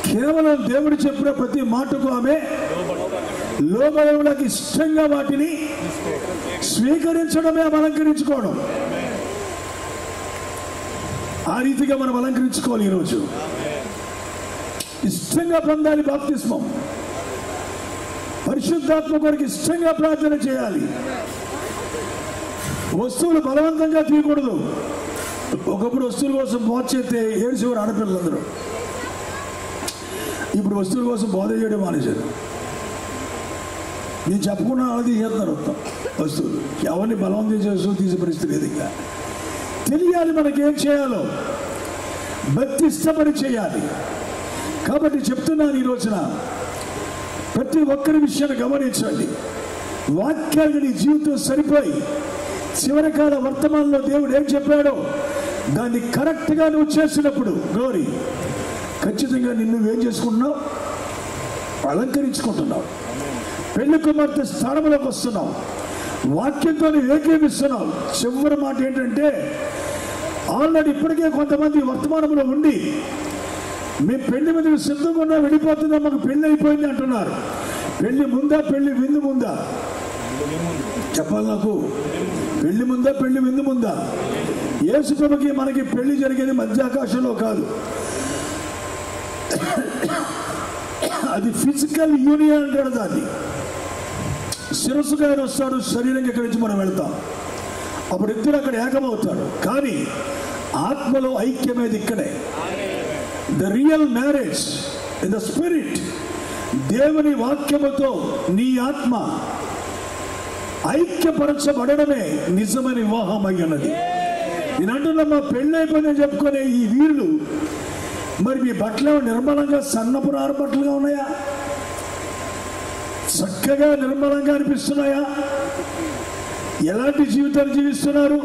కేవలం దేవుడు చెప్పిన ప్రతి మాటకు ఆమె లోబడడానికి ఇష్టంగా వాటిని స్వీకరించడమే అలంకరించుకోవడం. ఆ రీతిగా మనం అలంకరించుకోవాలి. ఈరోజు ఇష్టంగా పొందాలి బాప్తిస్మం, పరిశుద్ధాత్మ కొరకు ఇష్టంగా ప్రార్థన చేయాలి. వస్తువులు బలవంతంగా తీయకూడదు. ఒకప్పుడు వస్తువుల కోసం బోధ చేస్తే ఏడ్చేవారు ఆడపిల్లలందరూ, ఇప్పుడు వస్తువుల కోసం బోధ చేయడం మానేశారు. నేను చెప్పుకున్న వాళ్ళది చేస్తున్నారు మొత్తం వస్తువులు. ఎవరిని బలవంతం చేస్తూ తీసే పరిస్థితి లేదు. ఇంకా తెలియాలి మనకేం చేయాలో, భక్తి ఇష్టపడి చేయాలి. కాబట్టి చెప్తున్నాను ఈ రోజున, ప్రతి ఒక్కరి విషయాన్ని గమనించండి. వాక్యాన్ని నీ జీవితం సరిపోయి చివరి కాల వర్తమానంలో దేవుడు ఏం చెప్పాడో దాన్ని కరెక్ట్గా నువ్వు చేసినప్పుడు, గ్లోరీ, ఖచ్చితంగా నిన్ను ఏం చేసుకుంటున్నావు? అలంకరించుకుంటున్నావు. పెళ్లి కుమార్తె స్థానంలోకి వస్తున్నావు. వాక్యంతో ఏకీపిస్తున్నావు. చివరి మాట ఏంటంటే, ఆల్రెడీ ఇప్పటికే కొంతమంది వర్తమానంలో ఉండి మీ పెళ్లి మీద సిద్ధంగా ఉన్నా, వెళ్ళిపోతుందా, మాకు పెళ్లి అయిపోయింది అంటున్నారు. పెళ్లి ముందా, పెళ్లి విందు ముందా? చెప్పాలి నాకు. పెళ్లి ముందా, పెళ్లి విందు ముందా? యేసు ప్రభుకి మనకి పెళ్లి జరిగేది మధ్యాకాశంలో కాదు. అది ఫిజికల్ యూనియన్ అంటాడు దాన్ని. శిరస్సుగా ఆయన వస్తాడు, శరీరం ఇక్కడి నుంచి మనం వెళ్తాం. అప్పుడు ఇద్దరు అక్కడ ఏకమవుతాడు. కానీ ఆత్మలో ఐక్యమేది ఇక్కడే. The real marriage in the spirit. దేవుని వాక్యముతో నీ ఆత్మ ఐక్యపరచబడమే నిజమైన వివాహం అయి ఉన్నది. నేను అంటున్నా, మా పెళ్ళి అయిపోయిందని చెప్పుకునే ఈ వీళ్ళు మరి మీ బట్టలు నిర్మలంగా సన్నపు నార బట్టలుగా ఉన్నాయా? చక్కగా నిర్మలంగా అనిపిస్తున్నాయా? ఎలాంటి జీవితాన్ని జీవిస్తున్నారు?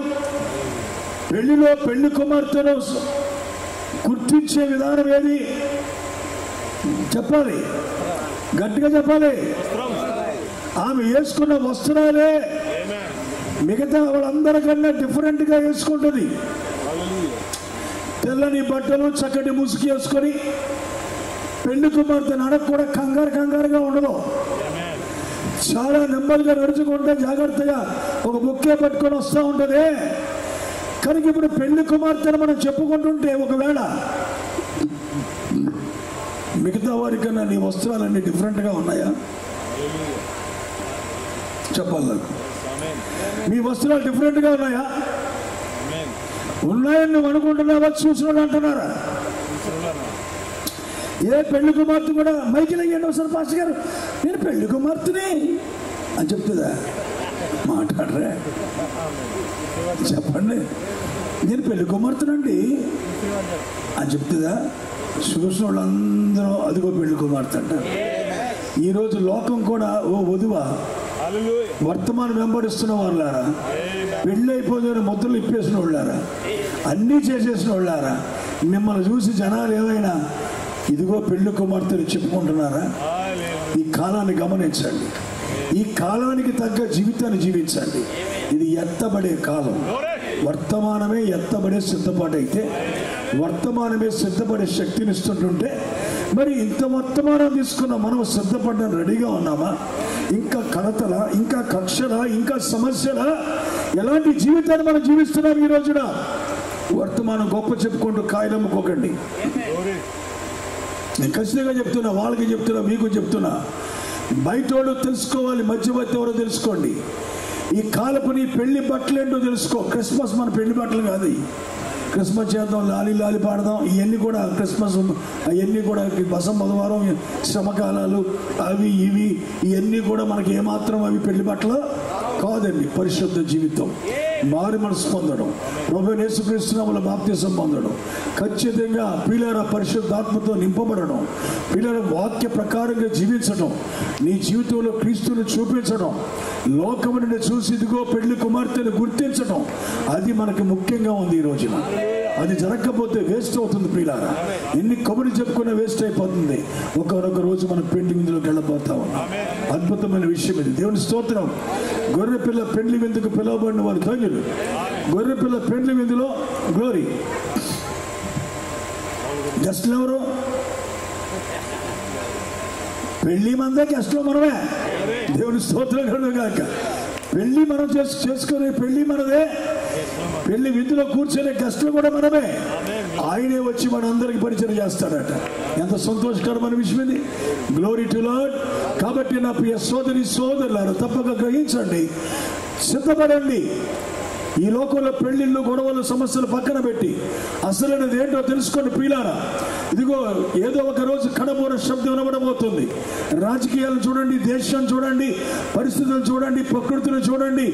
పెళ్లిలో పెళ్లి కుమార్తెను గుర్తించే విధానం ఏది? చెప్పాలి, గట్టిగా చెప్పాలి. ఆమె వేసుకున్న వస్త్రాలే మిగతా వాళ్ళందరికన్నా డిఫరెంట్గా వేసుకుంటుంది. తెల్లని బట్టలు, చక్కటి ముసుగు వేసుకొని పెళ్లి కుమార్తె నడక కూడా కంగారుగా ఉండదు. చాలా నెమ్మదిగా నడుచుకుంటే జాగ్రత్తగా ఒక బుక్కే పట్టుకొని వస్తూ ఉంటుంది. కనుక ఇప్పుడు పెళ్లి కుమార్తెను మనం చెప్పుకుంటుంటే ఒకవేళ మిగతా వారికన్నా నీ వస్త్రాలన్నీ డిఫరెంట్గా ఉన్నాయా? చెప్పాలి నాకు. మీ వస్త్రాలు డిఫరెంట్గా ఉన్నాయా? ఉన్నాయని నువ్వు అనుకుంటున్నావా? చూసిన అంటున్నారా? ఏ పెళ్లి కుమార్తె కూడా మైకిల్ అయ్యండి ఒకసారి, పాస్టర్ గారు నేను పెళ్లి కుమార్తెని అని చెప్తుందా? మాట్లాడరా? చెప్పండి, నేను పెళ్లి కుమార్తెనండి అని చెప్తుందా? చూసిన వాళ్ళందరూ అదిగో పెళ్లి కుమార్తె అంటారు. ఈరోజు లోకం కూడా ఓ వధువా వర్తమానం వెంబడిస్తున్న వాళ్ళారా, పెళ్ళి అయిపోయిన ముద్రలు ఇప్పేసిన వాళ్ళారా, అన్నీ చేసేసిన వాళ్ళారా, మిమ్మల్ని చూసి జనాలు ఏమైనా ఇదిగో పెళ్లి కుమార్తెని చెప్పుకుంటున్నారా? ఈ కాలాన్ని గమనించండి. ఈ కాలానికి తగ్గ జీవితాన్ని జీవించండి. ఇది ఎత్తబడే కాలం. వర్తమానమే ఎత్తబడే సిద్ధపాటు అయితే, వర్తమానమే సిద్ధపడే శక్తిని ఇస్తుంటుంటే, మరి ఇంత వర్తమానం తీసుకున్న మనం సిద్ధపడడం రెడీగా ఉన్నామా? ఇంకా కలతలా, ఇంకా కక్షలా, ఇంకా సమస్యలా? ఎలాంటి జీవితాన్ని మనం జీవిస్తున్నాం ఈ రోజున? వర్తమానం గొప్ప చెప్పుకుంటూ కాయలమ్ముకోకండి. నేను ఖచ్చితంగా చెప్తున్నా, వాళ్ళకి చెప్తున్నా, మీకు చెప్తున్నా. బయట వాళ్ళు తెలుసుకోవాలి, మధ్యవర్తి ఎవరో తెలుసుకోండి. ఈ కాలపు నీ పెళ్లి బట్టలు ఏంటో తెలుసుకో. క్రిస్మస్ మన పెళ్లి బట్టలు కాదు. క్రిస్మస్ చేద్దాం, లాలి పాడదాం, ఇవన్నీ కూడా క్రిస్మస్, అవన్నీ కూడా బసం బుధవారం శ్రమకాలాలు అవి ఇవి ఇవన్నీ కూడా మనకి ఏమాత్రం అవి పెళ్లి బట్టలు కాదండి. పరిశుద్ధ జీవితం, మారు మనసు పొందడం, ప్రభువైన యేసుక్రీస్తు నామములో బాప్తిసం పొందడం, ఖచ్చితంగా పిల్లల పరిశుద్ధాత్మతో నింపబడడం, పిల్లల వాక్య ప్రకారంగా జీవించడం, నీ జీవితంలో క్రీస్తుని చూపించడం, లోకము నుండి చూసి ఇదిగో పెళ్లి కుమార్తెను గుర్తించడం, అది మనకి ముఖ్యంగా ఉంది ఈ రోజున. అది జరగకపోతే వేస్ట్ అవుతుంది పిల్లారా. ఎన్ని కబుర్లు చెప్పుకున్నా వేస్ట్ అయిపోతుంది. ఒకనొక రోజు మనం పెళ్లి విందులోకి వెళ్ళబోతా ఉన్నాం. అద్భుతమైన విషయం ఇది. దేవుని స్తోత్రం. గొర్రె పిల్ల పెళ్లి విందుకు పిలువబడిన వారు ధన్యులు. గొర్రె పిల్ల పెళ్లి విందులో గ్లోరీ. గెస్ట్లు ఎవరు? పెళ్లి మందే, గెస్ట్లు మనమే. దేవుని స్తోత్రం కలుగుగాక. పెళ్లి మనం చేసుకునే పెళ్లి మనదే, పెళ్లి విందులో కూర్చొనే గెస్ట్లు కూడా మనమే. ఆయనే వచ్చి మనందరికి పరిచయం చేస్తాడట. ఎంత సంతోషకరమైన విషయం ఇది. Glory to lord. కాబట్టి నా ప్రియ సోదరి సోదరులారా, తప్పక గ్రహించండి, సిద్ధపడండి. ఈ లోకంలో పెళ్లిళ్ళు, గొడవలు, సమస్యలు పక్కన పెట్టి అసలైనది ఏంటో తెలుసుకోండి ప్రియులారా. ఇదిగో ఏదో ఒక రోజు కడమూర శబ్దం వినబడబోతుంది. రాజకీయాలు చూడండి, దేశం చూడండి, పరిస్థితులు చూడండి, ప్రకృతిని చూడండి,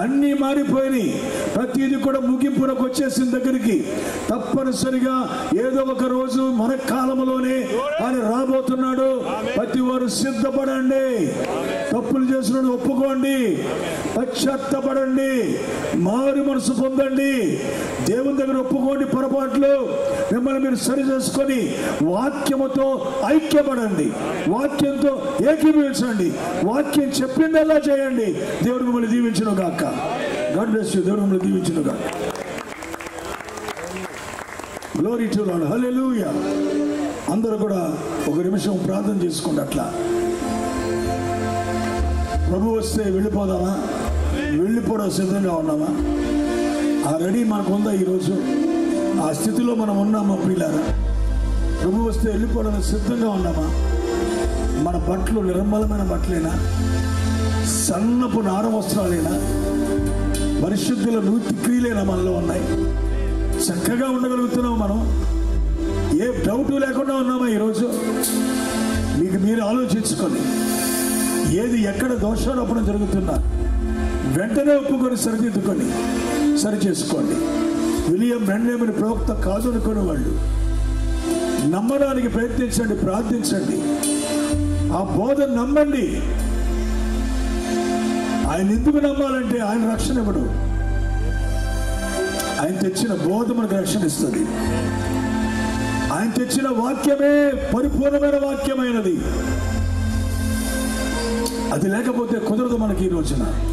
అన్నీ మారిపోయినాయి. ప్రతిదీ కూడా ముగింపునకు వచ్చేసిన దగ్గరికి తప్పనిసరిగా ఏదో ఒక రోజు మన కాలంలోనే ఆయన రాబోతున్నాడు. ప్రతి వారు సిద్ధపడండి. తప్పులు చేసిన ఒప్పుకోండి, పశ్చాత్తపడండి, మారు మారు మనసు పొందండి. దేవుని దగ్గర ఒప్పుకోండి పొరపాట్లు. మిమ్మల్ని మీరు సరి చేసుకొని వాక్యముతో ఐక్యపడండి. వాక్యంతో ఏకీభవించండి. వాక్యం చెప్పిందల్లా చేయండి. దేవుడు మిమ్మల్ని దీవించును గాక. God bless you. దేవుడు మిమ్మల్ని దీవించును గాక. Glory to Lord. హల్లెలూయా. అందరూ కూడా ఒక నిమిషం ప్రార్థన చేసుకోండి. అట్లా ప్రభు వస్తే వెళ్ళిపోదామా? వెళ్ళిపోవడం సిద్ధంగా ఉన్నామా? ఆ రెడీ మనకు ఉందా? ఈరోజు ఆ స్థితిలో మనం ఉన్నామా ప్రియులారా? ప్రభు వస్తే వెళ్ళిపోవడానికి సిద్ధంగా ఉన్నామా? మన బట్టలు నిర్మలమైన బట్టలేనా? సన్నపు నార వస్త్రాలేనా? పరిశుద్ధుల నూతి క్రియలేనా మనలో ఉన్నాయి? చక్కగా ఉండగలుగుతున్నాం మనం? ఏ డౌట్ లేకుండా ఉన్నామా ఈరోజు? మీకు మీరు ఆలోచించుకొని ఏది ఎక్కడ దోషారోపణ జరుగుతున్నా వెంటనే ఒప్పుకొని సరిదిద్దుకొని సరి చేసుకోండి. విలియం బ్రెన్హేమ్ ప్రవక్త కాదు అనుకునే వాళ్ళు నమ్మడానికి ప్రయత్నించండి, ప్రార్థించండి. ఆ బోధన నమ్మండి. ఆయన ఎందుకు నమ్మాలంటే ఆయన రక్షణ ఇవ్వడు. ఆయన తెచ్చిన బోధ మనకు రక్షణ ఇస్తుంది. ఆయన తెచ్చిన వాక్యమే పరిపూర్ణమైన వాక్యమైనది. అది లేకపోతే కుదరదు మనకి ఈ రోజున.